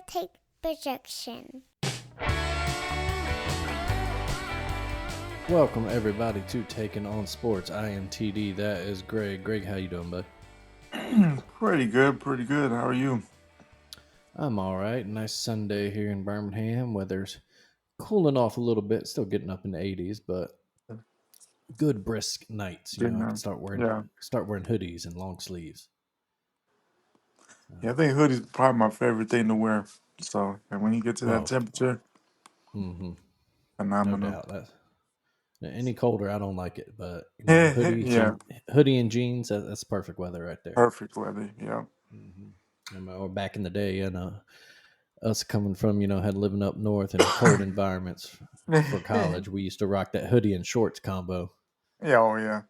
take projection. Welcome everybody to Taking on Sports. I am TD. That is Greg. Greg, how you doing, bud? Pretty good. How are you? I'm all right. Nice Sunday here in Birmingham. Weather's cooling off a little bit. Still getting up in the 80s, but good brisk nights. You know, I can start wearing hoodies and long sleeves. Yeah, I think hoodie's probably my favorite thing to wear. So when you get to that temperature, no phenomenal. doubt. Any colder, I don't like it. But you know, hoodie and jeans, that's perfect weather right there. Perfect weather, yeah. Or back in the day, us coming from, had living up north in cold environments for college, we used to rock that hoodie and shorts combo. Yeah, oh yeah.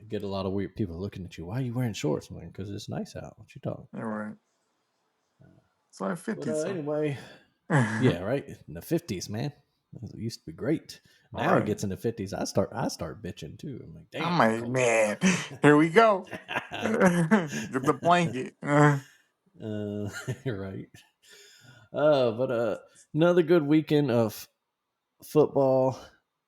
Get a lot of weird people looking at you. Why are you wearing shorts, man? Because it's nice out. What you talking? Yeah, right. It's like 50s. Anyway, yeah, right. In the 50s, man. It used to be great. Now it gets in the 50s. I start bitching too. I'm like, damn. I'm like, man, here we go. Get the blanket. Right. But another good weekend of football.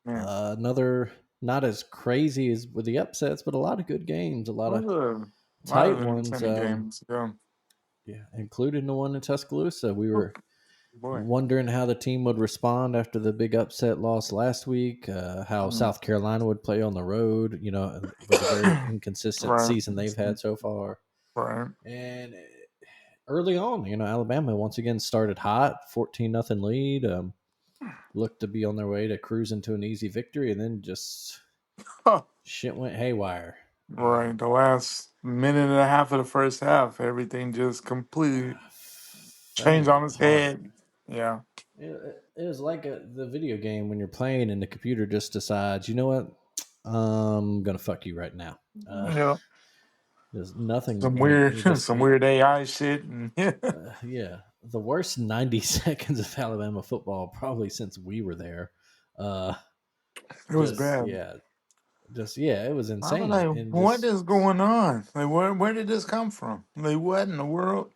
Another not as crazy as with the upsets, but a lot of good games, a lot of tight ones. Games, yeah, including the one in Tuscaloosa. We were wondering how the team would respond after the big upset loss last week. How South Carolina would play on the road. You know, with a very inconsistent season they've had so far. Right. And early on, Alabama once again started hot, 14-0 lead. Looked to be on their way to cruising to an easy victory, and then just shit went haywire. Right. The last minute and a half of the first half, everything just completely changed on its head. Yeah. It was like the video game when you're playing and the computer just decides, you know what, I'm gonna fuck you right now. Yeah. There's nothing. Some weird AI shit. And yeah, the worst 90 seconds of Alabama football probably since we were there. It was bad. Yeah, it was insane. I was like, what is going on? Like, where did this come from? Like, what in the world?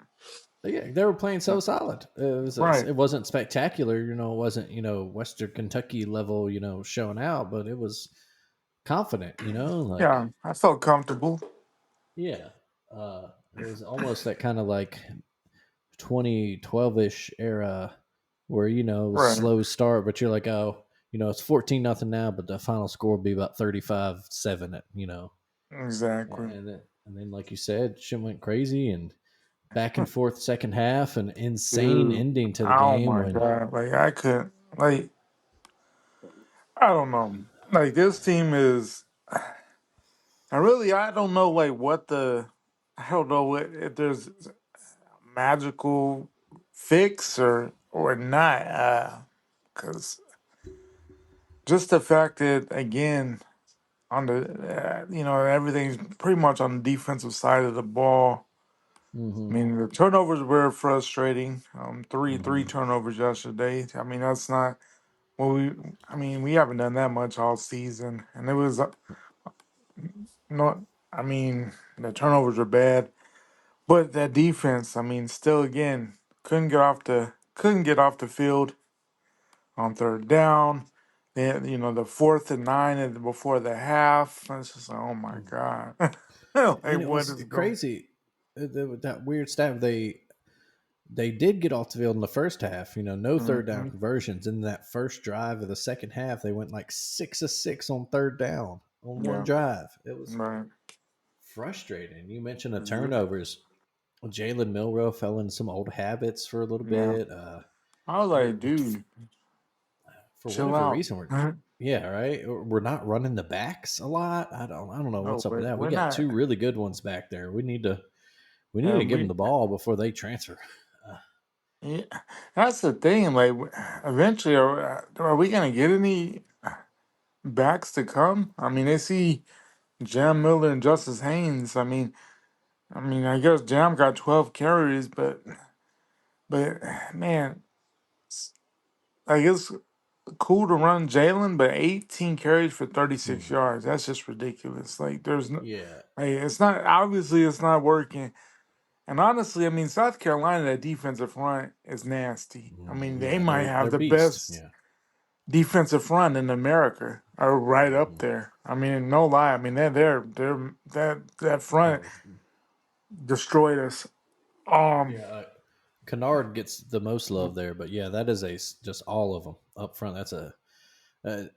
Yeah, they were playing so solid. It wasn't spectacular, it wasn't, Western Kentucky level, showing out, but it was confident, like, yeah, I felt comfortable. Yeah. It was almost that kind of like 2012-ish era where, it was slow start, but you're like, oh, it's 14-0 now, but the final score will be about 35-7, Exactly. And then, like you said, shit went crazy and back and forth second half, an insane ending to the game. Oh my God. Like, I couldn't, like, I don't know. Like, this team is, I don't know, like, I don't know if there's a magical fix or not. Because just the fact that, again, on the, everything's pretty much on the defensive side of the ball. Mm-hmm. I mean, the turnovers were frustrating. Three turnovers yesterday. I mean, that's not we haven't done that much all season, and it was not. I mean, the turnovers were bad, but that defense. I mean, still again couldn't get off the field on third down. Then the 4th and 9 before the half. It's just like, oh my God. And it was crazy. That weird stat. They did get off the field in the first half, no third down conversions. In that first drive of the second half, they went like 6 of 6 on third down on one drive. It was frustrating. You mentioned the turnovers. Jalen Milroe fell into some old habits for a little bit. I was like, dude, for whatever reason, we're not running the backs a lot. I don't know what's up with that. We got 2 really good ones back there. We need to give them the ball before they transfer. Yeah, that's the thing. Like, eventually, are we gonna get any backs to come? I mean, they see Jam Miller and Justice Haynes. I mean, I guess Jam got 12 carries, but man, I guess cool to run Jalen, but 18 carries for 36 yards. That's just ridiculous. Like, there's no, it's not, obviously it's not working. And honestly, I mean, South Carolina, that defensive front is nasty. I mean, they Yeah, might they're have the beast. best Yeah. defensive front in America, or right up there. I mean, no lie. I mean, that front Oh, destroyed us. yeah. Kennard gets the most love there, but yeah, that is just all of them up front. That's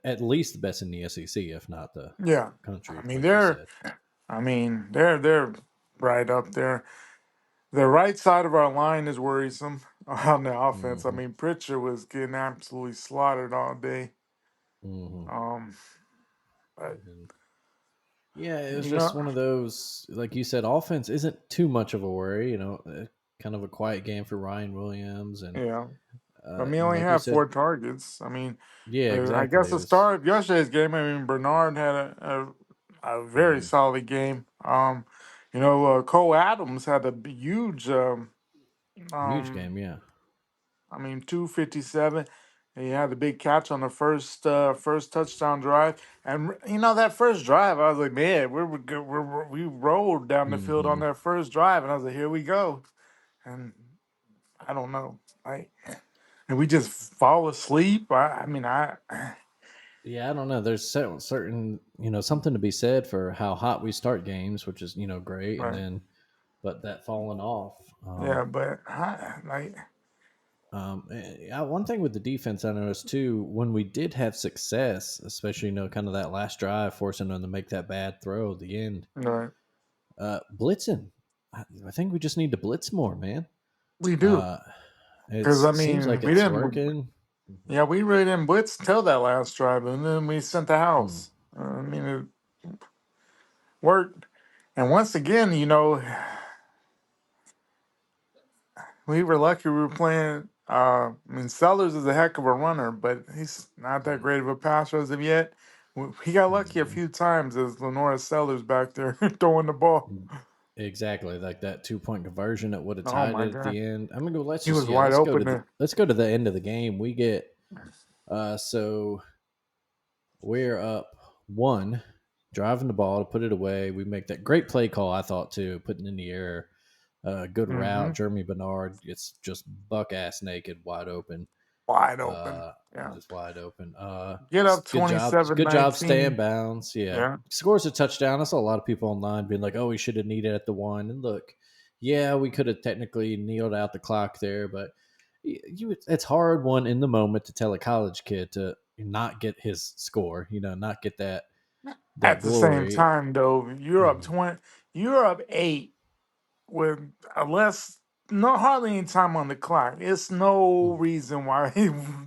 at least the best in the SEC, if not the Yeah, I country, mean like you said. they're right up there. The right side of our line is worrisome on the offense. I Hmm. mean, Pritchard was getting absolutely slaughtered all day. Hmm. Um, but Yeah, it was you just know, one of those, like you said, offense isn't too much of a worry. Kind of a quiet game for Ryan Williams, and yeah. I mean, only like you have said, 4 targets. I mean, yeah, I guess exactly. It the was star of yesterday's game. I mean, Bernard had a very mhm, solid game. Cole Adams had a huge. huge Um, game. Yeah. I mean, 257. He had the big catch on the first touchdown drive, and that first drive, I was like, man, we rolled down the field on Hmm. that first drive, and I was like, here we go, and I don't know, like, and we just fall asleep. I mean, Yeah, I don't know. There's certain, something to be said for how hot we start games, which is, great. And right, then, but that falling off. yeah, but I like, One thing with the defense I noticed too, when we did have success, especially, kind of that last drive, forcing them to make that bad throw at the end, right, blitzing. I think we just need to blitz more, man. we do, Uh, because I seems mean, like it's working. we really didn't blitz till that last drive, and then we sent the Hmm. house. I mean, it worked. And once again, we were lucky we were playing. I mean, Sellers is a heck of a runner, but he's not that great of a passer as of yet. He got lucky a Mhm. few times as Lenora Sellers back there throwing the ball. Exactly, like that 2 point conversion that would have Oh tied my it at God, the end. I'm gonna go. he was wide Let's go to open the there. end of the game. We get so we're up one, driving the ball to put it away. We make that great play call. I thought too, putting in the air, good Hmm. route. Jeremy Bernard gets just buck ass naked, wide open. Wide open. Uh, Yeah. just wide open. Get up Good job. 27 Good job staying 19. bounds. Yeah. Yeah. Scores a touchdown. I saw a lot of people online being like, oh, we should have needed at the one. And look, yeah, we could have technically kneeled out the clock there, but it's hard one in the moment to tell a college kid to not get his score, not get that At the same glory. time, though, you're up Mhm. 20, you're up 8 with less, no hardly any time on the clock. It's no reason why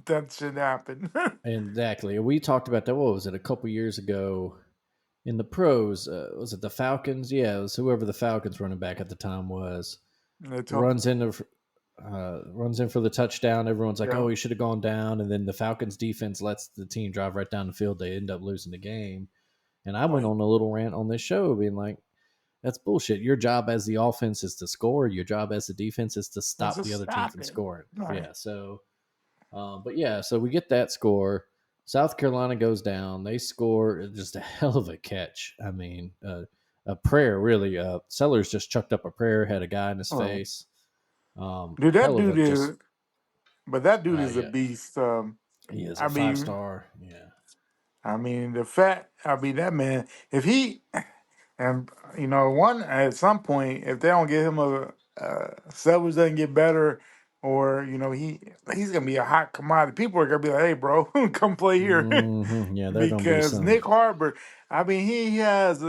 that should happen. Exactly. We talked about that. What was it? A couple years ago in the pros, was it the Falcons? Yeah, it was whoever the Falcons running back at the time was. They told, Runs in for the touchdown. Everyone's like, yeah, "Oh, he should have gone down." And then the Falcons defense lets the team drive right down the field. They end up losing the game. And I went like, on a little rant on this show, being like, "That's bullshit. Your job as the offense is to score. Your job as the defense is to let's stop the just other team stop from it. scoring." Right. Yeah. So, but yeah, so we get that score. South Carolina goes down. They score just a hell of a catch. I mean, a prayer really. Sellers just chucked up a prayer, had a guy in his Oh. face. Dude, that Hell of dude a just is, but that dude is a yeah. beast. He is I a five mean, star. Yeah. that man, if he, and one at some point, if they don't get him Sellers doesn't get better, or he's gonna be a hot commodity. People are gonna be like, "Hey, bro, come play here," Yeah, they're gonna be because some. Nick Harbor, I mean, he has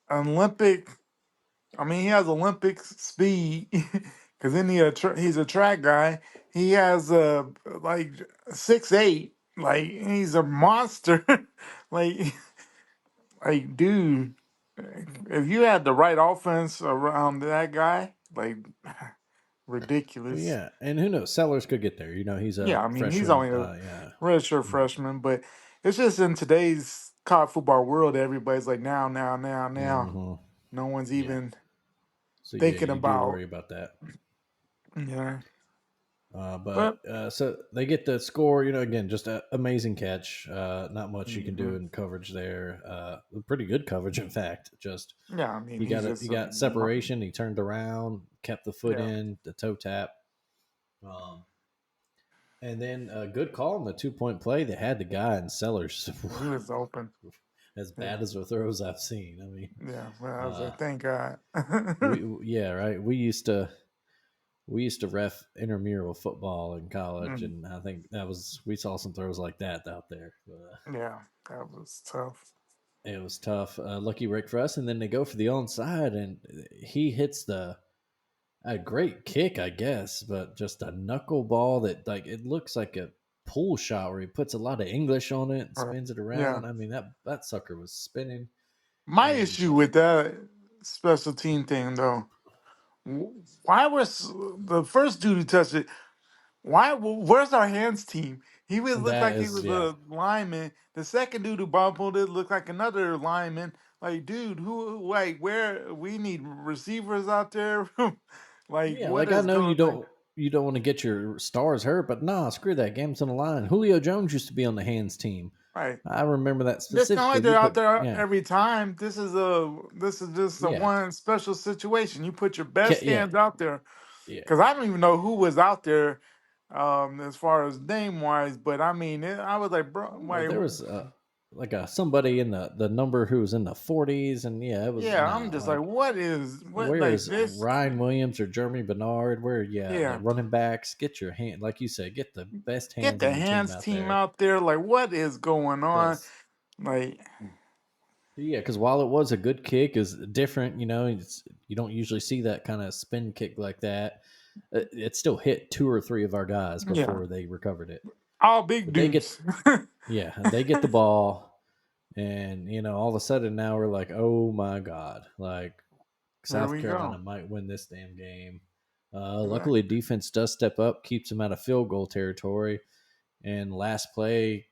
Olympic. I mean, he has Olympic speed because then he's a track guy. He has like 6'8". Like he's a monster. like dude, if you had the right offense around that guy, like Well, ridiculous. yeah, and who knows? Sellers could get there. He's a Yeah, I mean he's freshman. only a Yeah. redshirt freshman, but it's just in today's college football world, everybody's like now, now, now, now. Mm-hmm. No one's Yeah. even So yeah, thinking you do about. worry about that. Yeah. But But so they get the score. Again, just an amazing catch. Not much you can do hmm in coverage there. Pretty good coverage, in fact. Just yeah, I mean, he he's got it. just He a got separation. He turned around, kept the foot yeah. in, the toe tap, um, and then a good call on the 2-point play. They had the guy in Sellers. He was open. As Yeah, bad as the throws I've seen. I mean, yeah. Well, I was uh, like, thank God. yeah, right. We used to ref intramural football in college, Mm, and I think we saw some throws like that out there. But, yeah, that was tough. it was tough. Lucky break for us, and then they go for the onside, and he hits a great kick, I guess, but just a knuckleball that like it looks like a pool shot where he puts a lot of English on it and Or spins it yeah, around. I mean that sucker was spinning, my and issue with that special team thing though, why was the first dude who touched it? Why? Where's our hands team? He would look that like he is was yeah. a lineman. The second dude who bobbled it looked like another lineman. Like, dude, like, where we need receivers out there? Like, Yeah, what like I is know going? Like, you don't want to get your stars hurt, but nah, screw that. Game's on the line. Julio Jones used to be on the hands team. right? I remember that It's not like specifically. they're You out put there yeah, every time. This is just a yeah, one special situation. You put your best yeah, hands out there yeah. because I don't even know who was out there, as far as name wise. But I mean, I was like, bro, Well, like, there was like somebody in the number who was in the 40s, and yeah, it was yeah, I'm nah. just like, Like what is what where like is this? Ryan Williams or Jeremy Bernard? Where the Yeah, running backs get your hand, like you said, get the best get hands the on your team hands out team there out there. Like, what is going on? because Like, yeah, because while it was a good kick, is different. You don't usually see that kind of spin kick like that. It still hit two or three of our guys yeah, before they recovered it. all big But they get, dudes. yeah, they get the ball, and all of a sudden now we're like, oh my god, like There South we go. Carolina might win this damn game. Right. Luckily, defense does step up, keeps them out of field goal territory. And last play,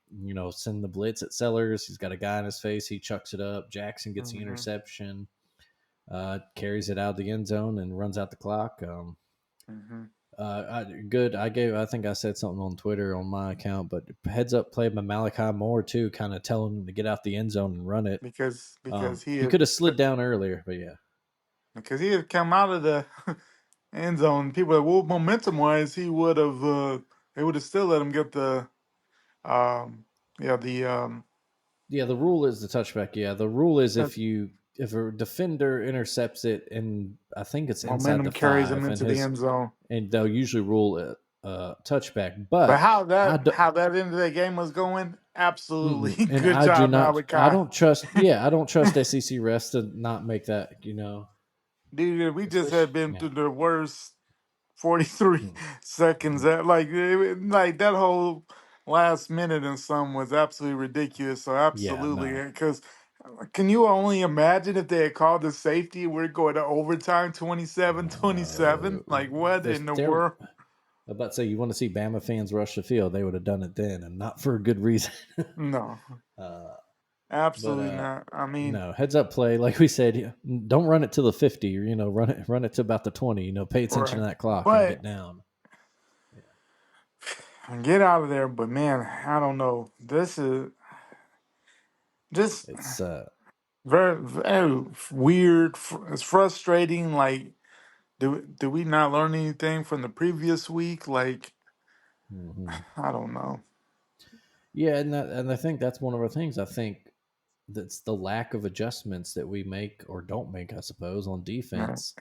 send the blitz at Sellers. He's got a guy in his face. He chucks it up. Jackson gets the Hmm. interception, carries it out of the end zone, and runs out the clock. Hmm. Good. I think I said something on Twitter on my account, but heads up play by Malachi Moore too, kind of telling him to get out the end zone and run it. Because he He had could have slid down earlier, but yeah, because he had come out of the end zone. People like, well, momentum wise, he would have. They would have still let him get the yeah, yeah. The rule is the touchback. Yeah, the rule is that if a defender intercepts it, and I think it's inside momentum the carries him 5, into the end zone. and they'll usually rule a touchback. But But I do, how that end of the game was going, absolutely and good job, I Malachi. don't trust. Yeah, I don't trust SEC refs to not make that. Dude, we just Especially had been yeah. through the worst 43 Mm, seconds. mm. Like that whole last minute and some was absolutely ridiculous. So Yeah, absolutely, no, because can you only imagine if they had called the safety? We're going to overtime 27-27. no. Like what in If the they're world? about to say you want to see Bama fans rush the field, they would have done it then, and not for a good reason. No, uh, but absolutely not. I mean, no, heads up play, like we said, don't run it to the 50, or run it to about the 20. Pay attention to right. that clock and But get down. get out of there. But man, I don't know. This is just It's very, very weird. It's frustrating. Like, did we not learn anything from the previous week? Like, mhm. I don't know. Yeah, and I think that's one of our things. I think that's the lack of adjustments that we make or don't make, I suppose, on Yeah. defense.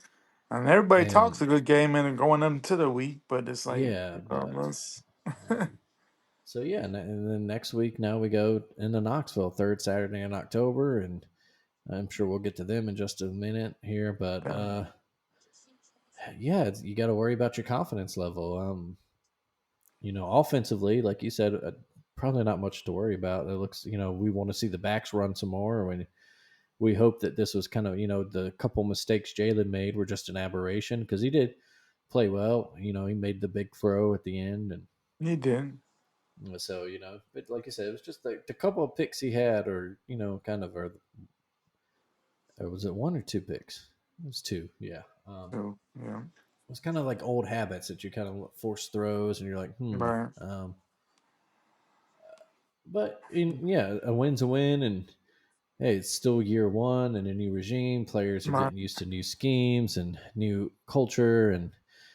And everybody talks And a good game and going into the week, but it's like, yeah, but let's. so yeah, and then next week now we go into Knoxville, third Saturday in October, and I'm sure we'll get to them in just a minute here. But Yeah, yeah, you got to worry about your confidence level. Offensively, like you said, probably not much to worry about. It looks, we want to see the backs run some more. We hope that this was kind of, the couple mistakes Jalen made were just an aberration because he did play well. He made the big throw at the end, and he did. so but like you said, it was just the couple of picks he had, or kind of, or was it one or two picks? It was two, yeah. So, yeah. it's kind of like old habits that you kind of force throws, and you're like, Right. But yeah, a win's a win, and hey, it's still year one and a new regime. Players are Right. getting used to new schemes and new culture, and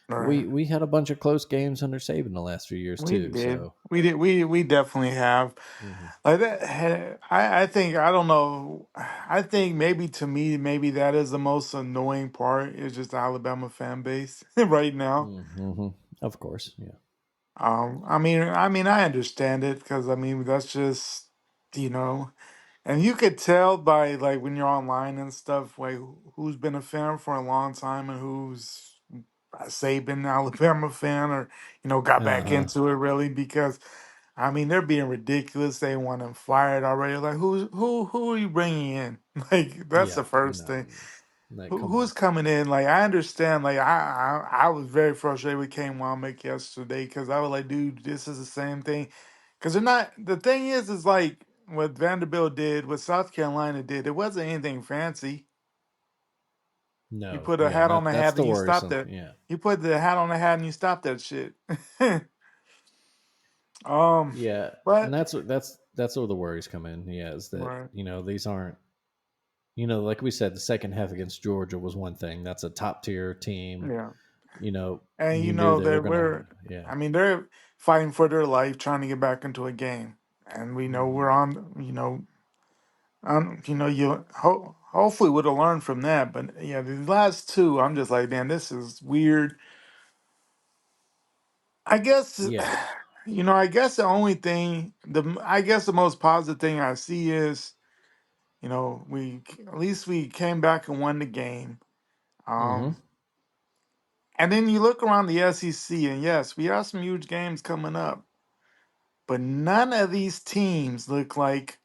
Right. we had a bunch of close games under Saban the last few years We too. did. So We did. We definitely have. mhm. Like that. I think I don't know. I think maybe to me, maybe that is the most annoying part. Is just the Alabama fan base right now. Mm-hmm. Of course, yeah. I understand it because I mean that's just you know, and you could tell by like when you're online and stuff, like who's been a fan for a long time and who's a Saban Alabama fan or got Uh back huh. into it really because I mean they're being ridiculous. They want him fired already. Like who are you bringing in? Like that's the Yeah. first No. thing. Like, come on. Who's coming in? Like I understand. Like I was very frustrated with Kane Wommack yesterday because I was like, dude, this is the same thing. Because they're not. The thing is like what Vanderbilt did, what South Carolina did. It wasn't anything fancy. You No. put a Yeah. hat on That the that's hat the and you stop worrisome. that. Yeah. You put the hat on the hat and you stop that shit. um, Yeah. And but that's where the worries come in. Yeah, is that right, these aren't like we said, the second half against Georgia was one thing. That's a top tier team. yeah, You know, and you knew they were that gonna. we're. Yeah. I mean, they're fighting for their life, trying to get back into a game, and we know Hmm. we're on. Hopefully would have learned from that, but yeah, the last two, I'm just like, man, this is weird. I guess, Yeah. I guess the only thing, I guess the most positive thing I see is, we at least we came back and won the game. Hmm. Um, and then you look around the SEC, and yes, we have some huge games coming up, but none of these teams look like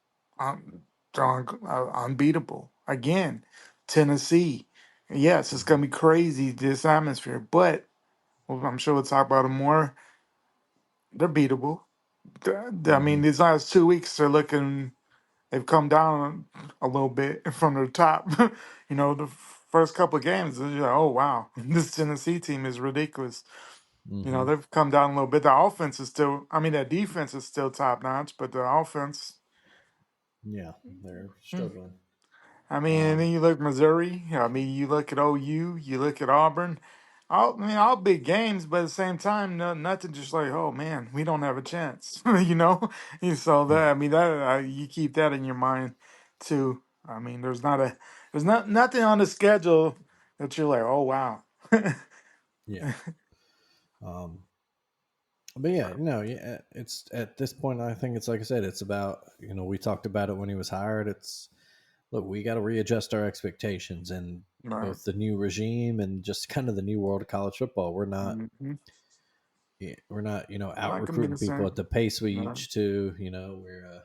unbeatable. Again, Tennessee. Yes, it's Hmm. gonna be crazy this atmosphere, but well, I'm sure we'll talk about it more. They're beatable. I mean, Hmm. these last 2 weeks they're looking. They've come down a little bit from the top. The first couple of games, you're like, oh wow, this Tennessee team is ridiculous. Hmm. They've come down a little bit. The offense is still, I mean, that defense is still top notch, but the offense. Yeah, they're hmm, struggling. I mean, and then Um, you look Missouri. I mean, you look at OU. You look at Auburn. All big games, but at the same time, nothing just like, oh man, we don't have a chance. So that yeah, I mean that you keep that in your mind too. I mean, there's nothing on the schedule that you're like, oh wow. yeah. Um, but yeah, no, yeah. It's at this point. I think it's like I said. It's about we talked about it when he was hired. It's look, we got to readjust our expectations and Right. both the new regime and just kind of the new world of college football. Mm-hmm. We're not out Not gonna be recruiting the people same. at the pace we No. used to. We're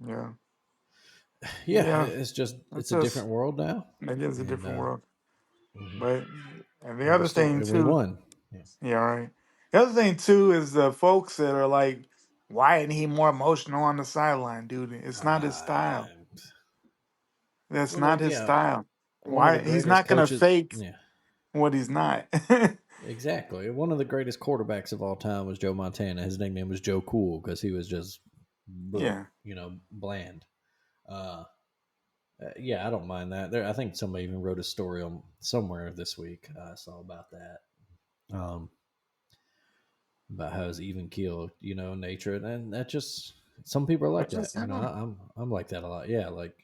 Yeah. yeah, Yeah. it's It's a different just world now, it is a and different world. mhm. But and the And we're other still thing and we too. won. Yeah. Yeah, right. The other thing too is the folks that are like, why isn't he more emotional on the sideline, dude? It's not his style. Uh, That's well, not look, his yeah, style. one of the Why he's greatest not gonna coaches. fake Yeah, what he's not. exactly. One of the greatest quarterbacks of all time was Joe Montana. His nickname was Joe Cool because he was just, Yeah, bland. Uh, yeah, I don't mind that. I think somebody even wrote a story on somewhere this week. I saw about that. Um, about how it's even keel, nature, and that just some people are like that's that. just him. I'm like that a lot. Yeah, like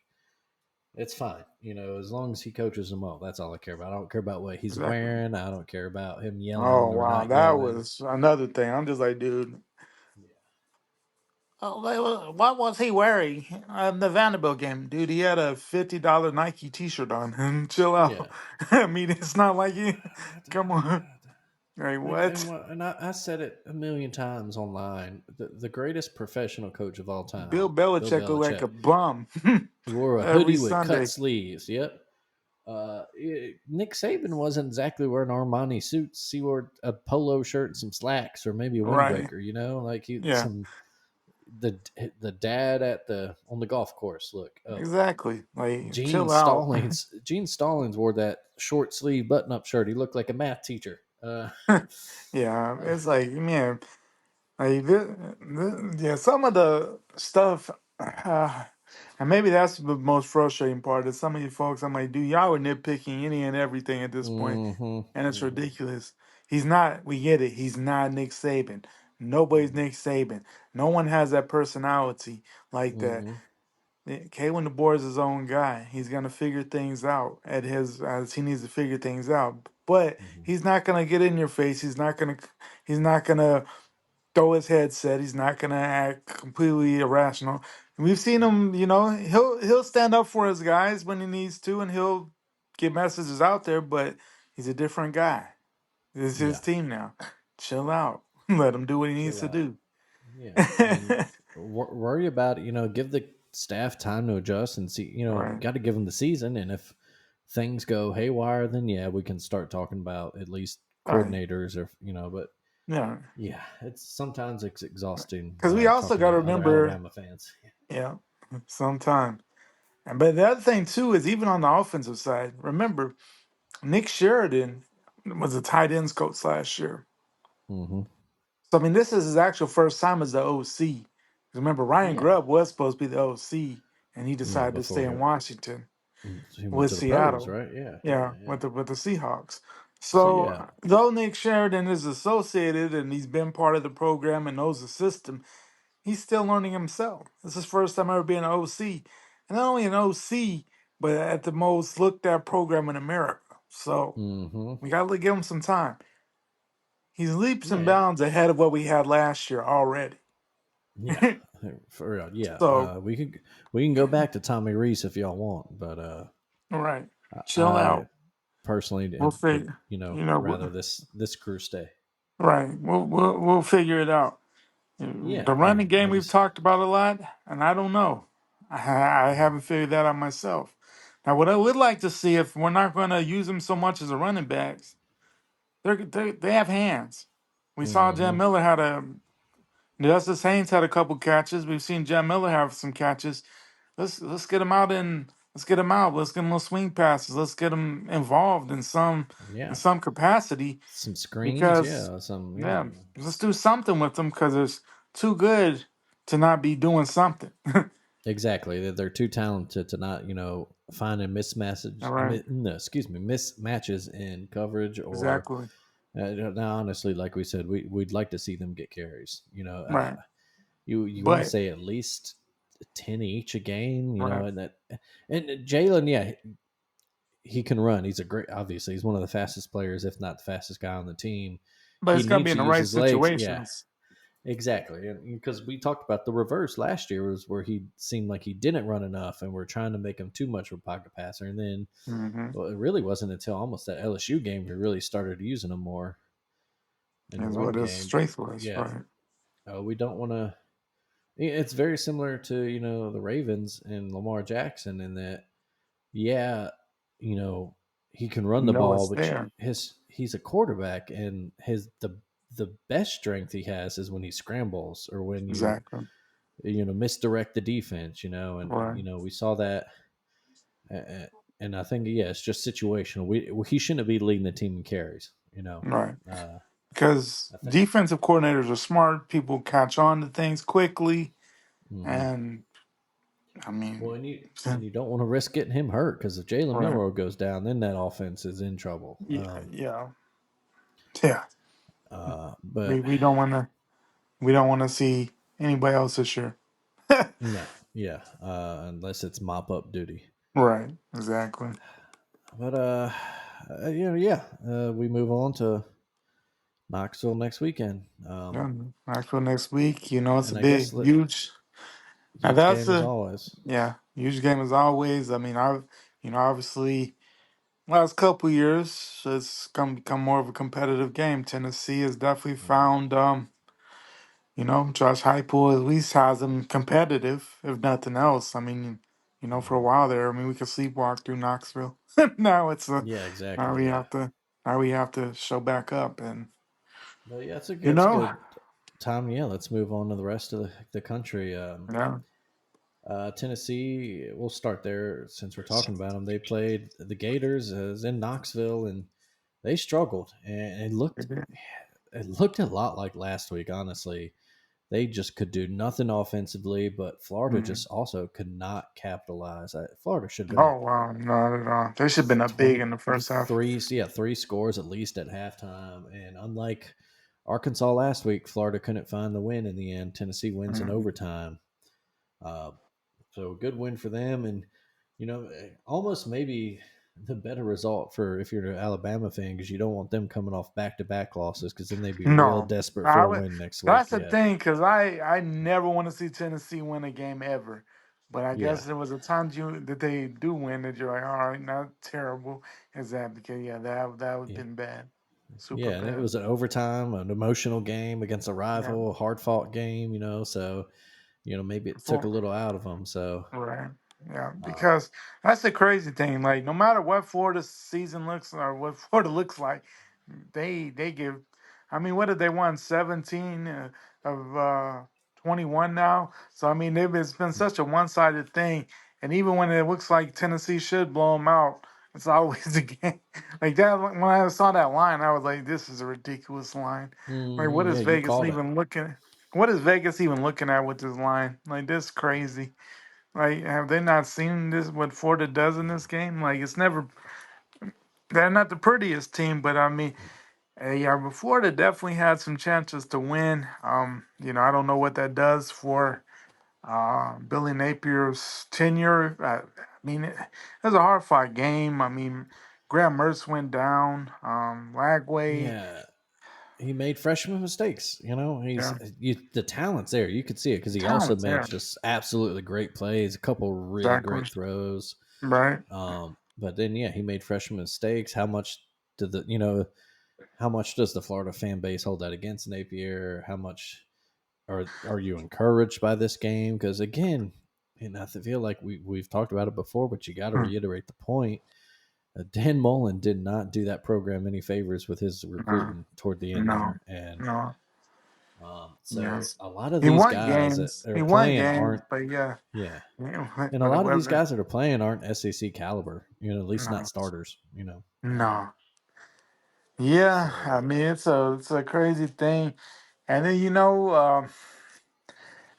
it's fine. As long as he coaches them well, that's all I care about. I don't care about what he's Exactly. wearing. I don't care about him Oh yelling or wow, not that yelling. was another thing. I'm just like, dude. Oh, what was he wearing? The Vanderbilt game, dude. He had a $50 Nike T-shirt on. And chill Yeah. out. I mean, it's not like he. Yeah. Come on. Like Like what? and I said it a million times online. The greatest professional coach of all Bill time, Bill Belichick looked like Belichick. a bum He wore a every hoodie with cut Sunday. sleeves. Yep. Nick Saban wasn't exactly wearing Armani suits. He wore a polo shirt and some slacks, or maybe a Right. windbreaker. Like he Yeah. some the dad at the on the golf course. Look, Exactly. Like Gene chill out. Stallings. Gene Stallings wore that short sleeve button up shirt. He looked like a math teacher. Uh, Yeah, it's like, man, like yeah, some of the stuff, and maybe that's the most frustrating part. Is some of you folks, I'm like, dude, y'all are nitpicking any and everything at this point, mm-hmm, and it's mm-hmm, ridiculous. He's not. We get it. He's not Nick Saban. Nobody's Nick Saban. No one has that personality like that. mm-hmm, Kalen DeBoer is his own guy. He's gonna figure things out at his as he needs to figure things out. But mm-hmm. he's not gonna get in your face. He's not gonna. He's not gonna throw his headset. He's not gonna act completely irrational. We've seen him. He'll stand up for his guys when he needs to, and he'll get messages out there. But he's a different guy. This is his Yeah, team now. Chill out. Let him do what he needs chill to out. do. Yeah, and worry about it. Give the staff time to adjust and see. Right. Got to give them the season, and if things go haywire, then yeah, we can start talking about at least Right. coordinators or But Yeah. yeah, it's exhausting Because we also talking got to to other remember. Alabama fans. Yeah. Sometime. And but the other thing too is even on the offensive side. Remember, Nick Sheridan was a tight ends coach last year. Mm-hmm. So I mean, this is his actual first time as the OC. Remember, Ryan Yeah, Grubb was supposed to be the OC, and he yeah. decided to stay Before in Washington he went with to the pros, Seattle. right? Yeah, yeah, Yeah, yeah. with the Seahawks. So So yeah, though Nick Sheridan is associated and he's been part of the program and knows the system, he's still learning himself. This is his first time ever being an OC, and not only an OC, but at the most looked at program in America. So mm-hmm. we got to give him some time. He's leaps and Yeah, bounds ahead of what we had last year already. yeah, for real. Yeah, So, we can go back to Tommy Reese if y'all want, but all right, I chill out. personally We'll would figure. rather this crew stay. Right. We'll figure it out. Yeah, The yeah. running game I we've just talked about a lot, and I don't know. I haven't figured that out myself. Now, what I would like to see if we're not going to use them so much as a running backs, they have hands. We saw mm-hmm. Jan Miller had a Justice Haynes had a couple catches. We've seen Jan Miller have some catches. Let's get him out and let's get him out. Let's get him little swing passes. Let's get him involved in Yeah, some capacity some screens. because Yeah, some yeah, let's do something with them because it's too good to not be doing something. exactly. They're too talented to not finding All right, no, excuse me, mismatches in coverage or exactly. now honestly, like we said, we'd like to see them get carries. Right, You want to but say at least 10 each a game, right, and Jalen, yeah, he can run. He's a great, obviously, he's one of the fastest players, if not the fastest guy on the team. but He it's got to be needs in to the use right his legs. Yeah, situations. exactly. And because we talked about the reverse last year was where he seemed like he didn't run enough and we're trying to make him too much of a pocket passer. And then, Mm-hmm. well, it really wasn't until almost that LSU game we really started using him more in the Is run what his game. But strength was. yeah, Right, we don't want to. It's very similar to the Ravens and Lamar Jackson in that, yeah, you know he can run you the know ball, it's but there. he's a quarterback, and the best strength he has is when he scrambles or when you Exactly. misdirect the defense, and Right, we saw that, uh, and I think yeah, it's just situational. He shouldn't be leading the team in carries, right. Uh, Because I think. defensive coordinators are smart. People catch on to things quickly, Hmm. and I Well, mean, and you don't want to risk getting him hurt because if Jalen right? Milroe goes down, then that offense is in trouble. Yeah, yeah, yeah. But We don't want to see anybody else this year. no, yeah, unless it's mop up duty. Right. Exactly. But yeah, we move on to Knoxville next weekend. Yeah. Actually, next week, it's a And I guess big, huge. Now huge that's game as a always. yeah, huge game as always. I mean, obviously, last couple years, it's become more of a competitive game. Tennessee has definitely Mhm. found, Josh Heupel at least has them competitive, if nothing else. I mean, for a Mhm. while there, I mean, we could sleepwalk through Knoxville. Now it's Yeah, now exactly. we Yeah, have to now we have to show back up, and but yeah, you it's a know, good time. Yeah, let's move on to the rest of the country. yeah, Tennessee, we'll start there since we're talking about them. They played the Gators as in Knoxville, and they struggled, and it looked a lot like last week. Honestly, they just could do nothing offensively, but Florida Mm. just also could not capitalize. Florida should have been Oh up wow, not at all. They should have been up big in the first half. 23, yeah, 3 scores at least at halftime. And unlike Arkansas last week, Florida couldn't find the win in the end. Tennessee wins in Mm. overtime. Uh, so good win for them. And, almost maybe the better result for if you're an Alabama fan, because you don't want them coming off back-to-back losses, because then they'd be real No, desperate I for a would. win next week. That's the Yeah. thing, because I never want to see Tennessee win a game ever. But I Yeah. guess there was a time that they do win that you're like, all right, not terrible. Is that because that would have Yeah. been bad, super Yeah, and it bad. was an overtime, an emotional game against a Yeah, rival, a hard fought game, so maybe it took a for little out of them. So, right. Yeah, uh, because that's the crazy thing. Like, no matter what Florida's season looks or what Florida looks like, they give. I mean, what did they won 17 of 21 now? So I mean, it's been such a one sided thing. And even when it looks like Tennessee should blow them out, it's always a game like that. When I saw that line, I was like, "This is a ridiculous line." Like, what yeah, is you Vegas called it. even looking? What is Vegas even looking at with this line? Like, this crazy. Like, have they not seen this? What Florida does in this game? Like, it's never. They're not the prettiest team, but I mean, yeah, but Florida definitely had some chances to win. I don't know what that does for Billy Napier's tenure. I mean, it was a hard fought game. I mean, Graham Mertz went down. Lagway, Yeah, he made freshman mistakes. yeah, The talent's there. You could see it because he also talent's made there. just absolutely great plays, a couple really Exactly. great throws. Right. But then, yeah, he made freshman mistakes. Did the, how much does the Florida fan base hold that against Napier? How much are you encouraged by this game? Because again, and I feel like we've talked about it before, but you got to Hmm. reiterate the point. Dan Mullen did not do that program any favors with his No, recruiting toward the end no, there, and no. so Yes. a lot of He these won guys that games. are He won playing games, aren't, but yeah, yeah, and a but it lot of these wasn't. guys that are playing aren't SEC caliber. At least not No, starters. no. Yeah, I So mean it's a crazy thing, and then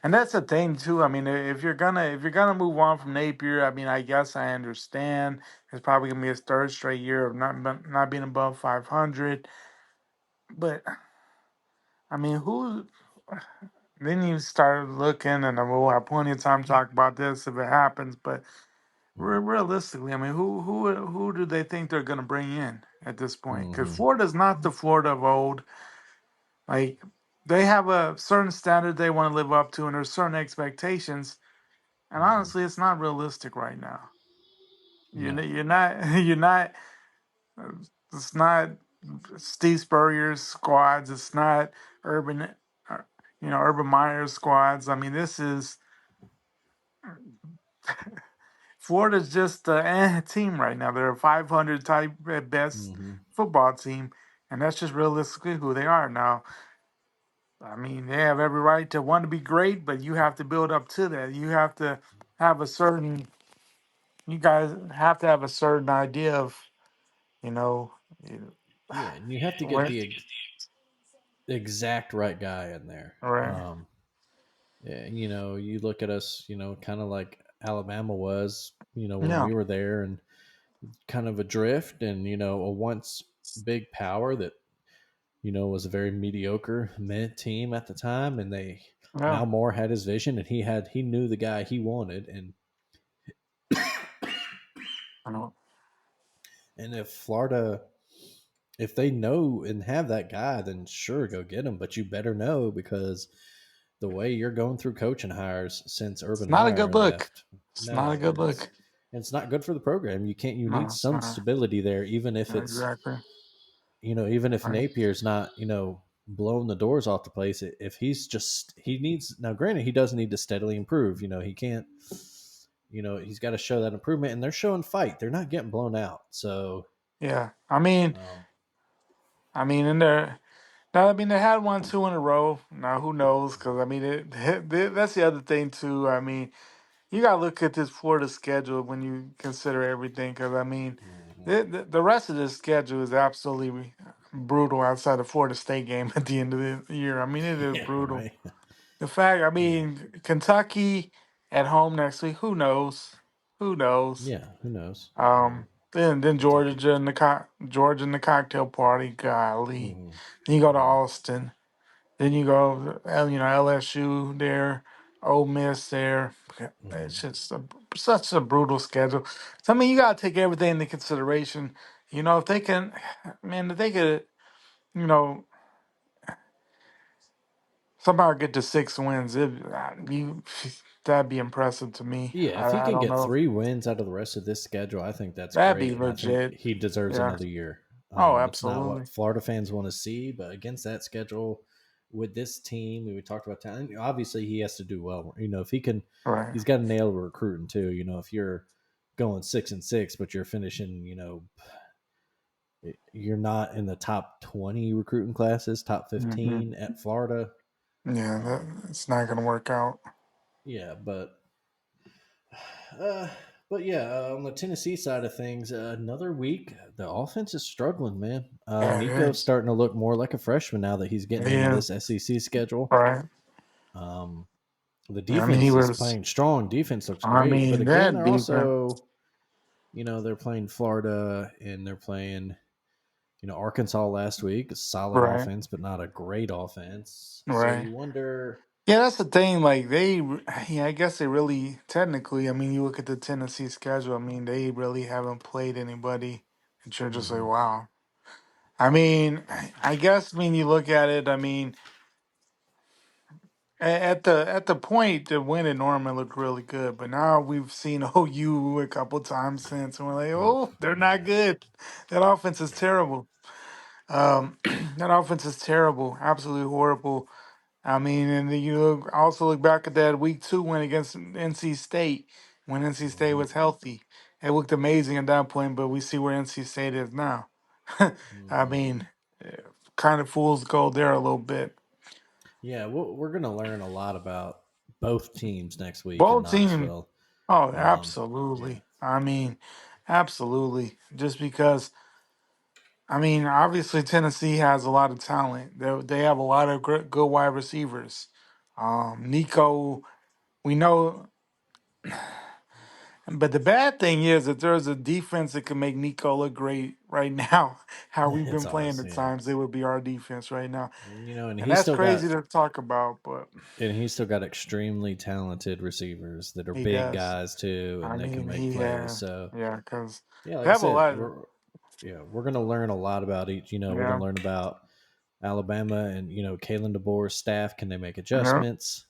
and that's the thing too. I mean, if you're gonna move on from Napier, I mean, I guess I understand. It's probably gonna be his third straight year of not being above 500. But I mean, who? Then you start looking, and we'll have plenty of time to talk about this if it happens. But realistically, I mean, who do they think they're gonna bring in at this point? Because mm-hmm, Florida's not the Florida of old. Like, they have a certain standard they want to live up to, and there's certain expectations. And mm-hmm. honestly, it's not realistic right now. No. You're not you're not. uh, It's not Steve Spurrier's squads. It's not Urban, uh, Urban Meyer's squads. I mean, this is Florida's just a team right now. They're a 500 type at best Mm-hmm. football team, and that's just realistically who they are now. I mean, they have every right to want to be great, but you have to build up to that. You have to have a certain, you guys have to have a certain idea of, you know, you- Yeah, and you have to get where, the exact right guy in there. right? Yeah, you look at us, kind of like Alabama was, when Yeah, we were there, and kind of adrift, and a once big power that was a very mediocre mid team at the time, and they yeah, now Moore had his vision, and he knew the guy he wanted, I know. and if they know and have that guy, then sure, go get him, but you better know, because the way you're going through coaching hires since It's Urban not a good Meyer look. left, It's not a no, good look. and it's not good for the program. You need No, it's some not. stability there, even if it's Exactly. even if Right. Napier's not blowing the doors off the place. If he needs, now, granted, he does need to steadily improve. He can't. He's got to show that improvement, and they're showing fight. They're not getting blown out. So, Yeah. I mean, now, I mean, they had 1-2 in a row. Now, who knows? Because I mean, that's the other thing too. I mean, you gotta look at this Florida schedule when you consider everything. Because I mean, The rest of the schedule is absolutely brutal outside the Florida State game at the end of the year. I mean, it is Yeah, brutal. right. The fact, I Yeah, mean, Kentucky at home next week. Who knows? Who knows? yeah. Who knows? Then Kentucky. Georgia and the Georgia and the cocktail party. Golly, Hmm. then you go to Hmm. Austin. Then you go, LSU there, Ole Miss there. It's Hmm. just such a brutal schedule. So I mean, you gotta take everything into consideration. If they can, man, if they could, you know, somehow get to 6 wins, that'd be impressive to me. Yeah, if he I can don't get know. 3 wins out of the rest of this schedule, I think that's That'd be great, and I think legit. he deserves Yeah. another year. Oh, It's not what absolutely. Florida fans want to see, but against that schedule, with this team, we talked about talent. Obviously, he has to do well. If he can, Right. he's got to nail recruiting too. If you're going 6-6, but you're finishing, you're not in the top 20 recruiting classes, top Hmm. 15 at Florida. Yeah, Um, it's not gonna work out. yeah, uh, but yeah, on the Tennessee side of things, another week, the offense is struggling, man. Yeah, it Nico's is. starting to look more like a freshman now that he's getting into Yeah. this SEC schedule. Right. Um, the I mean, he defense is was. playing strong. Defense looks I great, but mean, again, that they're defense. also, they're playing Florida and they're playing, Arkansas last week. A solid Right. offense, but not a great offense. So Right. you wonder. Yeah, that's the thing. Like yeah, I guess they really technically. I mean, you look at the Tennessee schedule. I mean, they really haven't played anybody, and you're just like, Mhm. wow. I mean, I guess when you look at it, I mean, at the point to win it, Norman looked really good, but now we've seen OU a couple times since, and we're like, Oof, oh, they're not yeah, good. That offense is yeah. terrible. That offense is terrible, absolutely horrible. I mean, and then also look back at that week 2 win against NC State when NC State Mhm. was healthy. It looked amazing at that point, but we see where NC State is now. I Mhm. mean, kind of fool's gold there a little bit. Yeah, we're going to learn a lot about both teams next week in Both teams, Knoxville. oh, Yeah. absolutely. I mean, absolutely. Just because, I mean, obviously Tennessee has a lot of talent. They have a lot of good wide receivers. Nico, we know. But the bad thing is that there's a defense that can make Nico look great right now. How we've It's been playing ours. at Yeah. times, it would be our defense right now, And and he's that's still got crazy to talk about. But extremely talented receivers that are he big does. guys too, I and they can mean, make he plays. has. So Yeah, because yeah, like they I have a said, lot. we're gonna learn a lot about each. We're gonna Yeah, learn about Alabama and Kalen DeBoer's staff. Can they make yeah, adjustments?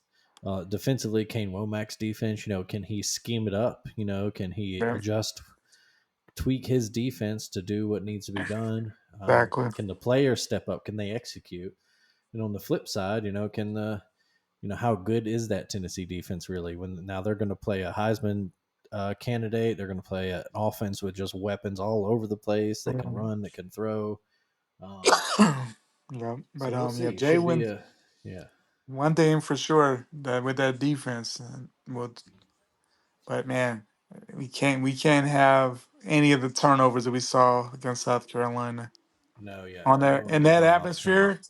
Defensively, Kane Womack's defense. Can he scheme it up? Can he yeah, adjust, tweak his defense to do what needs to be done? exactly. Can the players step up? Can they execute? And on the flip side, can the how good is that Tennessee defense really? When now they're going to play a Heisman candidate, they're going to play an offense with just weapons all over the place that can Yeah. run, that can throw. Um, Yeah, so but we'll yeah, see. Should be Jalen. a yeah. One thing for sure that with that defense, but man, we can't have any of the turnovers that we saw against South Carolina No, yeah, on we there don't want in to give that them an opportunity. atmosphere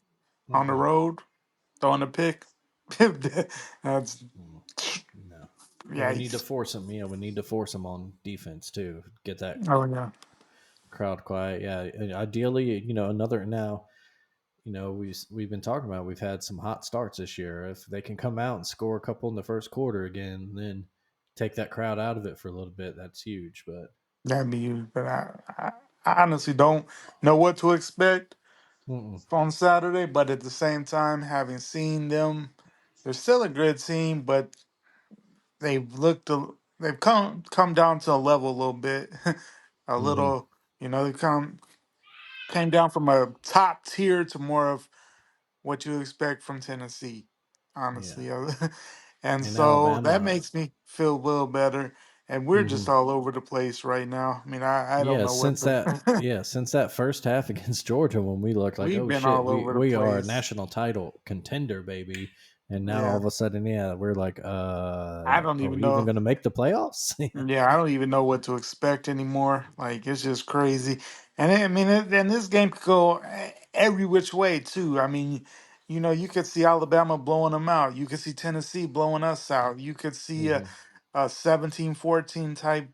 on the Mm-mm. road throwing a pick. That's Mm. No, and we need to yikes. force them. We need to force them on defense too. Get that Oh yeah, crowd quiet. Yeah, and ideally, another now. We've been talking about. We've had some hot starts this year. If they can come out and score a couple in the first quarter again, then take that crowd out of it for a little bit. That's huge. But that'd be huge. But I honestly don't know what to expect mm-mm, on Saturday. But at the same time, having seen them, they're still a good team, but they've come down to a level a little bit, a mm-hmm, little. They came down from a top tier to more of what you expect from Tennessee, yeah, honestly. And in so that Alabama, makes me feel a little better. And we're mm-hmm. just all over the place right now. I mean, I don't Yeah, know what the since that first half against Georgia when we looked like, we've oh been shit, all we over the we are a place. national title contender, baby, And now all Yeah. of a sudden, yeah, we're like, I don't are even we even know. going to make the playoffs? Yeah, I don't even know what to expect anymore. Like it's just crazy, and I mean, and this game could go every which way too. I mean, you could see Alabama blowing them out. You could see Tennessee blowing us out. You could see Hmm. a 17-14 type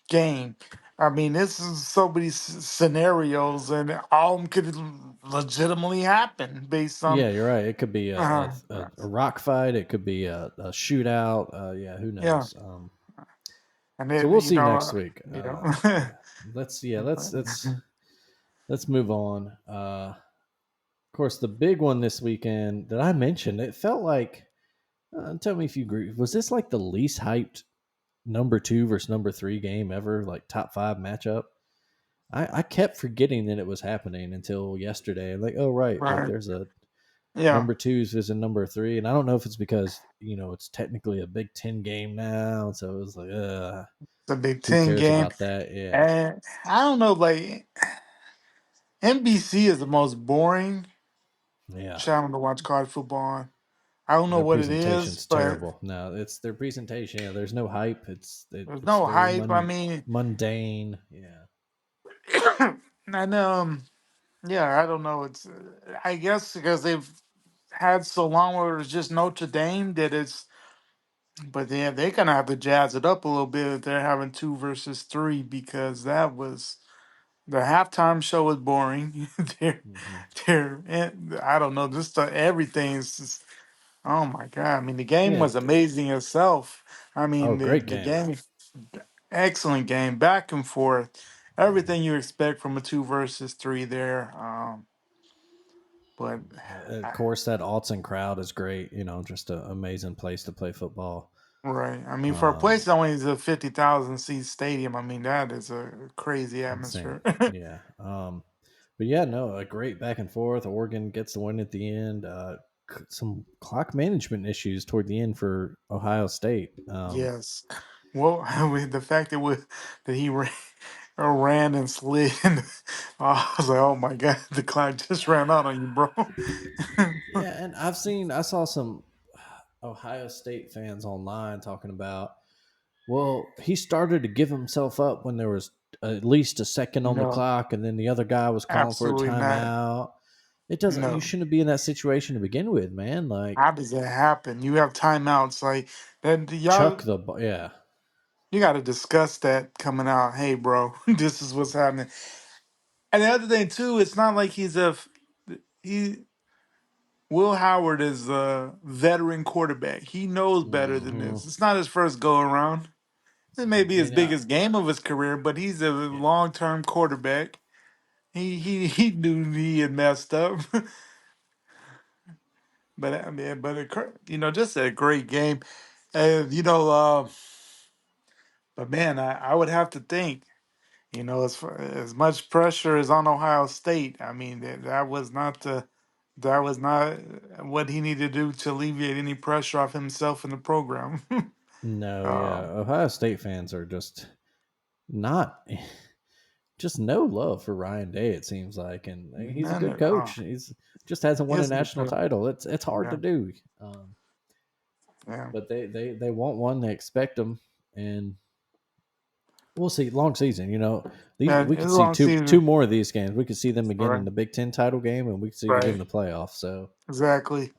game. I mean, this is so many scenarios, and all of them could legitimately happen based on. Yeah, you're right. It could be Uh, a rock fight. It could be a shootout. Yeah, who yeah, knows? and So it, we'll see next week. you know, Yeah, let's move on. Of course, the big one this weekend that I mentioned, it felt like. Tell me if you agree. Was this like the least hyped number 2 versus number 3 game ever? Like top 5 matchup? I kept forgetting that it was happening until yesterday. Like, oh right, look, right, there's a yeah. number 2's is a number 3, and I don't know if it's because it's technically a Big Ten game now, so it was like, The Big who Ten cares game. about that? Yeah, And I don't know, like NBC is the most boring yeah. channel to watch college football on. I don't know Their what it is, presentation's but terrible. No, it's their presentation. Yeah, there's no hype. there's It's no very hype. I mean, mundane. Yeah. and yeah, I don't know. It's I guess because they've had so long where it's just Notre Dame that it's. But yeah, they're gonna have to jazz it up a little bit if they're having 2 versus 3 because that was the halftime show was boring. they're, Hmm. I don't know, just everything's just, oh my God. I mean, the game Yeah. was amazing itself. I Oh, mean, the, great the game. game, excellent game, back and forth. Mhm. Everything you expect from a 2 versus 3 there. But Of I- course, that Alton crowd is great. Just an amazing place to play football. right. I mean, for a Um, place that only is a 50,000 seat stadium, I mean, that is a crazy insane. atmosphere. Yeah. But yeah, no, a great back and forth. Oregon gets the win at the end. Some clock management issues toward the end for Ohio State. Yes. Well, I mean, the fact that he ran and slid, I was like, oh my God, the clock just ran out on you, bro. Yeah, and I saw some Ohio State fans online talking about, well, he started to give himself up when there was at least a second on the No, clock, and then the other guy was calling for a absolutely not. timeout. It doesn't. You No. shouldn't be in that situation to begin with, man. How Like, does that happen? You have timeouts like that. chuck Y'all, yeah. you got to discuss that coming out. Hey, bro, this is what's happening. And the other thing too, it's not like he. Will Howard is a veteran quarterback. He knows better than Hmm. this. It's not his first go around. It may be his And biggest game of his career, but he's a yeah, long term quarterback. He knew he had messed up, but I mean, just a great game. Uh, you know, uh, but man, I would have to think. As much pressure as on Ohio State. I mean, that was not what he needed to do to alleviate any pressure off himself in the program. no, yeah. um, Ohio State fans are just not, just no love for Ryan Day. It seems like, and he's a none good at all. coach. He's just hasn't won a His national title. It's hard to yeah, do. yeah. But they want one. They expect them, and we'll see. Long season, these That we it's could a see long two season. more of these games. We could see them again in Right, the Big Ten title game, and we could see it again in right. the playoffs. So, Exactly.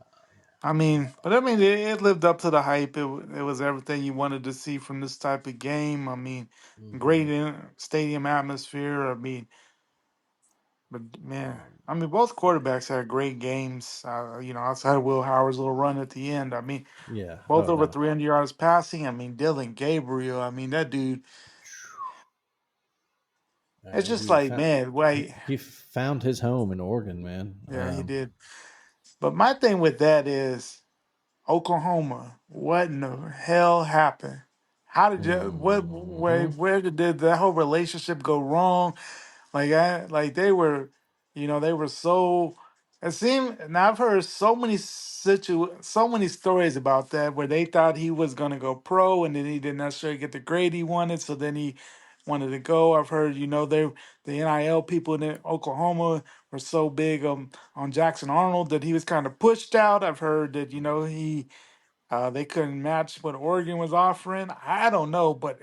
It lived up to the hype. It was everything you wanted to see from this type of game. I mean, hmm great stadium atmosphere. But man, um, both yeah, quarterbacks had great games. Outside of Will Howard's little run at the end. yeah. Both Oh over no, 300 yards passing. Dylan Gabriel. That dude. It's just he like, found man, wait, he found his home in Oregon, man. yeah, he did. But my thing with that is Oklahoma. What in the hell happened? How did you? What? hmm Where did that whole relationship go wrong? Like they were, they were so. It seemed, and I've heard so many stories about that where they thought he was gonna go pro, and then he didn't necessarily get the grade he wanted, so then he wanted to go. I've heard, the NIL people in Oklahoma were so big on Jackson Arnold that he was kind of pushed out. I've heard that, they couldn't match what Oregon was offering. I don't know, but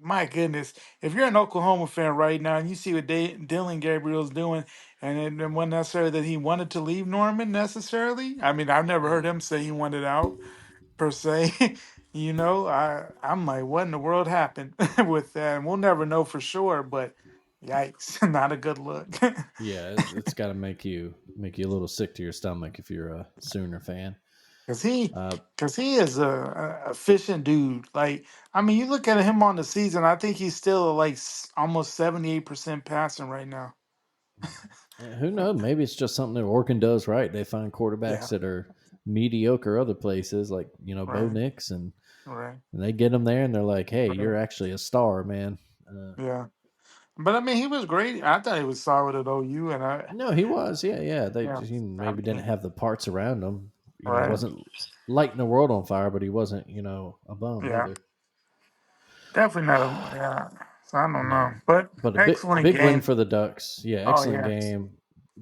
my goodness, if you're an Oklahoma fan right now and you see what Dylan Gabriel's doing, and it wasn't necessarily that he wanted to leave Norman necessarily. I mean, I've never heard him say he wanted out per se. I'm like, what in the world happened with that? And we'll never know for sure, but yikes, not a good look. Yeah, it's got to make you a little sick to your stomach if you're a Sooner fan. Cause he, Uh, cause he is a efficient dude. Like, I mean, you look at him on the season. I think he's still like almost 78% passing right now. who knows? Maybe it's just something that Oregon does right. They find Yeah, quarterbacks that are mediocre other places, like Bo right, Nix, right, and they get them there, and they're like, "Hey, right. you're actually a star, man." Uh, Yeah, but I mean, he was great. I thought he was solid at OU, and no, he was. Yeah, yeah. They yeah, just he I maybe didn't mean, have the parts around him. right, Wasn't lighting the world on fire, but he wasn't, a bum yeah, either. definitely not a yeah. So I don't know, No, but but a excellent big win game. for the Ducks. Yeah, Oh excellent yes, game.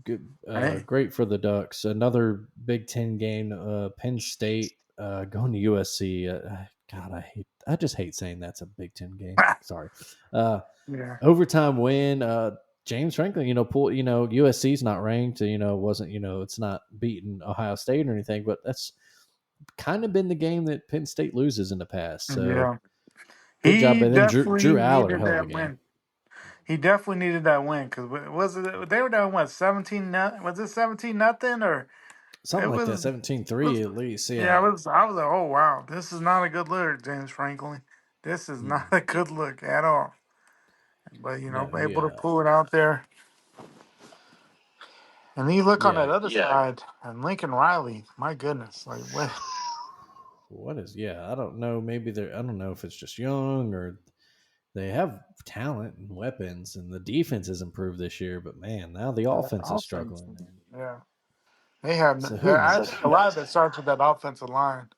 Good, hey, great for the Ducks. Another Big Ten game. Penn State going to USC. God, I just hate saying that's a Big Ten game. Sorry. yeah, Overtime win. James Franklin, USC's not ranked. Wasn't it's not beating Ohio State or anything, but that's kind of been the game that Penn State loses in the past. So yeah. good job. He And then definitely Drew Aller, needed hell of a that game. win. He definitely needed that win because was it they were down what 17 was it 17 nothing or Something it like that, was 17-3 at least. yeah Yeah. I was like, oh wow, this is not a good look, James Franklin. This is not Mhm. a good look at all. But No, able to yeah. pull it out there. And then you look on Yeah. that other side and Lincoln Riley, my goodness, like what. What is, I don't know. Maybe I don't know if it's just young or they have talent and weapons and the defense has improved this year, but man, now the offense is Offense. struggling. And Yeah. They have so who I knows? think a lot of that starts with that offensive line.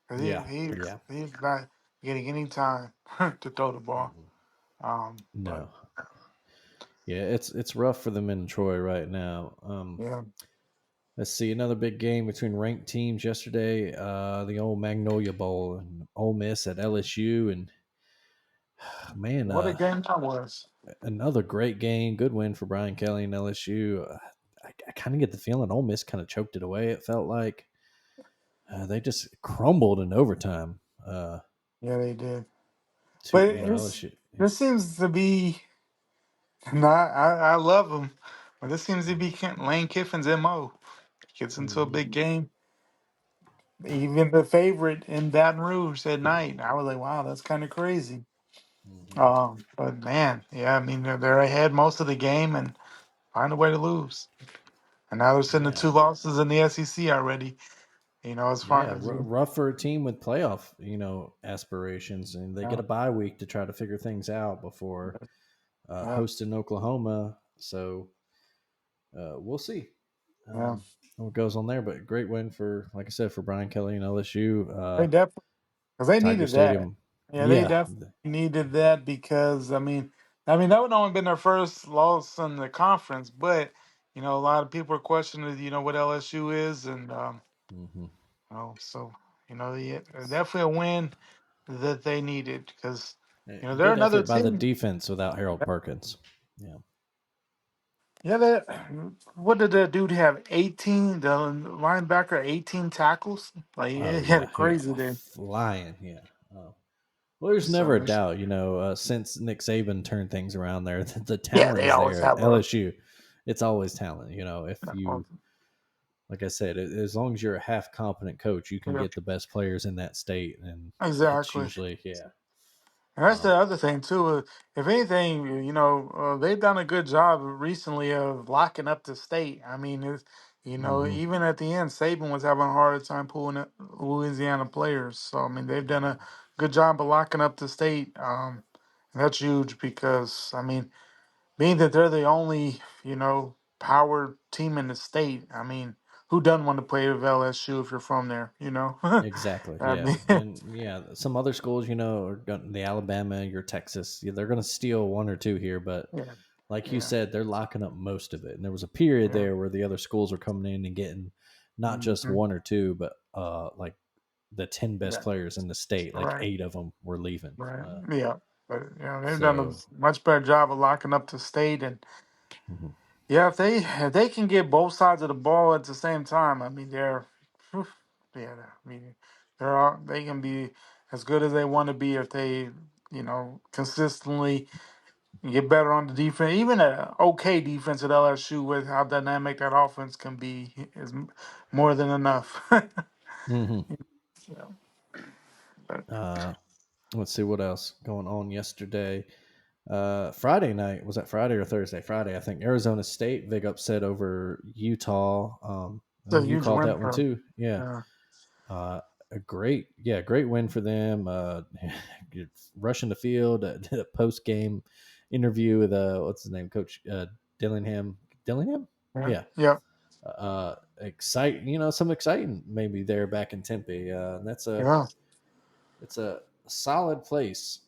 'Cause Yeah. Yeah. he's not getting any time to throw the ball. Mhm. But No. Yeah, it's rough for them in Troy right now. yeah, Let's see, another big game between ranked teams yesterday. The old Magnolia Bowl and Ole Miss at LSU, and man, what a game that was. another great game. Good win for Brian Kelly and LSU. I kind of get the feeling Ole Miss kind of choked it away. It felt like they just crumbled in overtime Yeah, they did. to But it's LSU. this seems to be not. I love him, but this seems to be Lane Kiffin's mo. Gets into a Mm-hmm. big game, even the favorite in Baton Rouge at night. I was like, wow, that's kind of crazy. Hmm. But man, yeah, I mean they're ahead most of the game and find a way to lose. And now they're sitting at Yeah, two losses in the SEC already. As far yeah, as rough for a team with playoff, aspirations, and they get yeah, a bye week to try to figure things out before yeah, hosting Oklahoma. So we'll see yeah. what goes on there. But great win for, like I said, for Brian Kelly and LSU. They definitely because they Tiger needed that. Stadium. Yeah, they Yeah. definitely needed that because I mean that would only been their first loss in the conference, but a lot of people are questioning what LSU is, and Hmm. so definitely a win that they needed because they're Good another effort by the team. defense without Harold Perkins. Yeah. Yeah, what did that dude have? 18, the linebacker, 18 tackles. Like Oh he had a yeah, yeah, crazy day. flying. Yeah. Well, there's So never a doubt. Since Nick Saban turned things around there, the yeah, talent they is always there at have a LSU. It's always talent. If you, like I said, as long as you're a half competent coach, you can yeah, get the best players in that state, and it's exactly. usually yeah. And that's Um, the other thing too. If anything, they've done a good job recently of locking up the state. I mean, mhm. even at the end, Saban was having a hard time pulling up Louisiana players. So I mean, they've done a good job of locking up the state. And that's huge because I mean, being that they're the only power team in the state. I mean, who doesn't want to play with LSU if you're from there? Exactly. I Yeah, mean, and yeah, some other schools, the Alabama, your Texas, yeah, they're going to steal one or two here, but yeah, like you yeah, said, they're locking up most of it. And there was a period yeah. there where the other schools were coming in and getting not just Hmm. one or two, but like the 10 best Yeah, players in the state. Like right, 8 of them were leaving. right. Yeah, but they've done a So much better job of locking up the state, and mhm. yeah, if they can get both sides of the ball at the same time, I mean, whew, yeah, I mean, they can be as good as they want to be if they, consistently get better on the defense. Even a okay defense at LSU with how dynamic that offense can be is more than enough. Mhm. Yeah, but Uh, let's see what else going on yesterday. Friday night, was that Friday or Thursday? Friday, I think. Arizona State big upset over Utah. I it's a think you huge called win that one for them. too. Yeah. Yeah, Great win for them. Rushing the field, did a post game interview with what's his name, Coach Dillingham. Dillingham, yeah, yeah. yeah, Exciting, some exciting maybe there back in Tempe. That's a yeah. it's a solid place.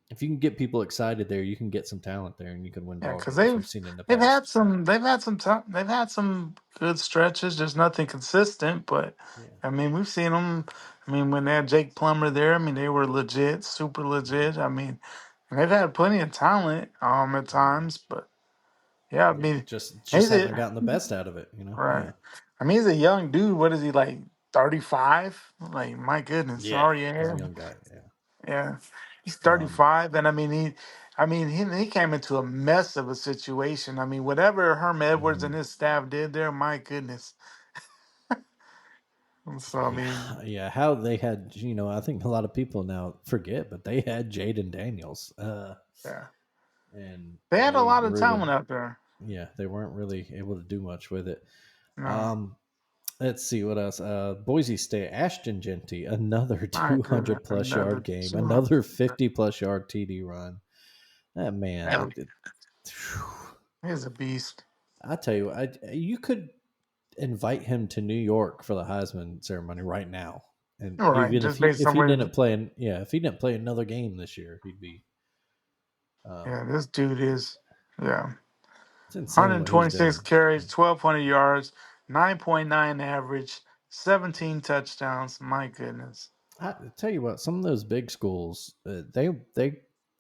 If you can get people excited there, you can get some talent there, and you can win Yeah, ball because games. they've We've seen it in the they've had past. some they've had some time they've had some good stretches, just nothing consistent. But Yeah. I mean, we've seen them. I mean, when they had Jake Plummer there, I mean, they were legit, super legit. I mean, and they've had plenty of talent at times. But yeah, I Yeah, mean, just he's haven't a gotten the best out of it. right. Yeah. I mean, he's a young dude. What is he like? 35? Like, my goodness, Yeah, already he's a ahead. young guy. Yeah. Yeah, he's Um, 35, and I mean, he came into a mess of a situation. I mean, whatever Herm Edwards and mhm. his staff did there, my goodness. So I Yeah, mean, yeah. How they had, I think a lot of people now forget, but they had Jaden Daniels, yeah, and they had a they lot of really, talent out there. yeah, they weren't really able to do much with it. No, Um, let's see what else. Boise State, Ashton Genty, another my goodness, 200 plus another yard game, two. another 50 plus yard TD run. That man, Yeah, he's a beast. I tell you, you could invite him to New York for the Heisman ceremony right now. And All right, even just based if on he what. didn't play if he didn't play another game this year, he'd be um, Yeah, this dude is. Yeah, it's insane what he's 126 doing. carries, 1,200 yards, 9.9 average, 17 touchdowns. My goodness. I tell you what, some of those big schools, they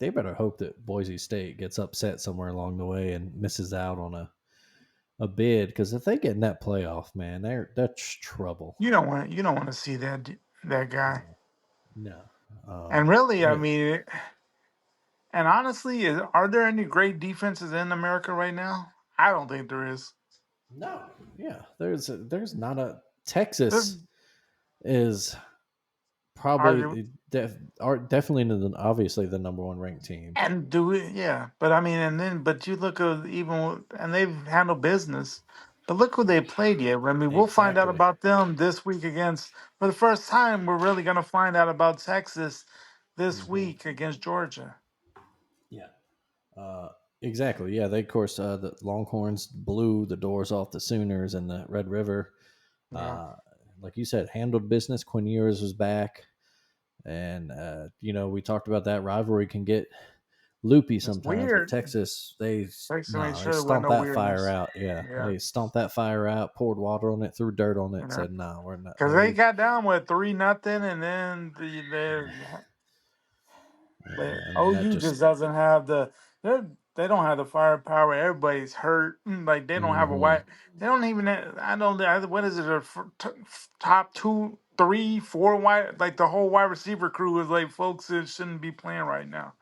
better hope that Boise State gets upset somewhere along the way and misses out on a bid, because if they get in that playoff, man, that's trouble. You don't want to see that guy. No, no. And really, I Yeah, mean, and honestly, are there any great defenses in America right now? I don't think there is. no, yeah. There's not a There's, Texas is are probably are definitely obviously the number one ranked team. and do it, yeah. But I mean, but you look at and they've handled business. But look who they played yet. I mean, we'll find out Exactly. about them this week for the first time. We're really gonna find out about Texas this Hmm. week against Georgia. Yeah. Uh, exactly. Yeah. They, of course, the Longhorns blew the doors off the Sooners and the Red River. Yeah, Uh, like you said, handled business. Quinn Ewers was back. And, we talked about that rivalry can get loopy it's sometimes, but weird. Texas, Thanks to make they sure there wasn't stomped no that fire weirdness. out. Yeah. Yeah, They stomped that fire out, poured water on it, threw dirt on it, yeah. said, no, we're not. Because they got down with 3-0, and then but I mean, that OU just, just doesn't have they don't have the firepower. Everybody's hurt. Like they don't have a hmm wide. They don't even. I don't. What is it? Top two, three, four wide. Like the whole wide receiver crew is like folks that shouldn't be playing right now.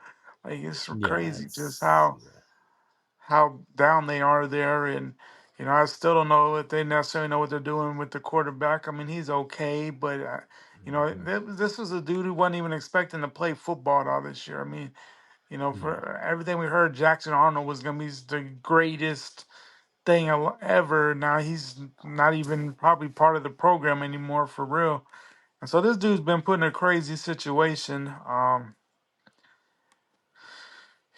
Like it's yeah, crazy just it's, how down they are there. And I still don't know if they necessarily know what they're doing with the quarterback. I mean, he's okay, but hmm this was a dude who wasn't even expecting to play football at all this year. I mean, no. for everything we heard, Jackson Arnold was going to be the greatest thing ever. Now he's not even probably part of the program anymore for real. And so this dude's been put in a crazy situation.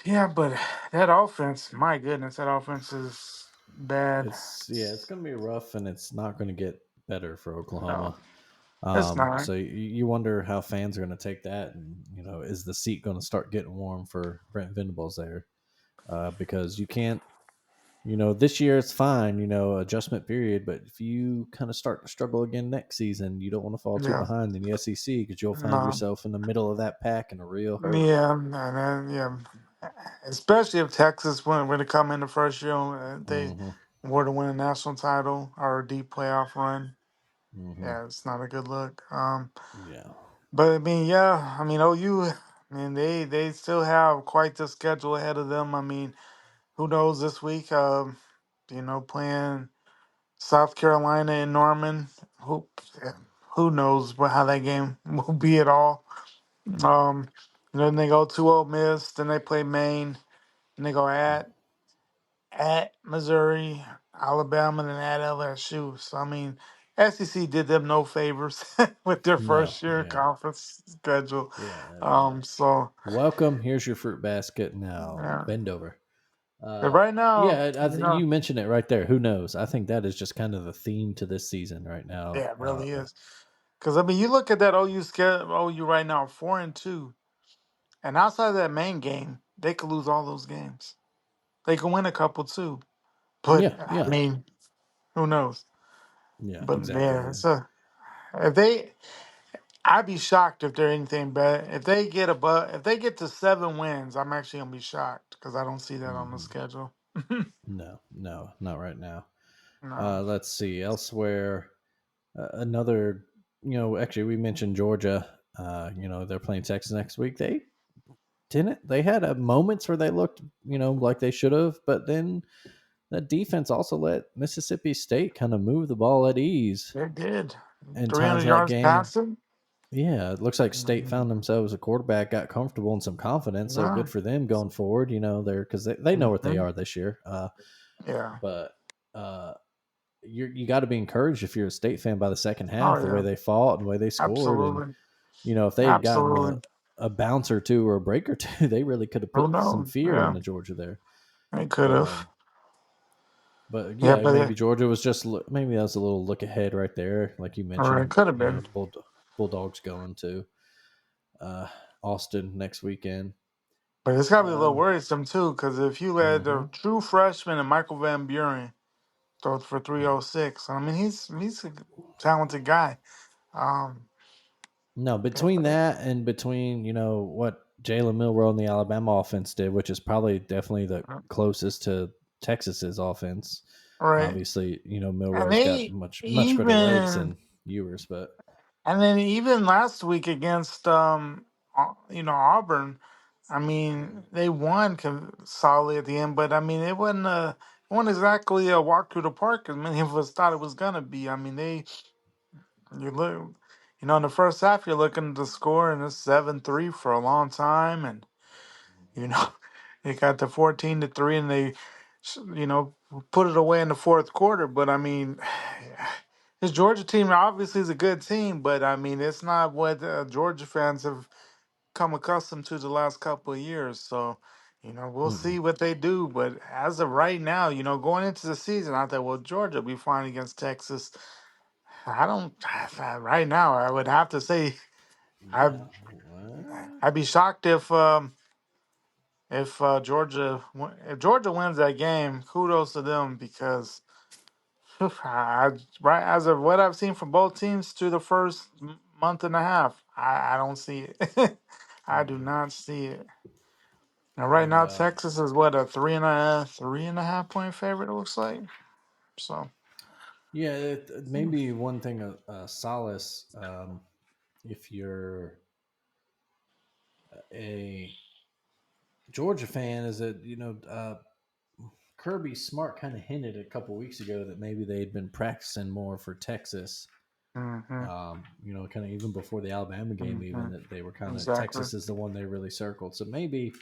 Yeah, but that offense, my goodness, that offense is. bad. it's going to be rough, and it's not going to get better for No, Oklahoma. it's not. So you wonder how fans are going to take that, and is the seat going to start getting warm for Brent Venables there? Because you can't, this year it's fine, adjustment period, but if you kind of start to struggle again next season, you don't want to fall too Yeah, behind in the SEC because you'll find no. yourself in the middle of that pack in a real hurry. Yeah, and then, yeah. Especially if Texas when they come in the first year, they Hmm. were to win a national title or a deep playoff run. Hmm. Yeah, it's not a good look. Yeah. But I mean, yeah, I mean OU, I mean they still have quite the schedule ahead of them. I mean, who knows this week? Playing South Carolina and Norman. Who who knows how that game will be at all? Um, then they go to Ole Miss, then they play Maine, and they go at Missouri, Alabama, and at LSU. So I mean, SEC did them no favors with their No. first year Yeah. conference schedule. Yeah. So Welcome. Here's your fruit basket. Now yeah. bend over. But right now, Yeah, you mentioned it right there. Who knows? I think that is just kind of the theme to this season right now. yeah, it really is. Because I mean, you look at that OU schedule, OU right now, 4-2, and outside of that main game, they could lose all those games. They can win a couple too, but Yeah, I yeah, mean, who knows? yeah, But exactly. yeah, if they, I'd be shocked if they're anything better. If they get if they get to 7 wins, I'm actually gonna be shocked because I don't see that on the Hmm. schedule. No, no, not right now. No, Let's see elsewhere. Another, actually, we mentioned Georgia. They're playing Texas next week. They didn't. They had moments where they looked, like they should have, but then that defense also let Mississippi State kind of move the ball at ease they did in 300 times of that yards game. passing. Yeah, it looks like State Mhm. found themselves a quarterback, got comfortable and some confidence. So Yeah, good for them going forward. They're because they know what they hmm are this year. yeah. But uh, you got to be encouraged if you're a State fan by the second Oh half, the way yeah, they fought and the way they scored, and absolutely, if they had gotten absolutely. a bounce or two or a break or two, they really could have Who put some knows? fear Yeah, into Georgia there. they could have. Um, but Yeah, yeah, but maybe Georgia was just maybe that was a little look ahead right there, like you or it mentioned. could have been. Bulldogs going to uh, Austin next weekend. But it's got to be a little Um, worrisome too, because if you let mhm. the true freshman and Michael Van Buren throw for 306, I mean he's a talented guy. Um, No, between that and between what Jalen Milroe and the Alabama offense did, which is probably definitely the closest to Texas's offense. right, Obviously, and Milroe's got they much better legs even than Ewers, but and then even last week against Auburn, I mean they won solidly at the end, but I mean it wasn't exactly a walk through the park as many of us thought it was gonna be. I mean you look, in the first half you're looking at the score and it's 7-3 for a long time, and you know they got the 14-3 and they put it away in the fourth quarter. But I mean, this Georgia team obviously is a good team, but I mean, it's not what Georgia fans have come accustomed to the last couple of years. So, we'll mm-mm. see what they do. But as of right now, going into the season, I thought, well, Georgia will be fine against Texas. I don't. Right now, I would have to say I'd Yeah. Well, I'd be shocked if if Georgia wins that game. Kudos to them because right as of what I've seen from both teams through the first month and a half, I don't see it. I do mm-mm. not see it. Now, right And now, Texas is what a 3.5 point favorite. It looks like so. yeah, maybe one thing solace if you're a Georgia fan is that Kirby Smart kind of hinted a couple weeks ago that maybe they'd been practicing more for Texas. Hmm. Kind of even before the Alabama game, even Hmm. that they were kind of Exactly. Texas is the one they really circled. So maybe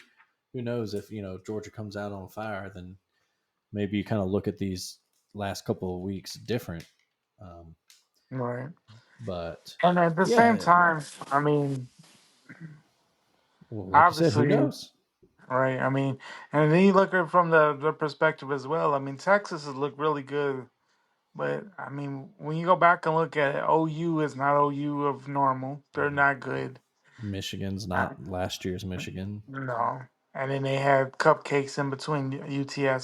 who knows if Georgia comes out on fire, then maybe you kind of look at these last couple of weeks different. Um, Right. but And at the same yeah, time, I mean, well, like you said, who obviously, knows? right. I mean, and then you look at it from the perspective as well. I mean, Texas has looked really good, but I mean, when you go back and look at it, OU is not OU of normal. They're not good. Michigan's Uh, not last year's Michigan. no. And then they had cupcakes in between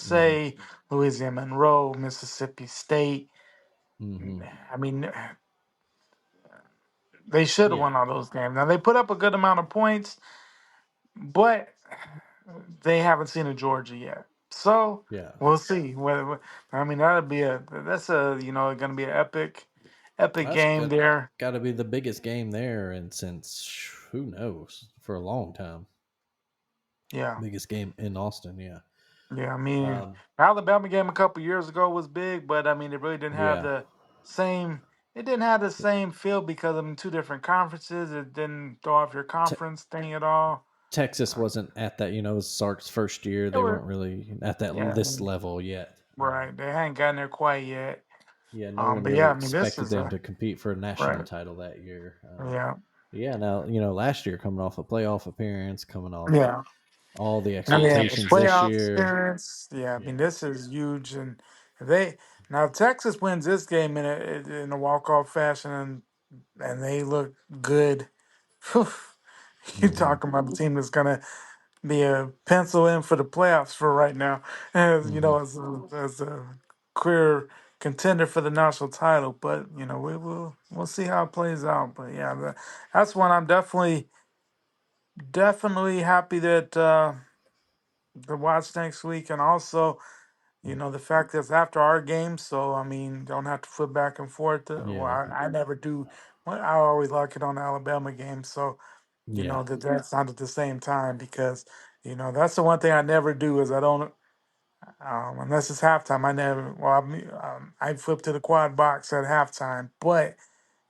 Hmm. UTSA, Louisiana Monroe, Mississippi State. Hmm. I mean, they should have Yeah, won all those games. Now they put up a good amount of points, but they haven't seen a Georgia yet. So yeah. we'll see. I mean, that's a going to be an epic That's game there. got to be the biggest game there, and since who knows for a long time, Yeah, biggest game in Austin. Yeah, yeah. I mean, um, Alabama game a couple years ago was big, but I mean, it really didn't have yeah. the same. It didn't have the same feel because of two different conferences. It didn't throw off your Te- conference thing at all. Texas wasn't at that. It was Sark's first year. It They was, weren't really at that yeah, this level yet. right. They hadn't gotten there quite yet. Yeah, no one But really yeah, I mean, this expected is them a to compete for a national right. title that year. Yeah, Yeah, now last year coming off a playoff appearance, coming off yeah. all the And they have the expectations this playoff year. experience. Yeah, I mean Yeah, this is huge. And if they now if Texas wins this game in a walk off fashion and they look good. Whew, you hmm talking about the team that's gonna be a pencil in for the playoffs for right now, as hmm as a clear contender for the national title. But we'll see how it plays out. But yeah, that's one I'm definitely happy that to watch next week, and also the fact that it's after our game, so I mean, don't have to flip back and forth. Well, yeah, I never do. Well, I always like it on the Alabama game, so yeah, that's not at the same time because that's the one thing I never do is I don't unless it's halftime. I never I flip to the quad box at halftime, but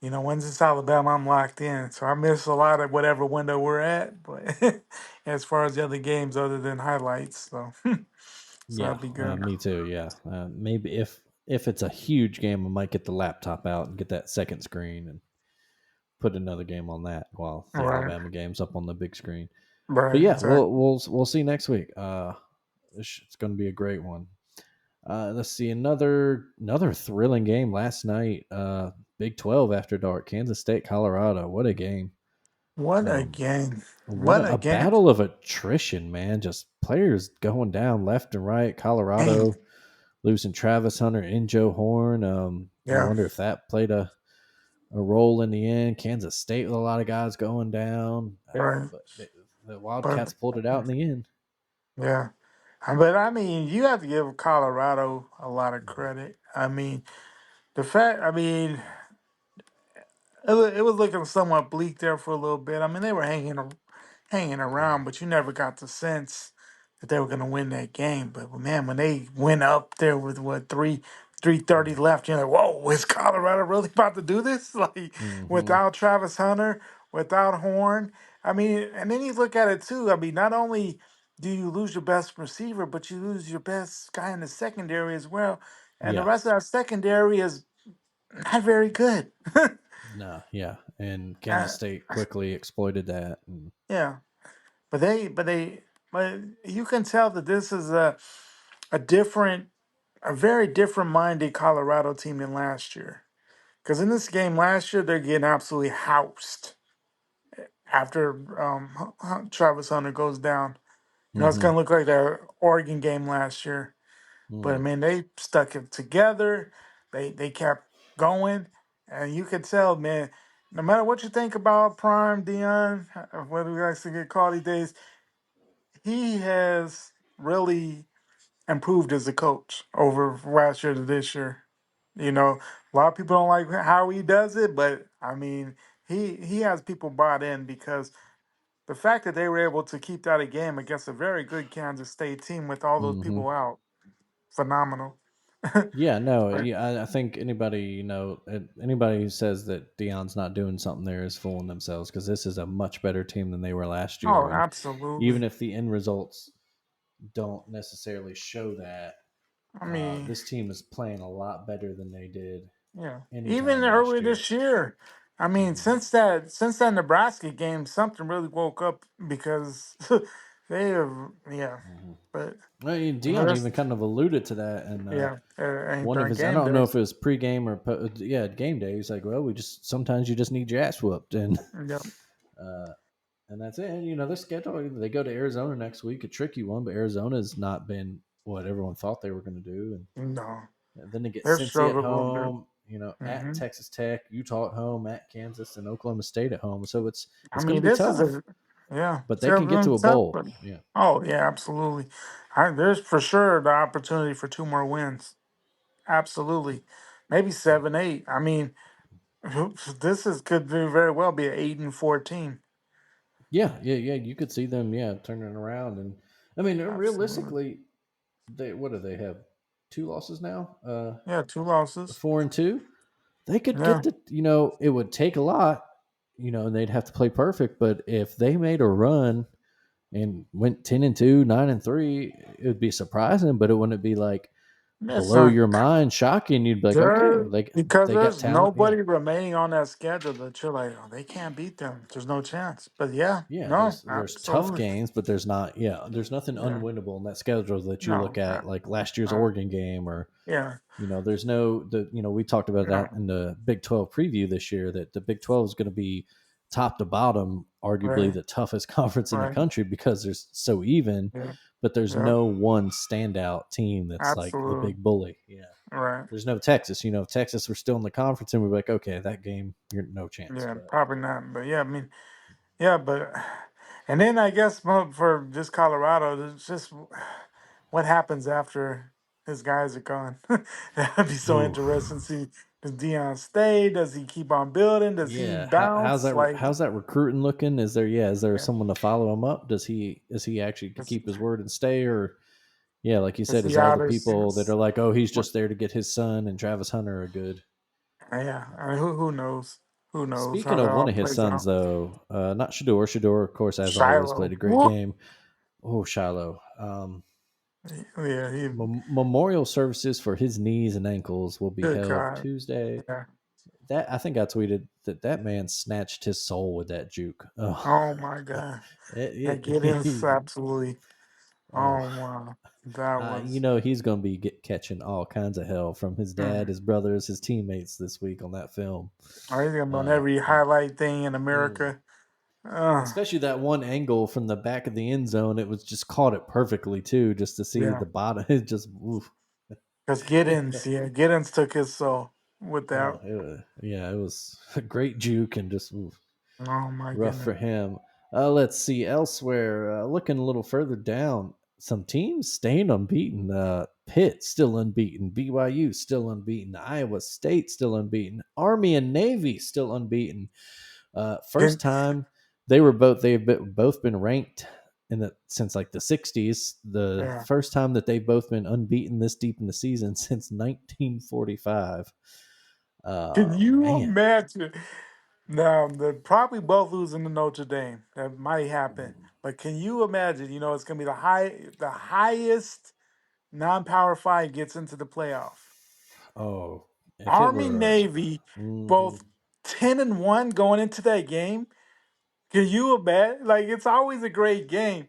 when it's Alabama, I'm locked in, so I miss a lot of whatever window we're at. But as far as the other games, other than highlights, so so yeah. that'd be good. Me too. Yeah, maybe if it's a huge game, I might get the laptop out and get that second screen and put another game on that while the Right, Alabama game's up on the big screen. But right, yeah, exactly. we'll see next week. It's going to be a great one. Let's see another thrilling game last night. Big 12 after dark, Kansas State, Colorado. What a game! What a Um, game! what What a a game! battle of attrition, man! Just players going down left and right. Game. Colorado losing Travis Hunter and Joe Horn. I Yeah, wonder if that played a role in the end. Kansas State with a lot of guys going down, right. but the But Wildcats pulled it out in the end. yeah, but I mean, you have to give Colorado a lot of credit. I mean, the fact. I mean, it was looking somewhat bleak there for a little bit. I mean, they were hanging around, but you never got the sense that they were going to win that game. But man, when they went up there with what 3:30 left, you're like, whoa, is Colorado really about to do this? Like Mm-hmm. without Travis Hunter, without Horn. I mean, and then you look at it too. I mean, not only do you lose your best receiver, but you lose your best guy in the secondary as well. And the Yeah. rest of our secondary is not very good. No, yeah, and Kansas Uh, State quickly exploited that. And yeah. But you can tell that this is a different, a very different minded Colorado team than last year. Because in this game last year, they're getting absolutely housed after Travis Hunter goes down. It's mm-hmm. going to look like their Oregon game last year. But I Mm. mean, they stuck it together. They kept going, and you could tell, man. No matter what you think about Prime Dion, whether we actually get called these days, he has really improved as a coach over last year to this year. A lot of people don't like how he does it, but I mean, he has people bought in because the fact that they were able to keep that a game against a very good Kansas State team with all those Mm-hmm. people out, phenomenal. Yeah, no, Right. yeah, I think anybody who says that Dion's not doing something there is fooling themselves because this is a much better team than they were last Oh, year, and even absolutely. if the end results don't necessarily show that, I mean, this team is playing a lot better than they did yeah. anytime Even last earlier year. this year, I mean, Hmm. since that Nebraska game, something really woke up because They have, yeah, Hmm. but I mean, you know, Dion even kind of alluded to that, and yeah, ain't one of during his, I game don't know day. if it was pregame or yeah, game day. He's like, well, we just sometimes you just need your ass whooped, and Yep. uh, and that's it. And, their schedule. They go to Arizona next week, a tricky one, but Arizona's not been what everyone thought they were going to do, No, and then they get they've Cincy at struggled a little bit. home. At Hmm. Texas Tech, Utah at home, at Kansas, and Oklahoma State at home. So I it's going to mean, be this is tough, a, yeah, but it's they can get been to a tough, bowl. but Yeah. oh yeah, absolutely. There's for sure the opportunity for two more wins. Absolutely, maybe 7, 8. I mean, this is could very well be an 8-14. Yeah. You could see them, turning around, and I mean, Absolutely, realistically, they what do they have? Two losses now, yeah, 2 losses. 4-2. They could Yeah, get it would take a lot, and they'd have to play perfect. But if they made a run and went 10-2, 9-3, it would be surprising, but it wouldn't be like it's blow not your mind, shocking. You'd be like, okay, there because they got there's talent, yeah. nobody remaining on that schedule that you're like, oh, they can't beat them. There's no chance. But yeah, Yeah, no, there's tough absolutely, games, but there's nothing yeah, unwinnable in that schedule that you look no, at like last year's uh, Oregon game, or yeah, there's no we talked about no, that in the Big 12 preview this year, that the Big 12 is going to be top to bottom arguably right, the toughest conference in the right, country because there's so even, yeah, but there's yeah, no one standout team that's like the absolutely, big bully. Yeah. right. There's no Texas. If Texas were still in the conference, and we're like, okay, that game, you're no chance. Yeah, But probably not. But yeah, I mean, yeah, but and then I guess for just Colorado, it's just what happens after his guys are gone. That'd be so ooh, interesting. See, does Dion stay? Does he keep on building? Does he yeah. bounce? Like, How's that recruiting looking? Is there yeah, someone to follow him up? Is he actually could is, keep his word and stay, or yeah, like you is said, is he all out the of? people that are like, oh, he's What? just there to get his son and Travis Hunter are good. Yeah, I mean, who knows? Who knows how Speaking that of one all of his plays sons, out? though, not Shador. Shador, of course, as always, played Shiloh. a great Woo! game. Oh, Shiloh. Yeah, he. Memorial services for his knees and ankles will be Good held God. Tuesday. Yeah. That I think I tweeted that man snatched his soul with that juke. Oh, Oh my God. That Gideon's it, absolutely. oh, Oh wow. That was. he's going to be catching all kinds of hell from his dad, Mm. his brothers, his teammates this week on that film. Oh, he's gonna be on Uh, every highlight thing in mm. America. Uh, Especially that one angle from the back of the end zone, it was just caught it perfectly too, just to see yeah. the bottom. It just, oof. Because Giddens, yeah, Giddens took his soul with that. Oh, it was a great juke and just oof, Oh my rough goodness. for him. Let's see elsewhere. Looking a little further down, some teams staying unbeaten. Pitt still unbeaten. BYU still unbeaten. Iowa State still unbeaten. Army and Navy still unbeaten. First Can, time both been ranked in the since like the 60s. The yeah. first time that they've both been unbeaten this deep in the season since 1945. Can you Man. imagine? Now, they're probably both losing to Notre Dame. That might happen. But can you imagine? You know, it's gonna be the highest non-power five gets into the playoff. Oh, if it Army were, Navy, mhm. both 10-1 going into that game. Can you imagine? Like it's always a great game,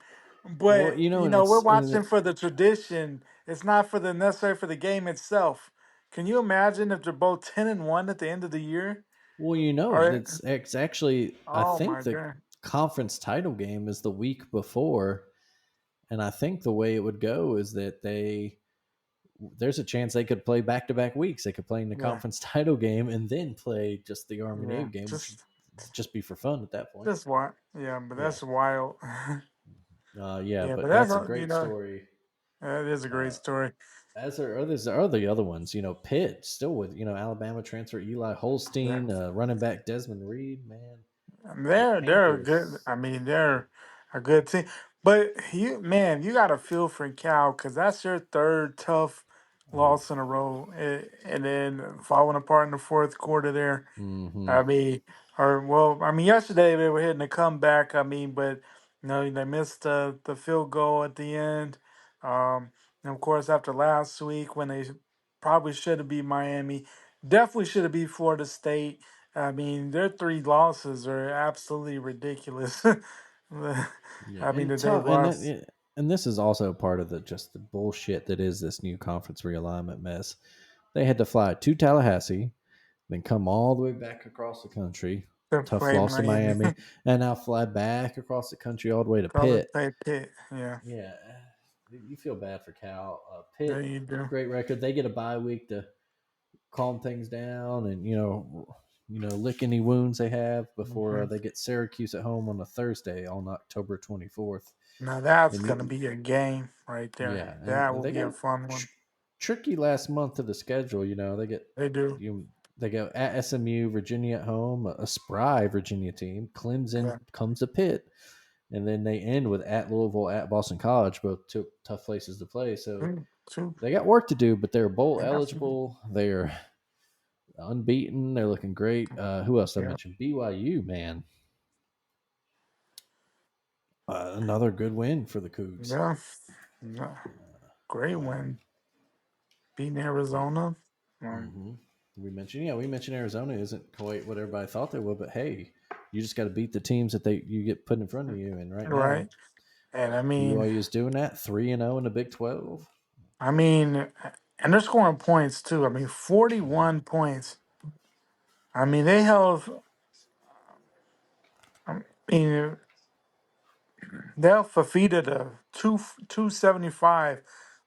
Well, but and we're it's and watching for the tradition. It's not for the necessary for the game itself. Can you imagine if they're both 10-1 at the end of the year? well, Or it's actually, I oh think my the god, conference title game is the week before, and I think the way it would go is that there's a chance they could play back to back weeks. They could play in the yeah, conference title game and then play just the Army yeah, Navy game, which would just be for fun at that point. just what? Yeah, but Yeah. that's wild. Yeah, Yeah, but but that's a you great know story. that is a great Uh, story. as are others, there are the other ones. Pitt still with Alabama transfer Eli Yeah. Holstein, running back Desmond Reed. Man, the They're a good. Panthers. I mean, they're a good team. But you got to feel for Cal because that's your third tough loss in a row, and then falling apart in the fourth quarter there. Mm-hmm. I mean, or well, I mean, yesterday they were hitting a comeback. I mean, but they missed the field goal at the end. And of course, after last week when they probably should have beat Miami, definitely should have beat Florida State. I mean, their three losses are absolutely ridiculous. Yeah, I mean, and the day tough, and that, was and this is also part of the just the bullshit that is this new conference realignment mess. They had to fly to Tallahassee, then come all the way back across the country. to Tough play loss to Miami. Miami, and now fly back across the country all the way to Probably Pitt. play Pitt. Yeah, Yeah, you feel bad for Cal. there Pitt, you do. great record. They get a bye week to calm things down and lick any wounds they have before Hmm. they get Syracuse at home on a Thursday on October 24th. Now that's And gonna be a game right there. yeah, That and will they be got a a fun one. tricky last month of the schedule. They get They do. you they go at SMU, Virginia at home, a spry Virginia team. Clemson Yeah. comes to Pitt, and then they end with at Louisville, at Boston College, both tough places to play. So Two. they got work to do, but they're bowl Yeah. eligible. They're unbeaten. They're looking great. Who else did I Yeah. mention? BYU, man. Another good win for the Cougs. Yeah. Yeah. Great win. Beating Arizona. Um, Mm-hmm. We mentioned Arizona isn't quite what everybody thought they would, but hey, you just got to beat the teams that you get put in front of you. And right now, right. And I mean, BYU is doing that 3-0 in the Big 12. I mean, and they're scoring points too. I mean, 41 points. I mean, they held. I mean, they'll defeated a 275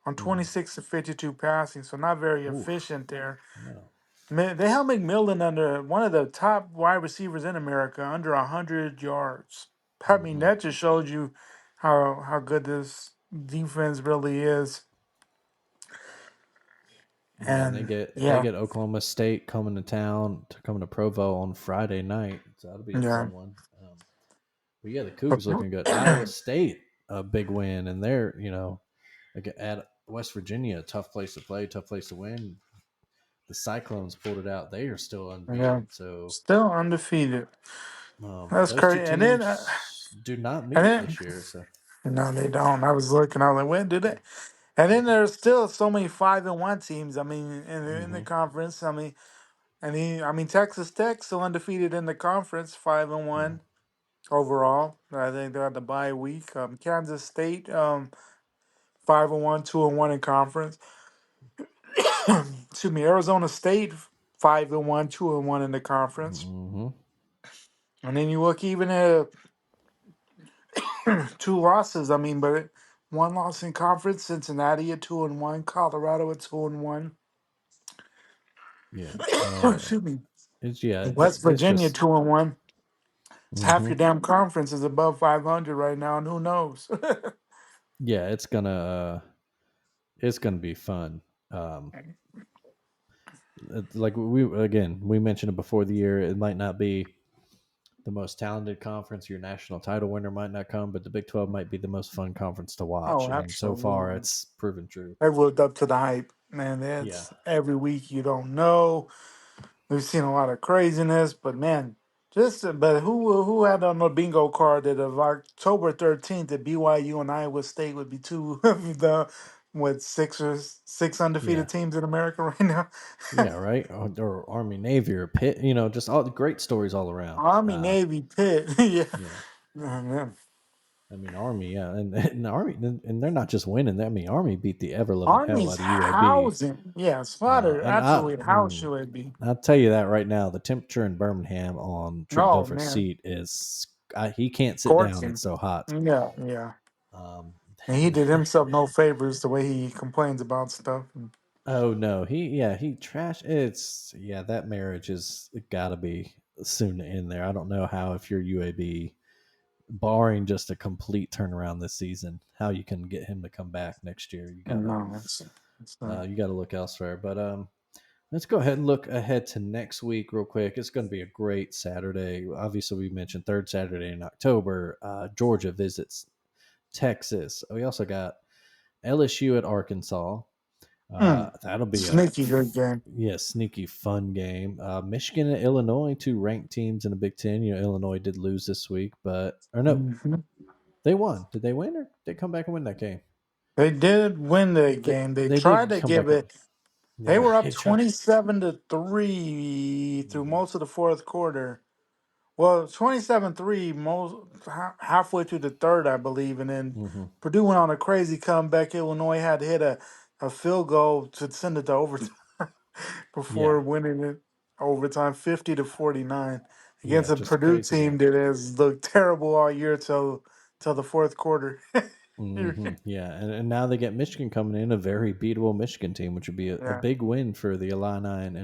on Mm. 26 to 52 passing, so not very Oof, efficient there. no. They held McMillan under one of the top wide receivers in America under 100 yards. I mean, Mm-hmm. that just shows you how good this defense really is. Yeah, and they And get they yeah, get Oklahoma State coming to Provo on Friday night, so that'll be a yeah. fun one. But yeah, the But Cougs looking good. Iowa State, a big win, and they're at West Virginia, a tough place to play, tough place to win. The Cyclones pulled it out. They are still yeah, unbeaten. So still undefeated. That's those two crazy. teams do not And meet then this year. So no, they don't. I was looking. I was like, when did they? And then there's still so many 5-1 teams. I mean, in the hmm conference. I mean, Texas Tech still undefeated in the conference, 5-1 overall. I think they're at the bye week. Kansas State, 5-1, 2-1 in conference. Excuse me, Arizona State, 5-1, 2-1 in the conference. hmm And then you look even at two losses. I mean, but one loss in conference, Cincinnati at 2-1, Colorado at 2-1. yeah, Excuse me. West it's Virginia just 2-1. It's half hmm your damn conference is above 500 right now, and who knows? yeah, it's gonna be fun. Um, like we mentioned it before the year. It might not be the most talented conference. Your national title winner might not come, but the Big 12 might be the most fun conference to watch. Oh, And so far, absolutely. it's proven true. They lived up to the hype, man. Yeah. That's every week you don't know. We've seen a lot of craziness, but man, but who had on the bingo card that of October 13th that BYU and Iowa State would be two of the six Yeah. undefeated teams in America right now? Yeah. Right. Or Army, Navy, or Pitt, just all the great stories all around. Army, Navy, Pitt, yeah. Yeah. Oh, man. I mean, Army, yeah. And Army, and they're not just winning. I mean, Army beat the ever loving hell Army's out of UAB. housing, yeah, slaughter, And absolutely house should be. I'll tell you that right now, the temperature in Birmingham on Trent Oh Dilfer's man, seat is, he can't sit down. scorching. It's so hot. Yeah, yeah. Um, And he did himself no favors the way he complains about stuff. Oh no, he trash. That marriage is gotta be soon to end there. I don't know how if you're UAB, barring just a complete turnaround this season, how you can get him to come back next year. You gotta No, it's not. you gotta look elsewhere. But let's go ahead and look ahead to next week real quick. It's going to be a great Saturday. Obviously, we mentioned third Saturday in October. Georgia visits Texas. We also got LSU at Arkansas. That'll be a Sneaky good game. sneaky fun game. Michigan and Illinois, two ranked teams in the Big Ten. Illinois did lose this week, but or no, Hmm. they won. Did they win or did they come back and win that game? They did win the They game. They they tried did to come give back and it. They yeah, were up they tried. 27-3 through Mhm. most of the fourth quarter Well, 27-3 halfway through the third, I believe, and then Mm-hmm. Purdue went on a crazy comeback. Illinois had to hit a field goal to send it to overtime Yeah, before winning it overtime, 50-49 against yeah, a just a Purdue crazy team game. that has looked terrible all year till the fourth quarter. Yeah, and now they get Michigan coming in, a very beatable Michigan team, which would be a Yeah. big win for the Illini and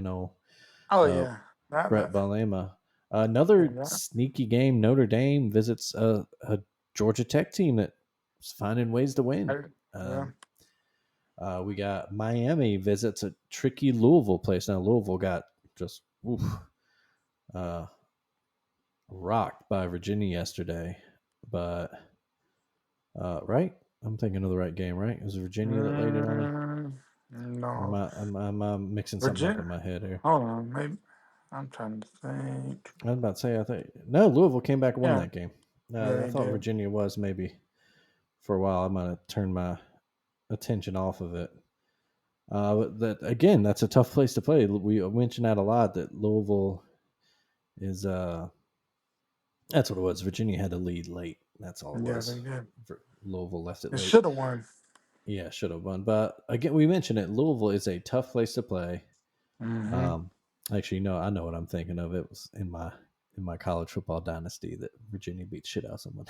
Oh uh, yeah. That, Brett that, Balema. yeah. Another That, sneaky game. Notre Dame visits a Georgia Tech team that's finding ways to win. yeah. Um, we got Miami visits a tricky Louisville place. Now Louisville got just uh, rocked by Virginia yesterday, but right, I'm thinking of the right game. Right, it was Virginia that laid it on them. Or No. am I mixing something up in Virginia. my head here? Hold on. Maybe I'm trying to think. I was about to say, I think no, Louisville came back and won Yeah. that game. Yeah, I they thought did. Virginia was maybe for a while. I might have turned my attention off of it. But that again, that's a tough place to play. We mentioned that a lot. That Louisville is. That's what it was. Virginia had to lead late. That's all it Yeah, was. they did. Louisville left it They late. should have won. Yeah, should have won. But again, we mentioned it. Louisville is a tough place to play. Hmm. Um, actually, no, I know what I'm thinking of. It was in my college football dynasty that Virginia beat shit out of someone.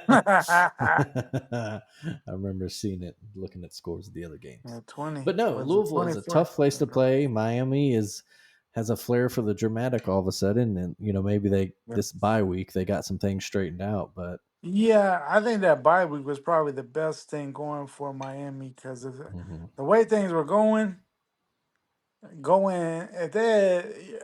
Yeah, I remember seeing it, looking at scores of the other games. 20. But no, Was it Louisville is a 24? tough place to play. Miami has a flair for the dramatic all of a sudden, and maybe they Yeah. this bye week they got some things straightened out. But Yeah, I think that bye week was probably the best thing going for Miami because of mhm, the way things were going, if they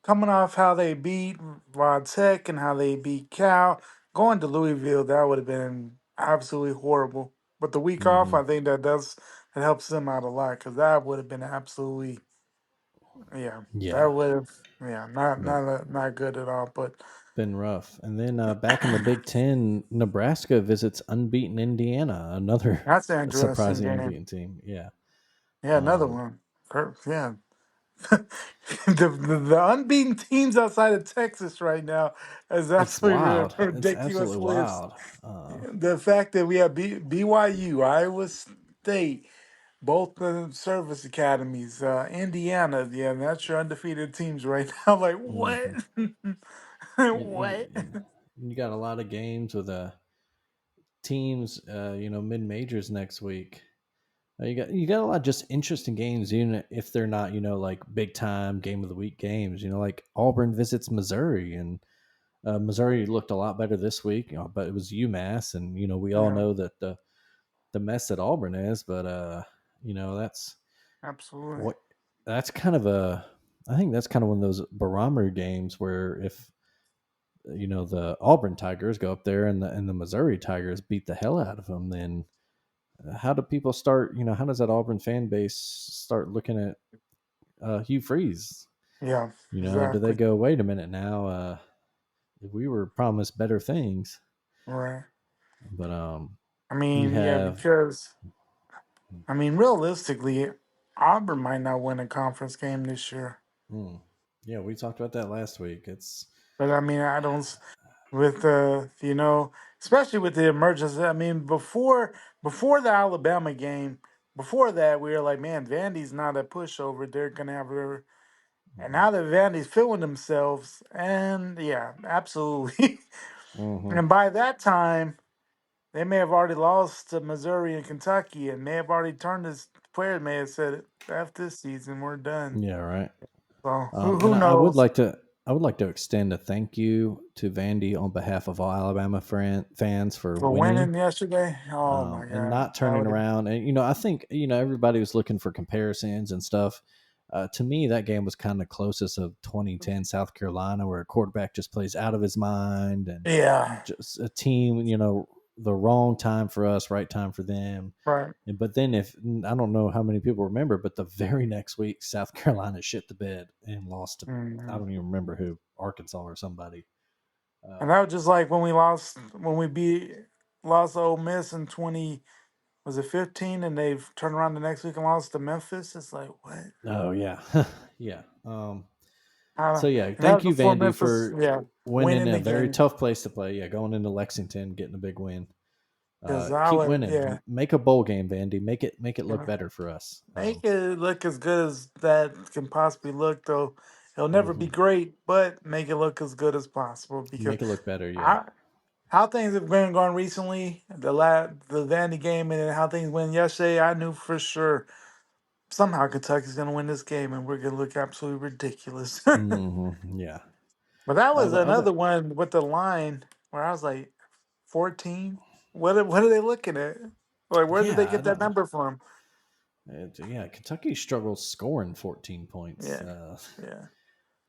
coming off how they beat Rod Tech and how they beat Cal, going to Louisville, that would have been absolutely horrible. But the week off, mhm. I think that helps them out a lot because that would have been absolutely, yeah, that Yeah, would have, yeah, not been not good at all. But been rough. And then back in the Big Ten, Nebraska visits unbeaten Indiana, another that's an interesting surprising game. unbeaten team. Yeah. Yeah, another Um, one. Yeah, the unbeaten teams outside of Texas right now is it's absolutely a wild. It's ridiculous absolutely list. wild. The fact that we have BYU, Iowa State, both the service academies, Indiana, yeah, that's your undefeated teams right now. Like what? Mhm. What? You got a lot of games with teams, mid majors next week. You got a lot of just interesting games, even if they're not, like big time game of the week games. Like Auburn visits Missouri, and Missouri looked a lot better this week, but it was UMass, and we all Yeah, know that the mess that Auburn is, but that's absolutely. what that's kind of a. I think that's kind of one of those barometer games where if the Auburn Tigers go up there and the Missouri Tigers beat the hell out of them, then how do people start? How does that Auburn fan base start looking at Hugh Freeze? Yeah, Do they exactly. go, wait a minute now? We were promised better things, Right. but I you mean, yeah, have, because I mean, realistically, Auburn might not win a conference game this year. hmm, yeah, we talked about that last week. It's But I mean, I don't with especially with the emergence. I mean, before the Alabama game, before that, we were like, man, Vandy's not a pushover. They're gonna have a and now that Vandy's feeling themselves, and yeah, absolutely. mm-hmm. And by that time, they may have already lost to Missouri and Kentucky, and may have already turned this players may have said, after this season, we're done. Yeah, right. So And who I would knows? like to extend a thank you to Vandy on behalf of all Alabama fans for For winning, winning yesterday, oh my and God, not that turning would around. And I think everybody was looking for comparisons and stuff. To me, that game was kind of closest of 2010 South Carolina, where a quarterback just plays out of his mind, and yeah, just a team, the wrong time for us, right time for them. right. But then, if I don't know how many people remember, but the very next week, South Carolina shit the bed and lost to, I Hmm. don't even remember who, Arkansas or somebody. And Uh, that was just like when we beat lost Ole Miss in 20, was it 15, and they've turned around the next week and lost to Memphis. It's like what? oh yeah, yeah. So yeah, And that thank was you, before Vandy, Memphis. for Yeah, winning winning a the very game. tough place to play. Yeah, going into Lexington, getting a big win. Because I Keep would, winning. yeah, Make a bowl game, Vandy. Make it look yeah, better for us. make it look as good as that can possibly look. Though it'll never be Mhm. great, but make it look as good as possible. Because Make it look better. Yeah. I, how things have been going recently, the Vandy game, and then how things went yesterday, I knew for sure somehow Kentucky's going to win this game, and we're going to look absolutely ridiculous. Yeah. But that was The other, another one with the line where I was like, 14? What are they looking at? Like, where did they yeah, I get that don't. number from? Yeah, Kentucky struggles scoring 14 points. Yeah, yeah.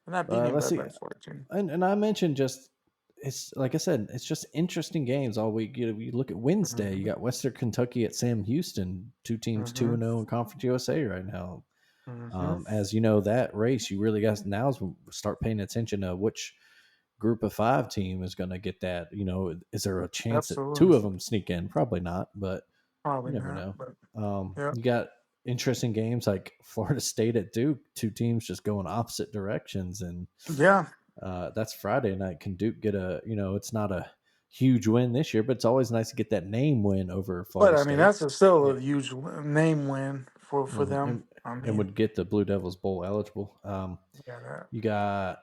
They're not beating Let's anybody see. by 14. And I mentioned just it's like I said, it's just interesting games all week. You look at Wednesday, you Mm-hmm, got Western Kentucky at Sam Houston, two teams mm-hmm, 2-0 in Conference USA right now. mm-hmm. As you know, that race you really got now is when we start paying attention to which Group of 5 team is going to get that. Is there a chance that Absolutely. two of them sneak in? Probably not, but Probably you never not, know. but yeah. You got interesting games like Florida State at Duke, two teams just going opposite directions, and Yeah, that's Friday night. Can Duke get it's not a huge win this year, but it's always nice to get that name win over but Florida I mean, State. that's still Yeah. a huge name win for Mhm. them. I And mean, would get the Blue Devils Bowl eligible. yeah, that. You got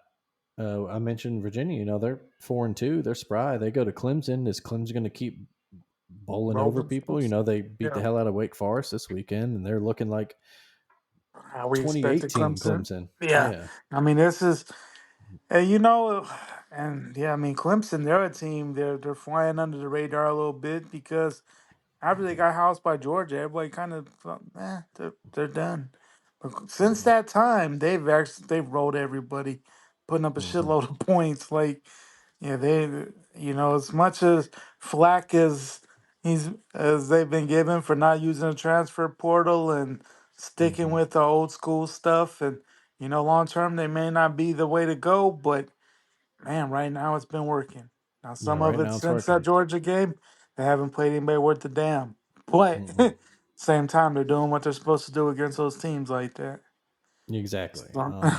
I mentioned Virginia. They're 4-2. They're spry. They go to Clemson. Is Clemson going to keep bowling over Rolling people? folks. They beat the Yeah, hell out of Wake Forest this weekend, and they're looking like how we expected 2018 Clemson. Clemson. Yeah, Yeah. I mean, this is, and yeah, I mean, Clemson, they're a team. They're flying under the radar a little bit because after they got housed by Georgia, everybody kind of thought, they're done. But since Hmm. that time, they've rolled everybody, putting up a Hmm. shitload of points. Like, yeah, as much as flack as they've been given for not using the transfer portal and sticking Hmm. with the old school stuff, and long term they may not be the way to go, but man, right now it's been working. Now Yeah. some of Right it now it's since that working. Georgia game, they haven't played anybody worth a damn. But Hmm. same time, they're doing what they're supposed to do against those teams like that. Exactly. So,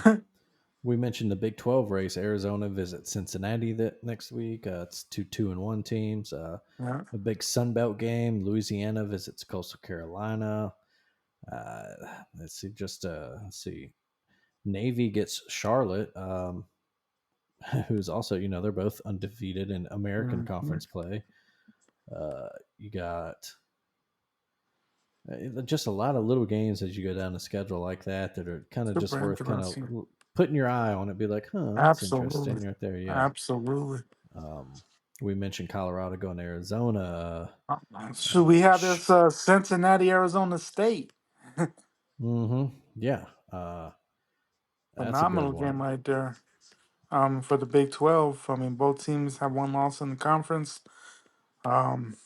We mentioned the Big 12 race. Arizona visits Cincinnati that next week. It's two 2-1 teams. yeah, A big Sun Belt game. Louisiana visits Coastal Carolina. Let's see. Navy gets Charlotte, who's also they're both undefeated in American mhm. Conference play. You got just a lot of little games as you go down the schedule like that are kind of just Super worth kind of interesting. putting your eye on it. Be like, huh, that's Absolutely, interesting right there. Yeah. absolutely. Um, we mentioned Colorado going to Arizona. Should we have Sh- this Cincinnati, Arizona State? Yeah. Uh, that's a good Phenomenal game one. right there. For the Big 12. I mean, both teams have one loss in the conference. Um,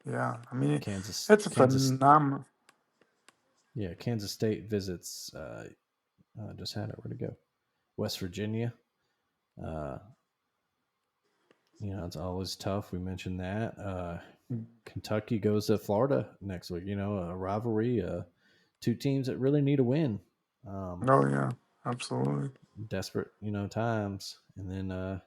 yeah, I mean, Kansas, it's a Kansas, phenomenal. yeah, Kansas State visits. Just had it. Where to go? West Virginia. Uh, it's always tough. We mentioned that. Kentucky goes to Florida next week. A rivalry. Two teams that really need a win. Um, Oh yeah, absolutely. Desperate, times. And then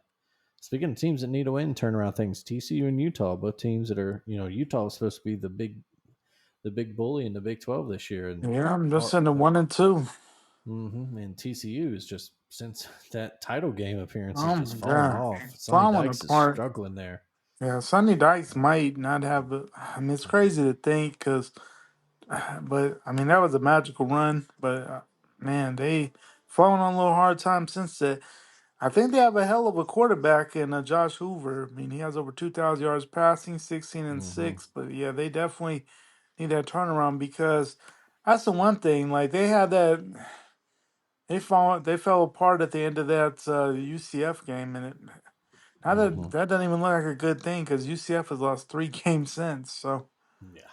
speaking of teams that need a win, turn around things. TCU and Utah, both teams that are, Utah was supposed to be the big bully in the Big 12 this year, and Yeah, I'm just far. in the 1 and 2. And TCU is just since that title game appearance has Oh just my fallen god, off. Sonny falling Dykes is apart. struggling there. Yeah, Sonny Dykes might not have. I mean, it's crazy to think because, but I mean, that was a magical run. But man, they fallen on a little hard time since that. I think they have a hell of a quarterback in Josh Hoover. I mean, he has over 2,000 yards passing, 16 and Hmm. 6. But yeah, they definitely need that turnaround because that's the one thing. Like they had that, they fell apart at the end of that UCF game, and now Hmm. that doesn't even look like a good thing because UCF has lost 3 games since, so Yeah.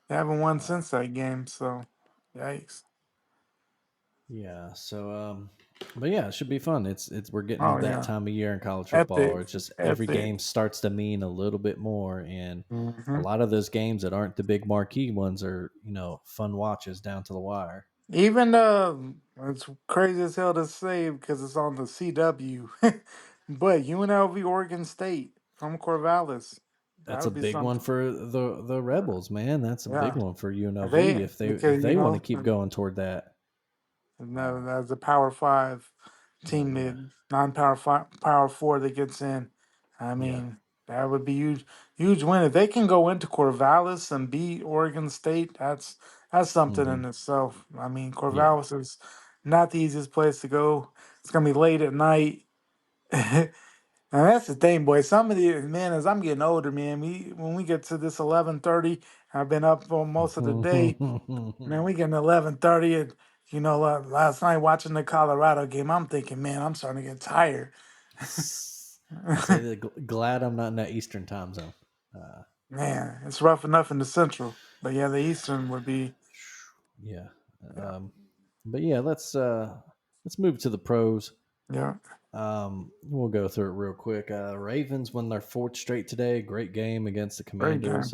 they haven't won Uh, since that game. So, yikes! yeah. So, but yeah, it should be fun. It's we're getting Oh that yeah, time of year in college football epic, where it's just every epic. game starts to mean a little bit more, and a Hmm. lot of those games that aren't the big marquee ones are fun watches down to the wire. Even it's crazy as hell to say because it's on the CW, but UNLV Oregon State from Corvallis, that That's a would be big one something. for the Rebels, man. That's a big Yeah, one for UNLV they if because they want to keep going toward that. and Uh, that's a Power Five team, yeah, that non-Power Five, Power Four that gets in. I yeah, mean, that would be huge, huge win if they can go into Corvallis and beat Oregon State. That's something hmm in itself. I mean, yeah. Corvallis is not the easiest place to go. It's gonna be late at night. And that's the thing, boy. Some of the man, as I'm getting older, man, when we get to this 11:30, I've been up for most of the day. Man, we get 11:30, and last night watching the Colorado game, I'm thinking, man, I'm starting to get tired. I say that glad I'm not in that Eastern time zone. Uh, Man, it's rough enough in the Central, but yeah, the Eastern would be. yeah, Yeah, but yeah, let's move to the pros. yeah, We'll go through it real quick. Ravens won their fourth straight today. Great game against the great Commanders. game,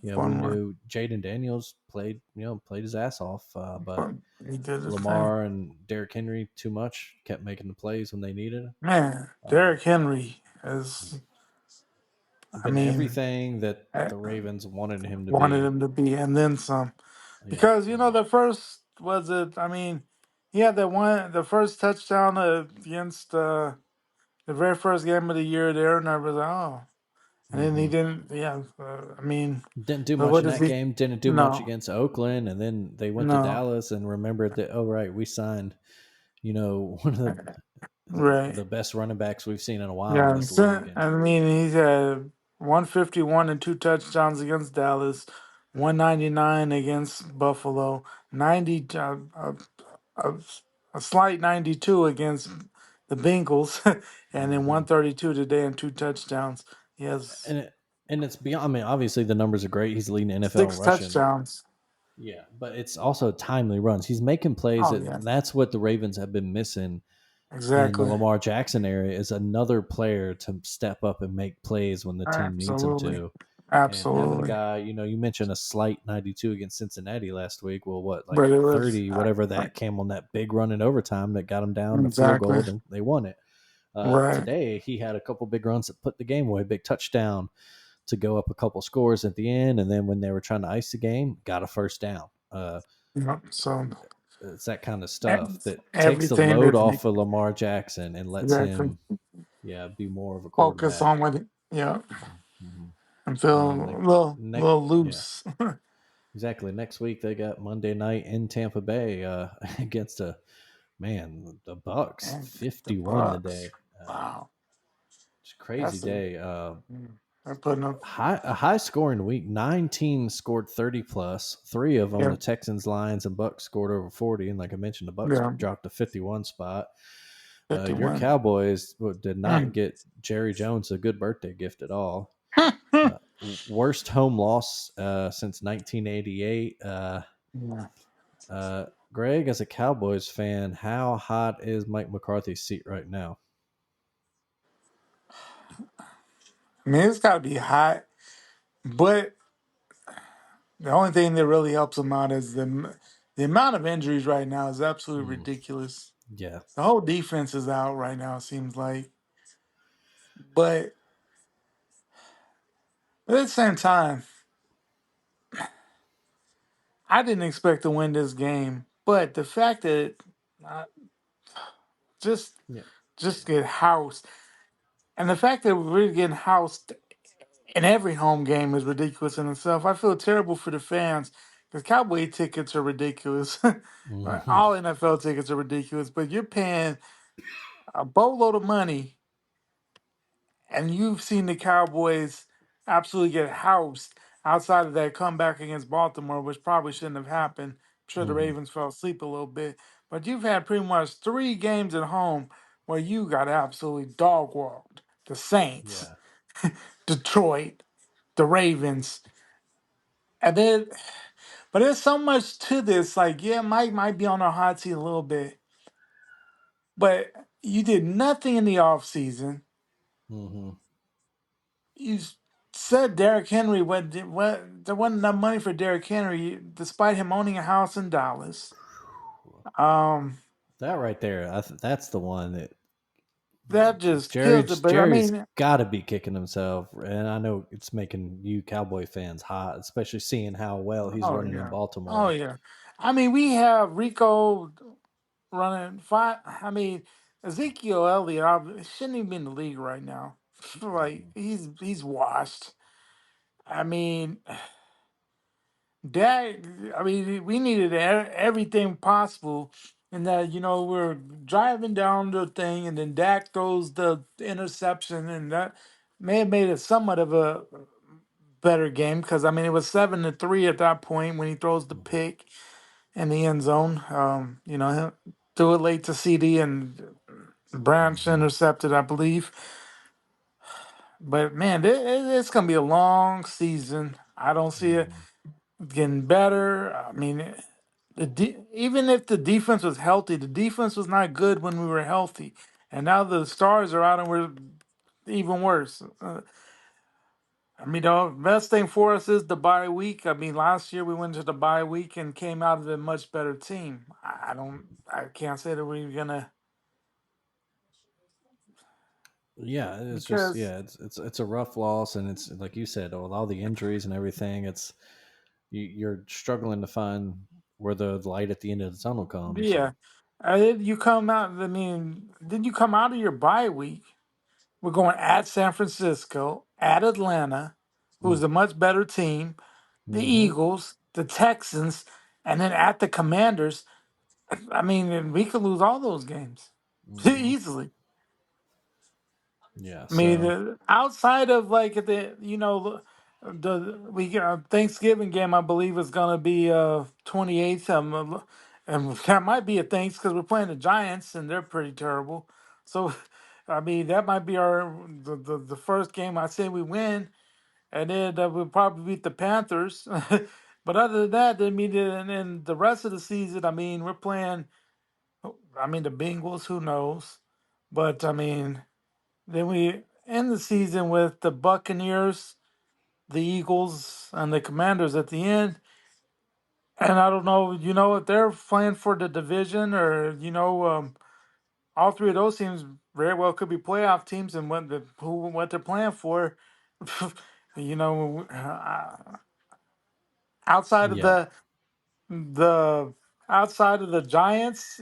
We fun one. knew Jaden Daniels played his ass off, but But he did his thing. Lamar and Derrick Henry too much kept making the plays when they needed it. Man, Um, Derrick Henry is, I been mean, everything that I the Ravens wanted him to wanted be. him to be, and then some. Yeah, Because the first was it. I mean, he had the first touchdown against the very first game of the year there, and I was like, oh, and then he hmm didn't. Yeah, I mean, didn't do but much what in does that he? game. Didn't do much No, against Oakland, and then they went to no, Dallas and remembered that. Oh right, we signed one of right. the best running backs we've seen in a while Yeah, in this league. And I mean, he's had 151 and two touchdowns against Dallas, 199 against Buffalo, 90 a, a slight 92 against the Bengals, and then mhm. 132 today and two touchdowns. He has and it, and it's beyond. I mean, obviously the numbers are great. He's leading NFL in six rushing. touchdowns. Yeah, but it's also timely runs. He's making plays. Oh yeah, That's what the Ravens have been missing in the exactly, Lamar Jackson area is another player to step up and make plays when the team needs him absolutely, to. And having a absolutely. guy, you mentioned a slight 92 against Cincinnati last week. Well, what, like But it was 30, whatever that came on that big run in overtime that got him down the field exactly goal, and they won it. right. Today, he had a couple big runs that put the game away, big touchdown to go up a couple scores at the end. And then when they were trying to ice the game, got a first down. So It's that kind of e- stuff that takes the everything load that off of Lamar Jackson and lets exactly him, be more of a focus quarterback. on what yeah, Mm-hmm. and feel a little Yeah, loose. exactly. Next week they got Monday night in Tampa Bay against the Bucks, And the 51 Bucks, today. wow, It's a crazy that's day. they're putting up. A high scoring week. 9 teams scored 30 plus. Three of them, Yeah, the Texans, Lions, and Bucks, scored over 40. And like I mentioned, the Bucks yeah, dropped to 51 spot. Your 51. Cowboys did not Mm. get Jerry Jones a good birthday gift at all. Worst home loss since 1988. Yeah. Greg, as a Cowboys fan, how hot is Mike McCarthy's seat right now? I mean, it's got to be hot, but the only thing that really helps them out is the amount of injuries right now is absolutely Mm, ridiculous. yeah. The whole defense is out right now. It seems like, but at the same time, I didn't expect to win this game. But the fact that uh, just Yeah. just get housed, and the fact that we're getting housed in every home game is ridiculous in itself. I feel terrible for the fans because Cowboy tickets are ridiculous. Right? hmm All NFL tickets are ridiculous, but you're paying a boatload of money, and you've seen the Cowboys absolutely get housed outside of that comeback against Baltimore, which probably shouldn't have happened. I'm sure the hmm Ravens fell asleep a little bit, but you've had pretty much three games at home where you got absolutely dog walked. The Saints, Yeah. Detroit, the Ravens, and then but there's so much to this. Like, yeah, Mike might be on a hot seat a little bit, but you did nothing in the offseason. hmm You said Derrick Henry what there wasn't enough money for Derrick Henry, despite him owning a house in Dallas. Um, That right there, that's the one that that just kills it. Jerry's But I Jerry's mean, got to be kicking himself, and I know it's making you Cowboy fans hot, especially seeing how well he's oh running in yeah, oh Baltimore. yeah. I mean, we have Rico running five. I mean, Ezekiel Elliott shouldn't even be in the league right now. Like he's washed. I mean, Dak. I mean, we needed everything possible, and that we're driving down the thing, and then Dak throws the interception, and that may have made it somewhat of a better game because I mean it was 7-3 at that point when he throws the pick in the end zone. He threw it late to CD and Branch Mm-hmm. intercepted, I believe. But man, it's gonna be a long season. I don't see it Mm-hmm. getting better. I mean, even if the defense was healthy, the defense was not good when we were healthy, and now the stars are out and we're even worse. I mean, the best thing for us is the bye week. I mean, last year we went to the bye week and came out of a much better team. I can't say that we're gonna Yeah, it's just because it's a rough loss, and it's like you said, with all the injuries and everything, you're struggling to find where the light at the end of the tunnel comes. yeah, you come out. I mean, then you come out of your bye week. We're going at San Francisco, at Atlanta, who's Mm. a much better team, the Mm-hmm. Eagles, the Texans, and then at the Commanders. I mean, and we could lose all those games Mm-hmm. easily. Yeah, I mean, so outside of like the we Thanksgiving game, I believe is gonna be 28th. And that might be a thanks because we're playing the Giants and they're pretty terrible. So, I mean, that might be the first game I say we win, and then we'll probably beat the Panthers. But other than that, I mean, and then the rest of the season, I mean, we're playing. I mean, the Bengals. Who knows? But I mean. Then we end the season with the Buccaneers, the Eagles, and the Commanders at the end. And I don't know, if they're playing for the division or, all three of those teams very well could be playoff teams and what they're playing for. you know, uh, outside of yeah. the outside of the Giants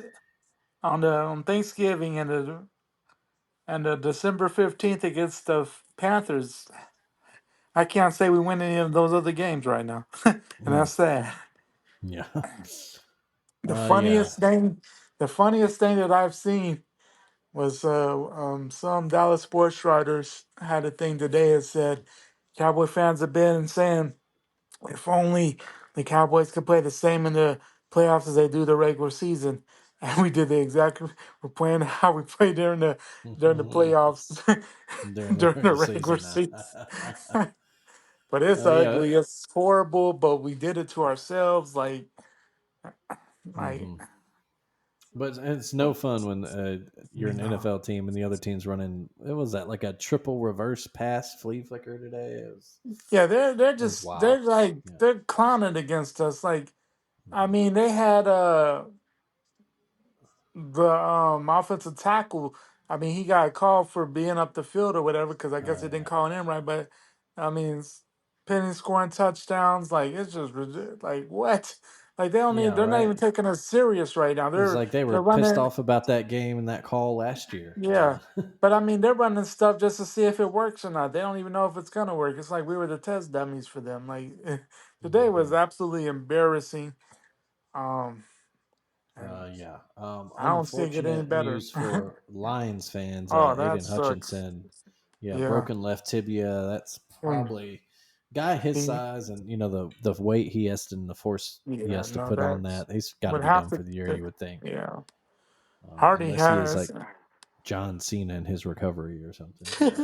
on Thanksgiving and the December 15th against the Panthers, I can't say we win any of those other games right now, and Mm. that's sad. Yeah. The Yeah. funniest thing, the funniest thing that I've seen was some Dallas sports writers had a thing today that said Cowboy fans have been saying if only the Cowboys could play the same in the playoffs as they do the regular season, and we did the exact. We're playing how we played during the playoffs During the during the regular regular season. season. But it's Yeah. ugly. It's horrible. But we did it to ourselves. Like, Hmm. But it's no fun when you're an no. NFL team and the other team's running. What was that, like a triple reverse pass flea flicker today? Yeah, they're It was just wild. they're like Yeah. they're clowning against us. Like, I Mhm. mean, they had the offensive tackle. I mean, he got called for being up the field or whatever because I guess Oh they didn't yeah. call him right. But I mean, Penny scoring touchdowns. Like, it's just like what? Like Yeah. they're not even Right. taking us serious right now. It's They're like they were they're pissed running. off about that game and that call last year. Yeah. But I mean, they're running stuff just to see if it works or not. They don't even know if it's gonna work. It's like we were the test dummies for them. Like today was Mhm. absolutely embarrassing. Um, and Yeah. I don't see it get any Unfortunate better. news for Lions fans. Oh, that Aiden sucks. Hutchinson, yeah, Yeah. broken left tibia. That's Mm. probably guy his He, size and the weight he has to and the force he yeah, has to no, put on that's that. He's got to would be have done to. for the year. You would think, Yeah. Hardy unless he is has like John Cena in his recovery or something. But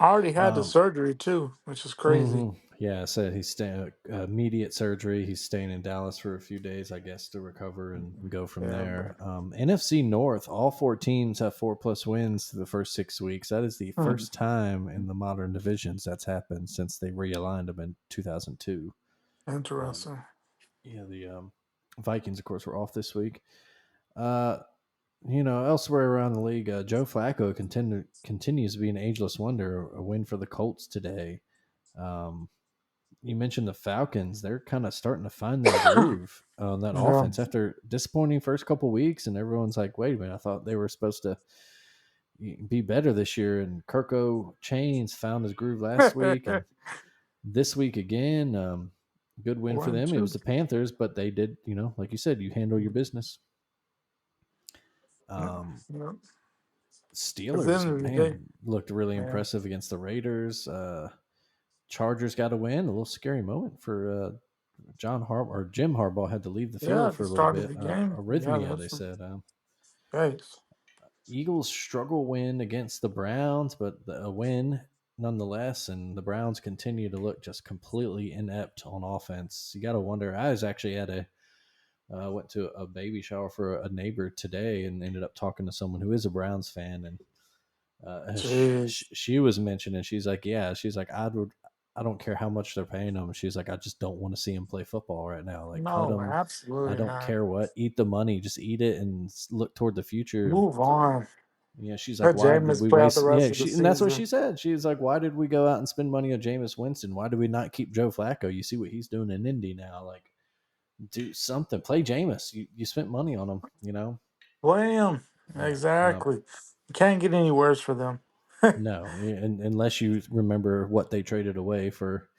already had the um, surgery too, which is crazy. Yeah, so he's staying immediate surgery. He's staying in Dallas for a few days, I guess, to recover and go from Yeah, but there. NFC North, all four teams have 4+ wins through the first 6 weeks. That is the hmm, first time in the modern divisions that's happened since they realigned them in 2002. Um, interesting. yeah, the Vikings, of course, were off this week. Elsewhere around the league, Joe Flacco continues to be an ageless wonder. A win for the Colts today. Um, you mentioned the Falcons; they're kind of starting to find their groove on that Yeah. offense after disappointing first couple weeks, and everyone's like, "Wait a minute! I thought they were supposed to be better this year." And Kirko Chains found his groove last week, and this week again. Good win for One, them. It two. was the Panthers, but they did, like you said, you handle your business. Yeah. Yeah. At the Steelers, end of the day, man, looked really yeah. impressive against the Raiders. Chargers got a win. A little scary moment for Jim Harbaugh had to leave the Yeah, field at for the a little start of bit. the game. Yeah, Arrhythmia, they that's said. case. Eagles struggle win against the Browns, but a win nonetheless. And the Browns continue to look just completely inept on offense. You got to wonder. I was actually at went to a baby shower for a neighbor today and ended up talking to someone who is a Browns fan. And Jeez. she was mentioning, she's like, yeah, she's like, I don't care how much they're paying them. She's like, I just don't want to see him play football right now. Like, cut No, him. I absolutely don't not. care what. Eat the money. Just eat it and look toward the future. Move on. Yeah, she's like, Let why did Jameis we play out the waste? rest Yeah, of the and that's what season. she said. She's like, why did we go out and spend money on Jameis Winston? Why did we not keep Joe Flacco? You see what he's doing in Indy now. Like, do something. Play Jameis. You spent money on him. Blame. Yeah. No, Exactly. Can't get any worse for them. no, and unless you remember what they traded away for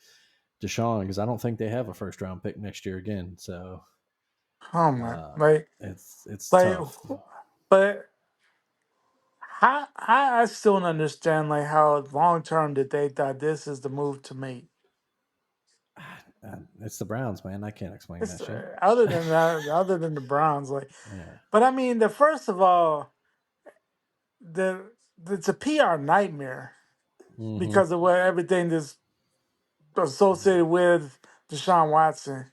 Deshaun, because I don't think they have a first round pick next year again. So Oh my, uh, it's like, tough. but I still don't understand like how long term did they thought this is the move to make. It's the Browns, man. I can't explain It's that shit. other than that, other than the Browns, like. Yeah. But I mean, the first of all, the it's a PR nightmare Mm-hmm. because of what everything that's associated with Deshaun Watson.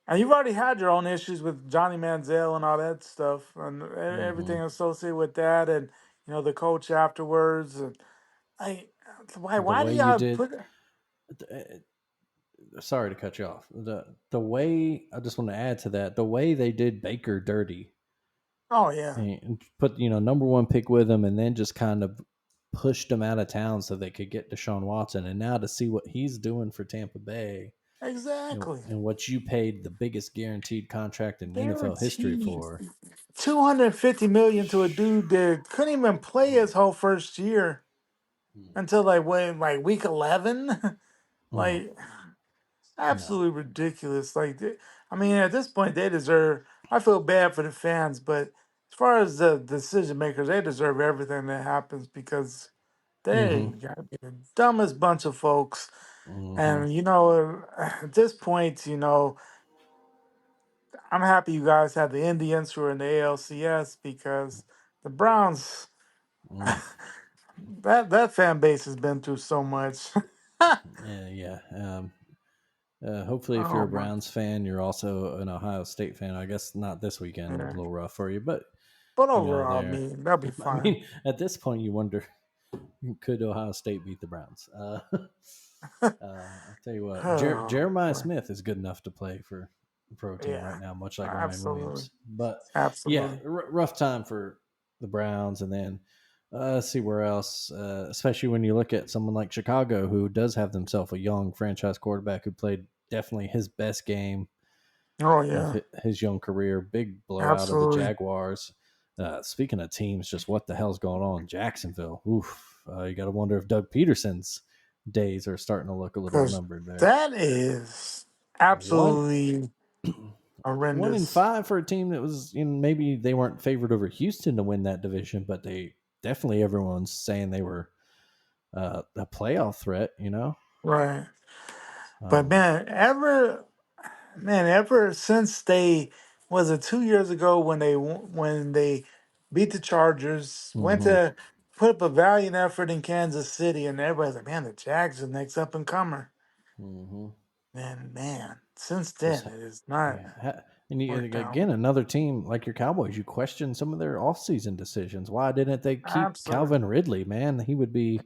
And you've already had your own issues with Johnny Manziel and all that stuff, and Mm-hmm. everything associated with that, and the coach afterwards. And like, The why do way you y'all did. put? Sorry to cut you off. The way I just want to add to that, the way they did Baker dirty Oh yeah, and put number one pick with him, and then just kind of pushed him out of town so they could get Deshaun Watson. And now to see what he's doing for Tampa Bay exactly. and what you paid the biggest guaranteed contract in NFL history Guaranteed for. 250 million to a dude that couldn't even play his whole first year until like week 11. Mm, Like no. absolutely ridiculous. Like I mean, at this point, they deserve. I feel bad for the fans, but as far as the decision makers, they deserve everything that happens because Mm-hmm. they got to be the dumbest bunch of folks. Mm-hmm. And at this point, I'm happy you guys have the Indians who are in the ALCS because the Browns, Mm. that fan base has been through so much. Yeah. Hopefully, if you're Oh a my, Browns fan, you're also an Ohio State fan. I guess not this weekend, a yeah. little rough for you, but But overall, I there. mean, that'll be I fine. mean, at this point, you wonder, could Ohio State beat the Browns? I'll tell you what, Oh, Jeremiah boy. Smith is good enough to play for the pro team Yeah, right now, much like Ryan absolutely, Williams. But yeah, absolutely. rough time for the Browns, and then let's see where else. Especially when you look at someone like Chicago, who does have themselves a young franchise quarterback who played definitely his best game Oh of yeah, his young career. Big blowout of the absolutely. Jaguars. Speaking of teams, just what the hell's going on in Jacksonville? Oof. You got to wonder if Doug Peterson's days are starting to look a little Because numbered there. that is One, absolutely 1 in horrendous. 5 for a team that was, maybe they weren't favored over Houston to win that division, but they definitely, everyone's saying they were a playoff threat. Right. But Um, ever since they was it 2 years ago when they beat the Chargers, went mm-hmm, to put up a valiant effort in Kansas City, and everybody's like, man, the Jags are the next up and comer. mm-hmm. And man, since Just then it is not yeah, and worked out. again, another team like your Cowboys, you question some of their offseason decisions. Why didn't they keep Absolutely. Calvin Ridley? Man, he would be.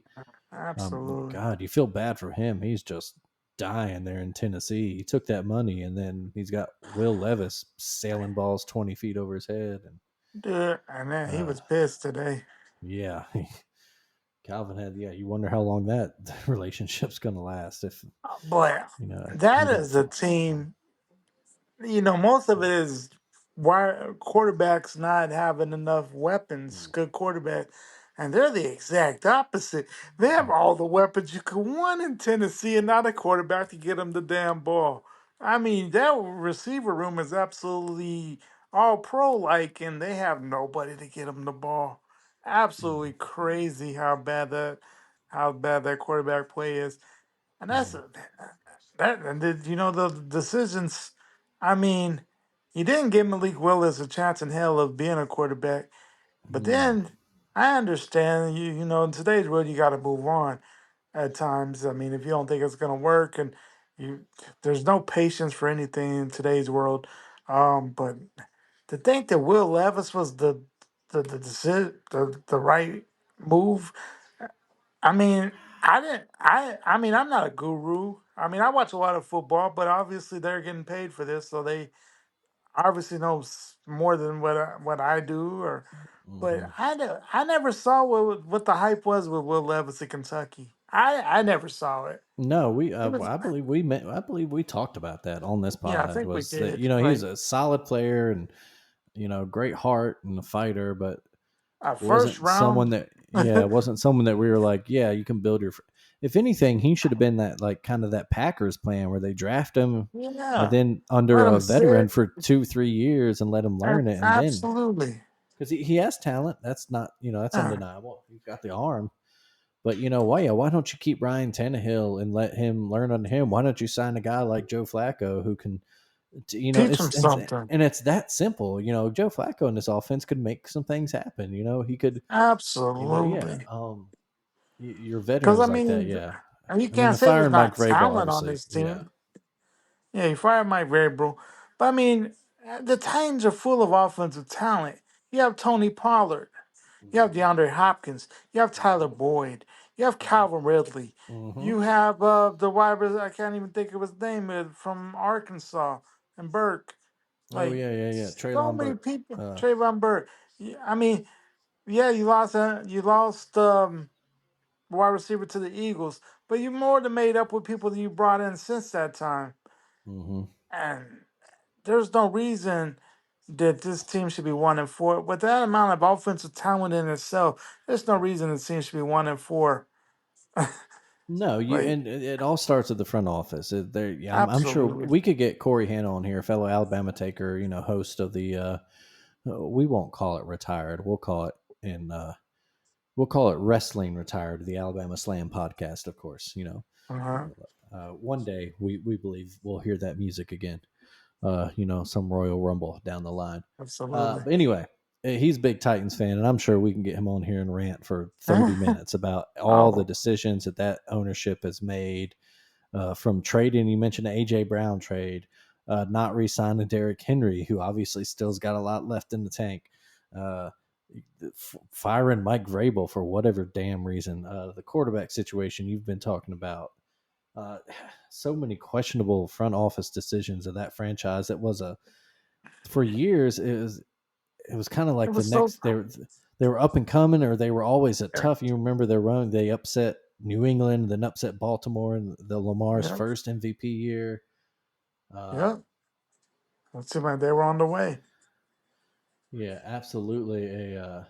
Absolutely. God, you feel bad for him. He's just dying there in Tennessee. He took that money, and then he's got Will Levis sailing balls 20 feet over his head. And Dude, and then he uh, was pissed today. yeah, Calvin had, yeah, you wonder how long that relationship's going to last if, But he that didn't. is a team. Most of it is why quarterbacks not having enough weapons, good quarterback, and they're the exact opposite. They have all the weapons you could want in Tennessee, and not a quarterback to get them the damn ball. I mean, that receiver room is absolutely all pro like, and they have nobody to get them the ball. Absolutely crazy how bad that quarterback play is. And that's that. And did you know the decisions? I mean, you didn't give Malik Willis a chance in hell of being a quarterback, but Mm, then I understand you. In today's world, you got to move on at times. I mean, if you don't think it's gonna work, and you, there's no patience for anything in today's world. But to think that Will Levis was the right move. I mean, I didn't. I mean, I'm not a guru. I mean, I watch a lot of football, but obviously they're getting paid for this, so they obviously know more than what I do. But mhm. I never saw what the hype was with Will Levis in Kentucky. I never saw it. No, It was I believe we talked about that on this yeah, I pod. think we Was that, did he's like a solid player and, great heart and a fighter, but a first wasn't someone round. that, yeah, wasn't someone that we were like, yeah, you can build your. If anything, he should have been that, like, kind of that Packers plan where they draft him and Yeah, then let under him a veteran sit. for 2-3 years and let him learn it, and then Absolutely. because he has talent, that's not, that's Yeah. undeniable. He's got the arm. But why don't you keep Ryan Tannehill and let him learn under him? Why don't you sign a guy like Joe Flacco who can, Teach him something. it's that simple. Joe Flacco in this offense could make some things happen. He could, yeah. Absolutely. Your Because veterans like that, yeah. and you I mean, can't the say there's firing Mike not Vrabel, talent on obviously, this yeah. team. Yeah, you fired Mike Vrabel, but I mean, the Titans are full of offensive talent. You have Tony Pollard, you have DeAndre Hopkins, you have Tyler Boyd, you have Calvin Ridley, Mm-hmm. you have the wide receiver. I can't even think of his name from Arkansas and Burke. Oh Like yeah, yeah, yeah. so Traylon many Burke. people. Uh, Trayvon Burke. I mean, yeah, you lost wide receiver to the Eagles, but you more than made up with people that you brought in since that time. mm-hmm. And there's no reason that this team should be 1-4. With that amount of offensive talent in itself, there's no reason the team should be 1-4. No, Like, and it all starts at the front office. Yeah, I'm sure absolutely. we could get Corey Hanna on here, fellow Alabama taker, host of the. We won't call it retired. In. We'll call it wrestling retired. The Alabama Slam podcast, of course. Uh-huh. One day we believe we'll hear that music again. Some Royal Rumble down the line. Absolutely. But anyway, he's a big Titans fan, and I'm sure we can get him on here and rant for 30 minutes about all the Oh, decisions that ownership has made, from trading. You mentioned the AJ Brown trade, not re-signing Derrick Henry, who obviously still's got a lot left in the tank. Uh, Firing Mike Vrabel for whatever damn reason. The quarterback situation you've been talking about. Uh, so many questionable front office decisions of that franchise. That was for years. It was kind of it like the was so. next they were up and coming, or they were always a tough. You remember their run? They upset New England, then upset Baltimore in the Lamar's Yeah, first MVP year. yeah. It seemed like they were on the way. Yeah, absolutely a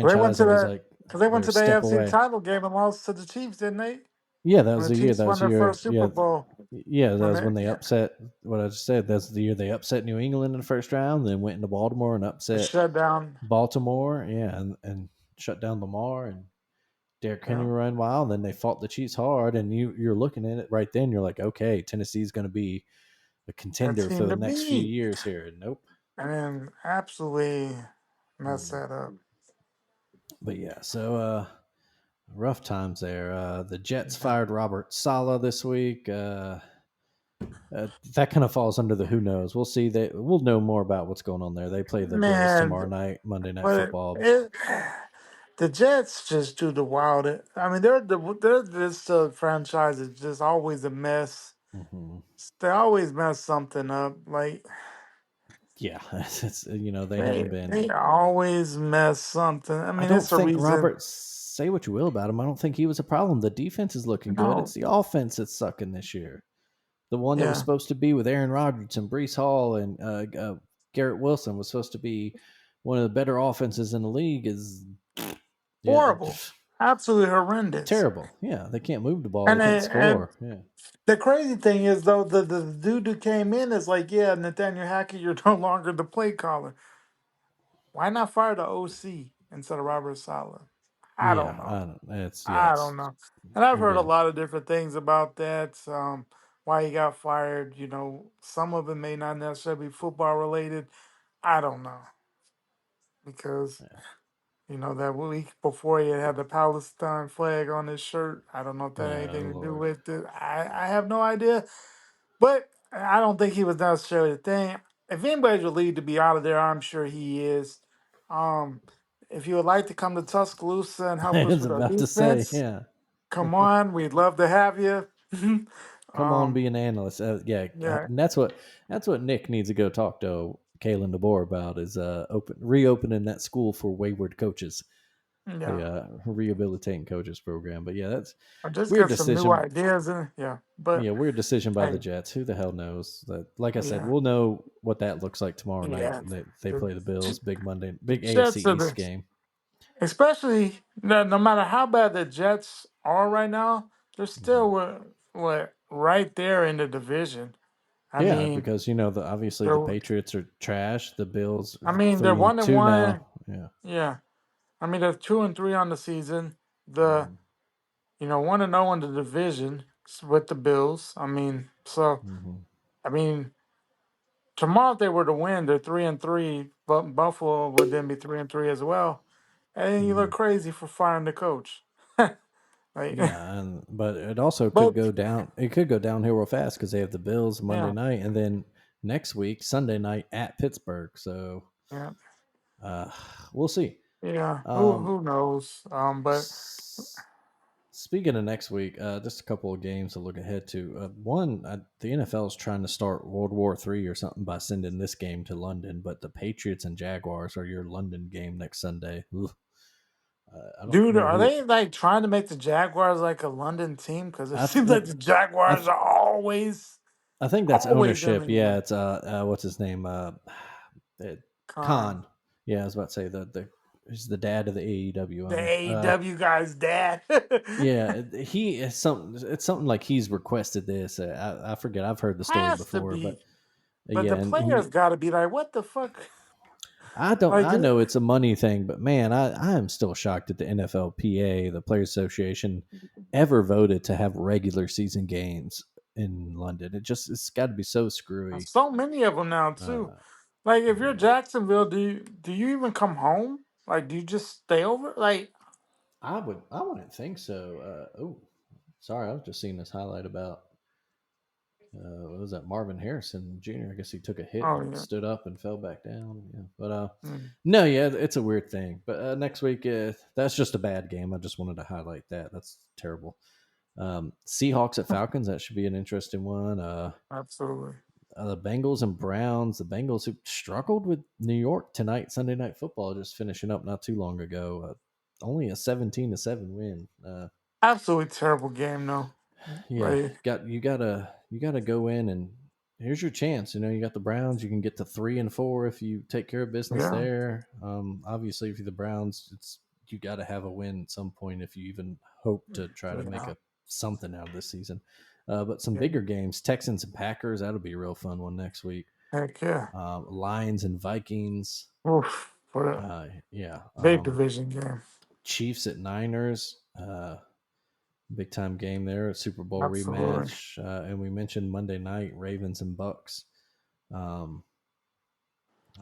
They went franchise to that was the like because they they went were a to the step AFC away. title game and lost to the Chiefs, didn't they? Yeah, that When was the the year. Chiefs That was won the their year. first Super Yeah, Bowl. yeah, that When was they when they upset. What I just said. That's the year they upset New England in the first round. Then went into Baltimore and upset shut down. Baltimore. Yeah, and shut down Lamar and Derrick Henry Yeah, ran wild. Then they fought the Chiefs hard, and you're looking at it right then. You're like, okay, Tennessee's going to be a that contender for team the to next few beat. years here. Nope. And then absolutely mess Mm. that up. But yeah, so rough times there. The Jets Yeah. fired Robert Sala this week. That kind of falls under the who knows. We'll see. We'll know more about what's going on there. They play the Bills Man, tomorrow night, Monday Night but Football. it the Jets just do the wildest. I mean, they're just a franchise that's just always a mess. Hmm. They always mess something up. Like Yeah, they they haven't been. they always mess something. I I mean, don't it's a think reason. Robert. Say what you will about him. I don't think he was a problem. The defense is looking good. It's No, the offense that's sucking this year. The one that was yeah, supposed to be with Aaron Rodgers and Brees Hall and Garrett Wilson was supposed to be one of the better offenses in the league. Is yeah, horrible, absolutely horrendous. terrible. Yeah, they can't move the ball. They can't And score. Yeah, the crazy thing is though, the dude who came in is like, yeah, Nathaniel Hackett, you're no longer the play caller. Why not fire the OC instead of Robert Saleh? I yeah. don't I know. don't. It's yeah. I It's don't know. And I've heard a again. lot of different things about that. Why he got fired. Some of it may not necessarily be football related. I don't know because Yeah, that week before he had the Palestine flag on his shirt. I don't know if that had oh anything to do Lord. with it. I have no idea. But I don't think he was necessarily the thing. If anybody's relieved to be out of there, I'm sure he is. Um, if you would like to come to Tuscaloosa and help I us was with our about to say, defense, yeah. come on. We'd love to have you. Come on, um, be an analyst. Yeah, yeah, and that's what Nick needs to go talk to Kalen DeBoer about is reopening that school for wayward coaches, the yeah. rehabilitating coaches program. But yeah, that's Or just weird get some new decision. ideas in. Yeah, but Yeah, weird decision by the hey, Jets. Who the hell knows? That, like I said, yeah, we'll know what that looks like tomorrow night. yeah. They The, play the Bills, the big AFC Jets are East the, game. especially no matter how bad the Jets are right now, they're Hmm. still right there in the division. I Yeah, mean, because obviously the they're Patriots are trash. The Bills they're 3-2 1-1. now. Yeah. Yeah, I mean they're 2-3 on the season. The Hmm. 1-0 in the division with the Bills. I mean, so Hmm. I mean tomorrow if they were to win, they're 3-3. But Buffalo would then be 3-3 as well. And you Hmm. look crazy for firing the coach. Like, Yeah, but it also could but go down. It could go downhill real fast because they have the Bills Monday yeah, night, and then next week Sunday night at Pittsburgh. So yeah, uh, we'll see. yeah. Who Um, who knows? But s- Speaking of next week, just a couple of games to look ahead to. One, the NFL is trying to start World War III or something by sending this game to London, but the Patriots and Jaguars are your London game next Sunday. Ugh. I don't dude, know are who. they like trying to make the Jaguars like a London team? Because it I seems th- like the I, Jaguars th- are I think that's always ownership. Yeah, everywhere. it's what's his name? Uh, Con. Khan. Yeah, I was about to say the he's the dad of the AEW The owner. AEW guy's dad. Yeah, he is something. It's something like he's requested this. I forget. I've heard the story Has to before, but be. But the yeah, and players got to be like, what the fuck? I don't. Like, I know it's a money thing, but man, I am still shocked that the NFLPA, the Players Association, ever voted to have regular season games in London. It's got to be so screwy. so many of them now, too. Uh, Like, if you're yeah, Jacksonville, do you even come home? Like, do you just stay over? Like, I wouldn't think so. Oh, sorry, I was just seeing this highlight about what was that, Marvin Harrison Jr. I guess he took a hit oh, and yeah. stood up and fell back down. Yeah, but Mm. no, yeah, it's a weird thing. But next week, that's just a bad game. I just wanted to highlight that. That's terrible. Seahawks at Falcons. That should be an interesting one. Absolutely. The Bengals and Browns. The Bengals who struggled with New York tonight, Sunday Night Football, just finishing up not too long ago. Only a 17-7 win. Absolutely terrible game, though. Yeah, Like, you gotta go in and here's your chance. You got the Browns. You can get to 3-4 if you take care of business yeah, there. Obviously, if you're the Browns, you got to have a win at some point if you even hope to try to make yeah, a something out of this season. But some yeah. bigger games, Texans and Packers, that'll be a real fun one next week. Heck yeah. Lions and Vikings, Oof. For a yeah. big division game. Chiefs at Niners. Big time game there, a Super Bowl Absolutely. rematch, and we mentioned Monday night Ravens and Bucks. Um,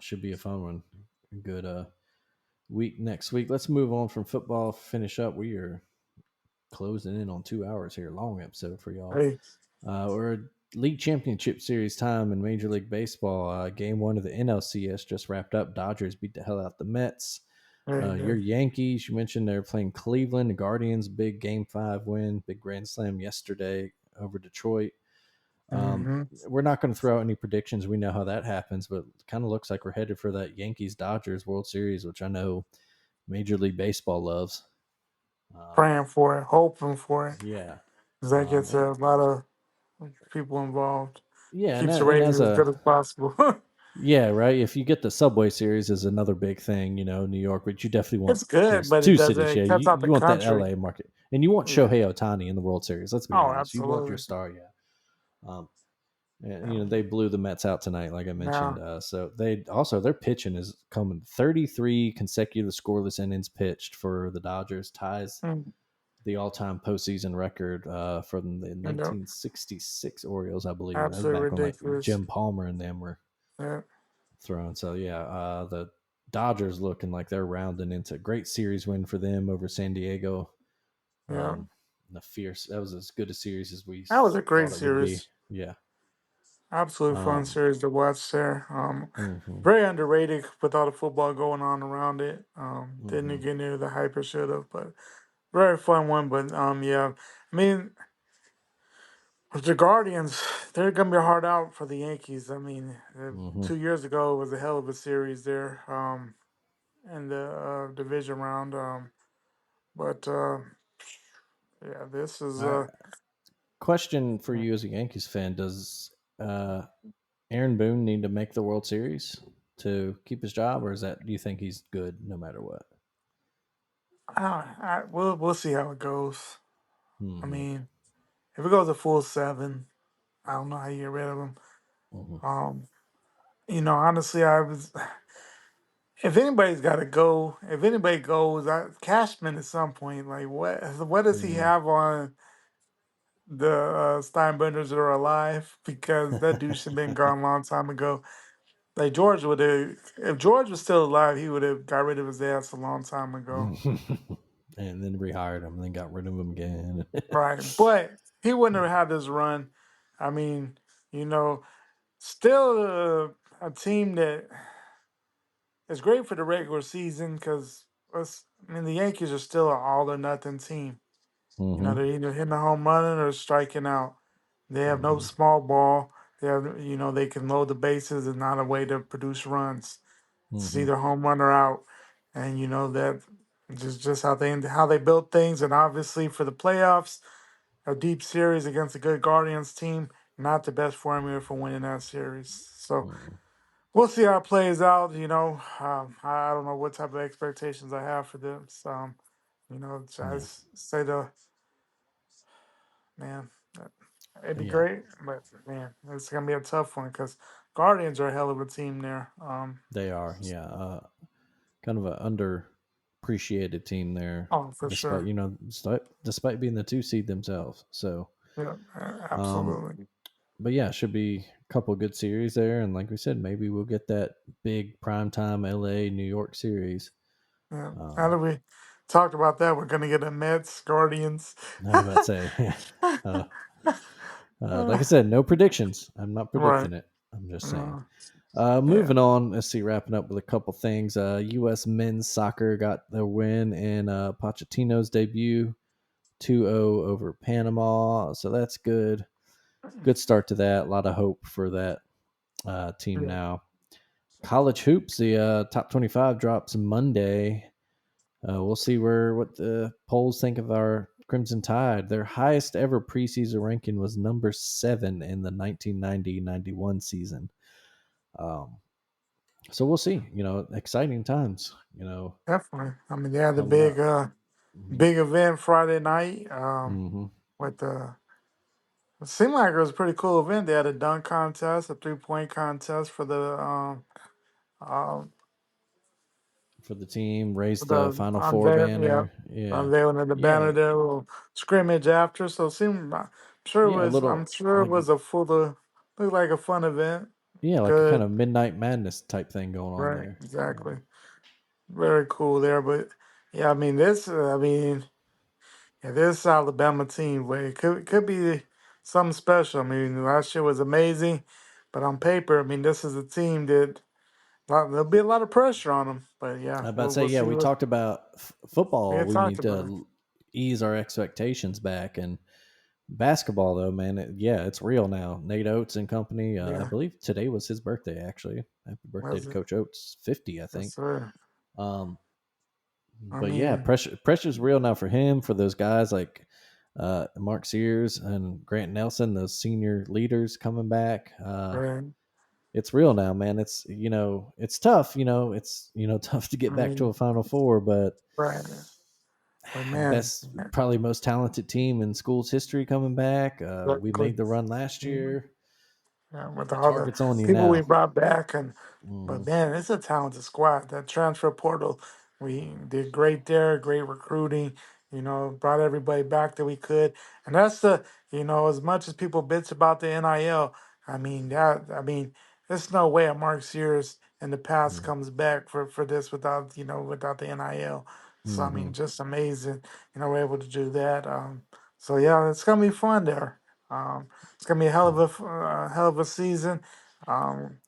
should be a fun one. Good week next week. Let's move on from football. Finish up. We are closing in on 2 hours here. Long episode for y'all. Hey, We're League Championship Series time in Major League Baseball. Game one of the NLCS just wrapped up. Dodgers beat the hell out the Mets. There you Your go. Yankees, you mentioned they're playing Cleveland. The Guardians, big Game 5 win, big grand slam yesterday over Detroit. Mm-hmm. We're not going to throw out any predictions. We know how that happens, but it kind of looks like we're headed for that Yankees Dodgers World Series, which I know Major League Baseball loves. Praying for it, hoping for it. Yeah. 'Cause that gets And a lot of people involved. yeah, Keeps the and ratings as as a good as possible. yeah, right. If you get the Subway Series is another big thing, New York, but you definitely want It's good, those but it two doesn't. cities. It Yeah, cuts out the you want that country. LA market, and you want Yeah. Shohei Otani in the World Series. Let's be Oh, honest. You want your absolutely. star, yeah. Um, and, Yeah. they blew the Mets out tonight, like I mentioned. Now, So their pitching is coming 33 consecutive scoreless innings pitched for the Dodgers, ties mm, the all-time postseason record from the you know, 1966 Orioles, I believe. That was absolutely back when like ridiculous. Jim Palmer and them were Yeah. throwing. So yeah, the Dodgers looking like they're rounding into a great series win for them over San Diego. Yeah. The fierce that was as good a series as we That was a great thought it would be. series. Yeah. Absolute fun Um, series to watch there. hmm Very underrated with all the football going on around it. Didn't hmm get near the hype it should have, but very fun one. But yeah, I mean, with the Guardians, they're gonna be hard out for the Yankees. I mean, hmm 2 years ago it was a hell of a series there, in the division round. But yeah, this is All right. Question for you as a Yankees fan: does Aaron Boone need to make the World Series to keep his job, or is that do you think he's good no matter what? we'll see how it goes. I hmm mean, if it goes a full seven, I don't know how you get rid of him. hmm Um, honestly, I was. If anybody's got to go, if anybody goes, Cashman at some point. Like, what does he hmm have on the Steinbenders that are alive? Because that dude should have been gone a long time ago. Like George would have, if George was still alive, he would have got rid of his ass a long time ago. and then rehired him, and then got rid of him again. Right, but he wouldn't have had this run. I mean, you know, still a team that is great for the regular season because the Yankees are still an all or nothing team. hmm They're either hitting a home run or striking out. They have no hmm small ball. They have, they can load the bases and not a way to produce runs. It's hmm either home run or out, and that just how they build things. And obviously for the playoffs, a deep series against a good Guardians team, not the best formula for winning that series. So we'll see how it plays out. I don't know what type of expectations I have for this. I Yeah, say man, uh, it'd be yeah, great, but man, it's gonna be a tough one because Guardians are a hell of a team there. they are. Yeah, kind of an underappreciated team there, Oh, for despite sure. despite being the two seed themselves. So, Yeah, um, absolutely. but yeah, should be a couple good series there, and like we said, maybe we'll get that big primetime LA New York series. Yeah. Now Um, that we talked about that, we're gonna get a Mets Guardians. I was about to say, uh, like I said, no predictions. I'm not Right. predicting it. I'm just saying. Uh, yeah. Moving on, let's see, wrapping up with a couple things. U.S. men's soccer got the win in Pochettino's debut 2-0 over Panama. So that's good. Good start to that. A lot of hope for that team Yeah. now. College hoops, the top 25 drops Monday. We'll see what the polls think of our Crimson Tide. Their highest ever preseason ranking was number 7 in the 1990-91 season. Um, so we'll see. Exciting times. Definitely. I mean, they had the Coming big, up. hmm big event Friday night. hmm With the It seemed like it was a pretty cool event. They had a dunk contest, a 3-point contest um, For the team, raised the the Final Four unveil, yeah, banner. Yeah, unveiling of the banner yeah, there, a little scrimmage after. So it seemed, yeah. A I'm little sure it like was a looked like a fun event. like a kind Good, of Midnight Madness type thing going on right? there. Exactly. Very cool there. But yeah, yeah, this Alabama team, but it could be something special. I mean, last year was amazing, but on paper, this is a team that There'll be a lot of pressure on them, but yeah, I about to we'll say, we'll yeah, see we what talked about we football. had We talked need about. to ease our expectations back, and basketball, though, man, yeah, it's real now. Nate Oates and company. I Yeah, believe today was his birthday. Actually, happy birthday to was it? Coach Oates, 50, I Yes, think. sir. Um, I but yeah, mean, pressure's real now for him, for those guys like Mark Sears and Grant Nelson, those senior leaders coming back. right. It's real now, man. It's it's tough. It's tough to I get back to a mean, Final Four, but right. But man, best, probably most talented team in school's history coming back. We exactly. made the run last year. Yeah, with The all the target's on you people we now. brought back, but Hmm. man, it's a talented squad. That transfer portal, we did great there. Great recruiting. Brought everybody back that we could, and that's as much as people bitch about the NIL. There's no way a Mark Sears in the past comes back for this without the NIL. So I Hmm. mean, just amazing. We're able to do that. So yeah, it's gonna be fun there. It's gonna be a hell of a season. Um,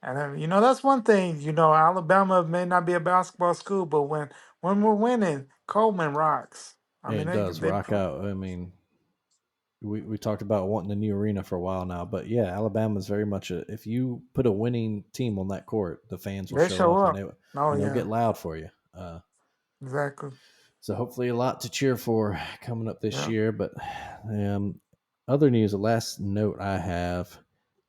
and that's one thing. Alabama may not be a basketball school, but when we're winning, Coleman rocks. I mean, It does they rock out. I mean, we talked about wanting a new arena for a while now, but yeah, Alabama's very much if you put a winning team on that court, the fans will they show show up and up. Oh they'll yeah, get loud for you. exactly. So hopefully a lot to cheer for coming up this Yeah. year. But um, other news, the last note I have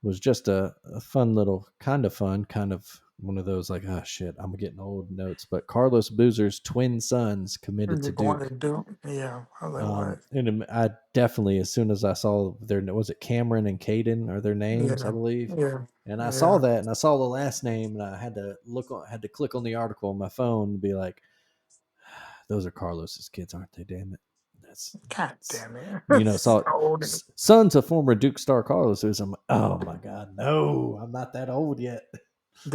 was just a fun little, kind of one of those like, oh shit, I'm getting old notes. But Carlos Boozer's twin sons committed to They're going to Duke. do. Yeah. I was like, what? And I definitely, as soon as I saw was it Cameron and Caden are their names, I Yeah. believe. Yeah. And I saw Yeah. that, and I saw the last name, and I had to click on the article on my phone and be like, those are Carlos's kids, aren't they? Damn it! That's, God that's damn it. It's saw old. sons of former Duke star Carlos. I'm like, oh my god, no, I'm not that old yet,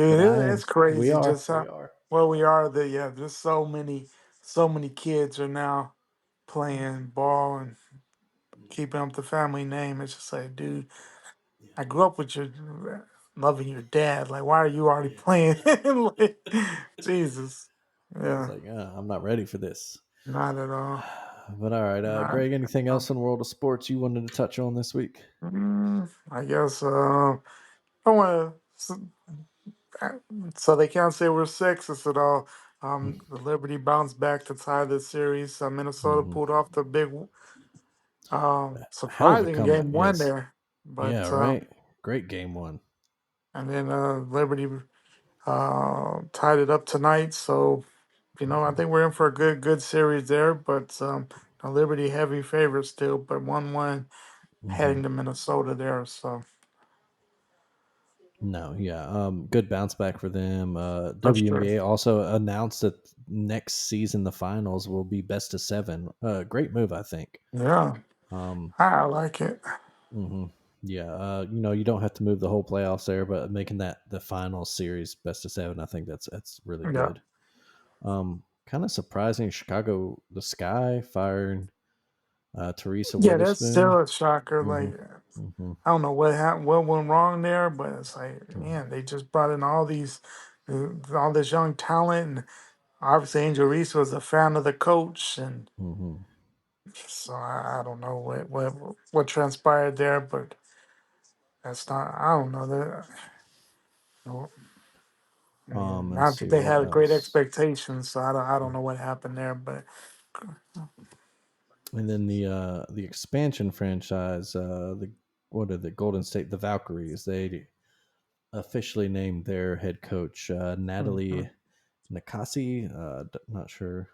but Dude, I it's am. We crazy are. just We how are. well we are. There's so many kids are now playing ball and keeping up the family name. It's just like, dude, I grew up with your loving your dad. Like, why are you already Yeah. playing? Like, Jesus. I was Yeah, like, I'm not ready for this. not at all. But all right, Not. Greg. Anything Um, else in the world of sports you wanted to touch on this week? I guess I want to. So they can't say we're sexist at all. The Liberty bounced back to tie the series. Minnesota Mm-hmm. pulled off the big, Hell of a surprising comeback. game one Yes. there, Yeah. but Right. Great game one. and then Liberty tied it up tonight. So I think we're in for a good series there. But the Liberty heavy favorite still, but 1-1 Mm-hmm. heading to Minnesota there. So No, yeah, good bounce back for them. for sure, WNBA also announced that next season the finals will be best of seven. Great move, I think. yeah, Um, I like it. mhm. Yeah, you don't have to move the whole playoffs there, but making that the final series best of seven, I think that's really Yeah. good. Kind of surprising, Chicago, the Sky firing Teresa Yeah, that's Witherspoon. still a shocker. Hmm. Like, Hmm. I don't know what happened, what went wrong there, but it's like, man, they just brought in all this young talent, and obviously Angel Reese was a fan of the coach, and Hmm. so I don't know what transpired there, but that's not. I don't know that. No, I mean, Let's not that see they what had great else. expectations, so I don't know what happened there, but And then the expansion franchise, the what are the Golden State, the Valkyries? They officially named their head coach mhm. Natalie Nakasi. Not sure.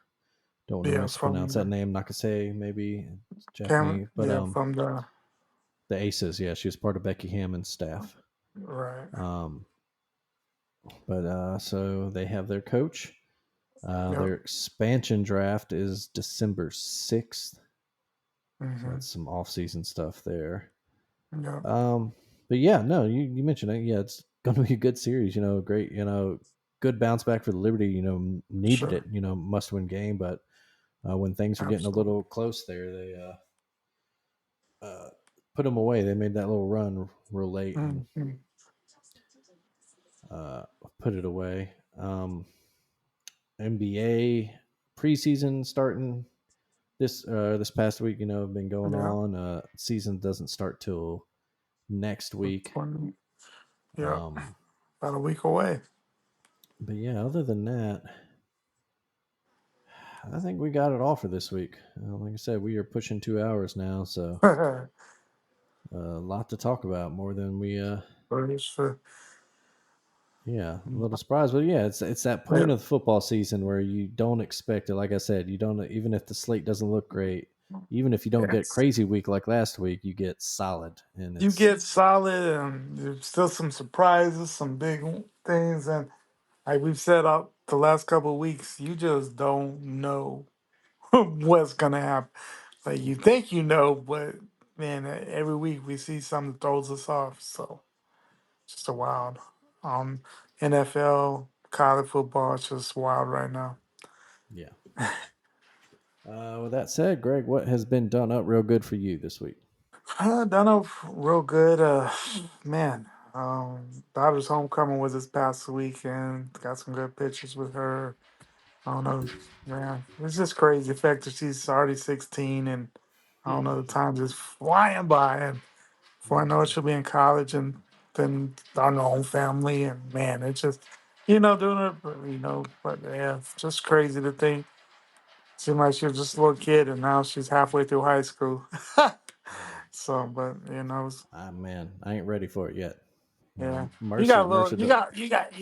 Don't want to Yeah, mispronounce that name. Nakase, maybe it's Japanese, but from the the Aces. Yeah, she was part of Becky Hammond's staff. right. Um, but so they have their coach. Yep. Their expansion draft is December 6th. So Hmm. that's some off-season stuff there. Yep. Um, but yeah, no, you mentioned it. Yeah, it's going to be a good series. Great. Good bounce back for the Liberty. Needed it. Sure. Must-win game. But when things were getting a Absolutely. little close there, they put them away. They made that little run real late, and Mhm. uh, put it away. NBA preseason starting this past week. Been going Yeah. on. Season doesn't start till next week. 20, yeah. Um, About a week away. but yeah, other than that, I think we got it all for this week. Like I said, we are pushing 2 hours now, so a lot to talk about. More than we For Yeah, a little surprised, but yeah, it's that yeah. point of the football season where you don't expect it. Like I said, you don't even if the slate doesn't look great, even if you don't get Yes. crazy week like last week, you get solid, and You it's get solid, and there's still some surprises, some big things, and like we've said out the last couple of weeks, you just don't know what's gonna happen. Like you think you know, but man, every week we see something that throws us off. So just a wild. Um, NFL, college football, it's just wild right now. yeah. With that said, Greg, what has been done up real good for you this week? Done up real good. Man, daughter's homecoming was this past weekend. Got some good pictures with her. I don't know, man. It's just crazy. The fact that she's already 16 and I don't know, the time just flying by. And before I know it, she'll be in college and then on her own family. And man, it's just, doing it, but yeah, it's just crazy to think. Seemed like she was just a little kid and now she's halfway through high school. So, but, Man, I ain't ready for it yet. yeah. You got Mercer, a little, Mercer. you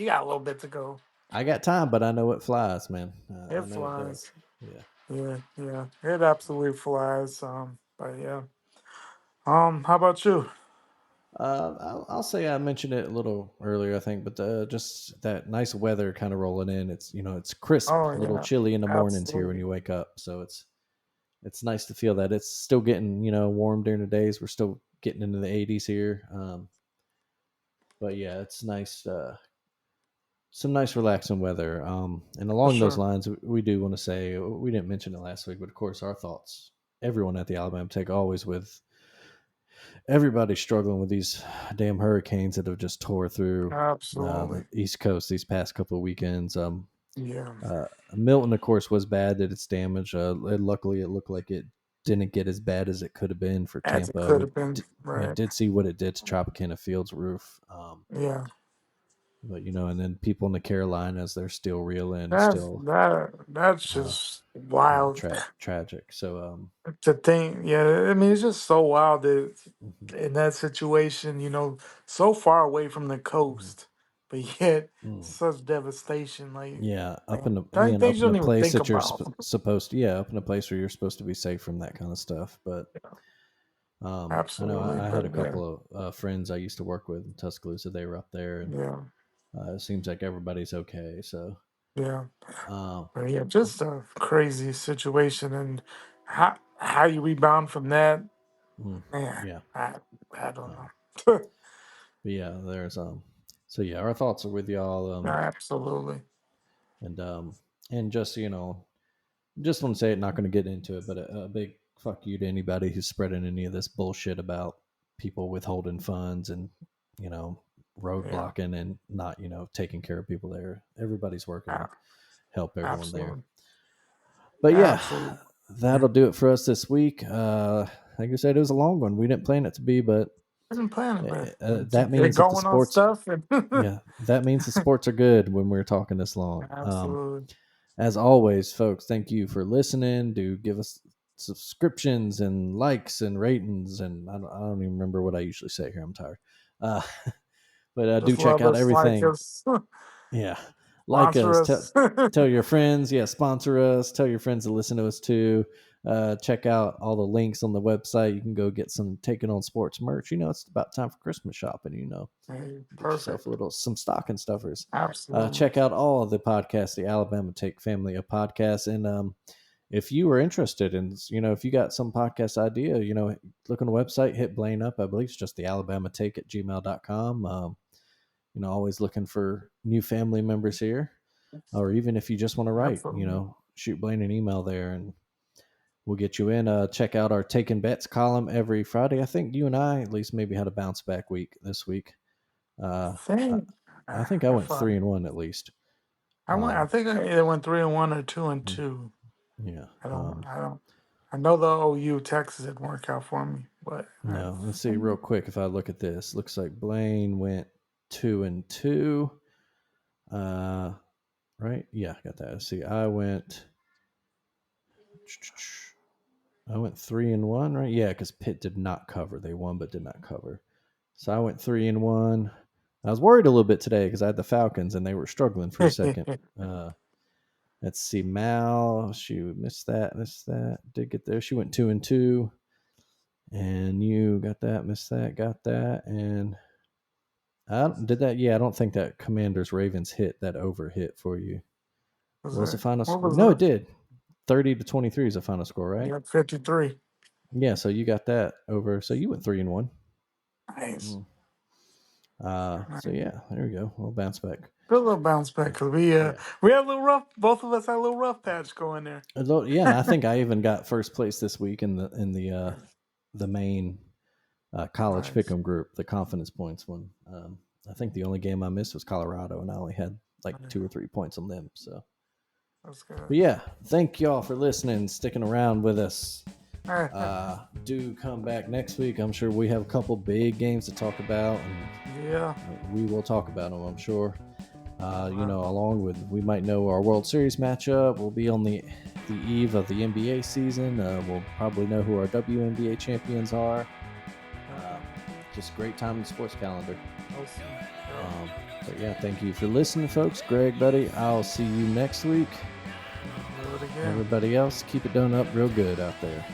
got a little bit to go. I got time, but I know it flies, man. It I know it does. flies. Yeah. Yeah, yeah. It absolutely flies. But yeah. How about you? I'll say I mentioned it a little earlier, I think, but just that nice weather kind of rolling in. It's crisp, Oh a little yeah, chilly in the mornings here when absolutely. you wake up. So it's nice to feel that it's still getting warm during the days. We're still getting into the 80s here, but yeah, it's nice. Some nice relaxing weather. And For along those sure. lines, we do want to say we didn't mention it last week, but of course, our thoughts, everyone at the Alabama Take, always with everybody's struggling with these damn hurricanes that have just tore through the Absolutely. East Coast these past couple of weekends. Yeah. Milton, of course, was bad that it's damaged. Luckily, it looked like it didn't get as bad as it could have been for As it Tampa. could have been. We Right. did see what it did to Tropicana Field's roof. Yeah. But and then people in the Carolinas, they're still reeling, That's still that's uh, just wild tragic. So to think. Yeah, I mean it's just so wild that mhm, in that situation, so far away from the mhm, coast, but yet mm. such devastation. Like, Yeah, man, up things you in a don't even place think that you're about. supposed to, yeah, up in a place where you're supposed to be safe from that kind of stuff. But I know Absolutely. I had But a yeah, couple of friends I used to work with in Tuscaloosa. They were up there, and yeah, it seems like everybody's okay. So, yeah. um, But yeah, just a crazy situation, and how you rebound from that, mm, man. yeah, I don't uh, know. but yeah, there's so yeah, our thoughts are with y'all, Absolutely. and just just want to say it. Not going to get into it, but a big fuck you to anybody who's spreading any of this bullshit about people withholding funds and you know Yeah. roadblocking and not taking care of people there. Everybody's working to a- help everyone there. Absolutely. But yeah, Absolutely. Yeah. that'll do it for us this week. Like I said, it was a long one. We didn't plan it to be, but Isn't planning, but that get means that the going on sports. stuff and Yeah, that means the sports are good when we're talking this long. absolutely. As always, folks, thank you for listening. Do give us subscriptions and likes and ratings, and I don't even remember what I usually say here. I'm tired. Uh, but do Just check love out us, like everything. us, Yeah, like sponsor us. us. Tell your friends. Yeah, sponsor us. Tell your friends to listen to us too. Check out all the links on the website. You can go get some Taking on Sports merch. It's about time for Christmas shopping. Hey, Get yourself perfect. some stocking stuffers. Absolutely. Check out all of the podcasts, the Alabama Take family of podcasts, and if you are interested in, if you got some podcast idea, look on the website, hit Blaine up. I believe it's just the Alabama Take at gmail.com. Always looking for new family members here, or even if you just want to write, Absolutely. shoot Blaine an email there and we'll get you in. Check out our Taking Bets column every Friday. I think you and I at least maybe had a bounce back week this week. Uh, I, Thing. I think I went 3-1 at least. I think I either went 3-1 or 2-2. Yeah. I don't. I know the OU Texas didn't work out for me, but No. Let's see real quick. If I look at this, looks like Blaine went 2-2. Right? Yeah, I got that. Let's see, I went 3-1, right? Yeah, because Pitt did not cover. They won but did not cover. So I went 3-1. I was worried a little bit today because I had the Falcons and they were struggling for a second. Let's see, Mal, she missed that. Did get there. She went 2-2. And you got that, missed that, got that, and I did that. Yeah, I don't think that Commanders Ravens hit that over hit for you. What was the final score? No, it did. 30-23 is the final score, right? Yeah, 53. Yeah, so you got that over. So you went 3-1. Nice. So yeah, there we go. We'll bounce back. Good little bounce back because we had a little rough. Both of us had a little rough patch going there. Yeah, and I think I even got first place this week in the main college pick'em group, the confidence points one. I think the only game I missed was Colorado, and I only had like 2 or 3 points on them. So that's good. But yeah, thank y'all for listening, sticking around with us. Do come back next week. I'm sure we have a couple big games to talk about, and we will talk about them, I'm sure. Along with, we might know our World Series matchup. We'll be on the eve of the NBA season. We'll probably know who our WNBA champions are. Just great time in the sports calendar. But yeah, thank you for listening, folks. Greg, buddy, I'll see you next week. Everybody else, keep it done up real good out there.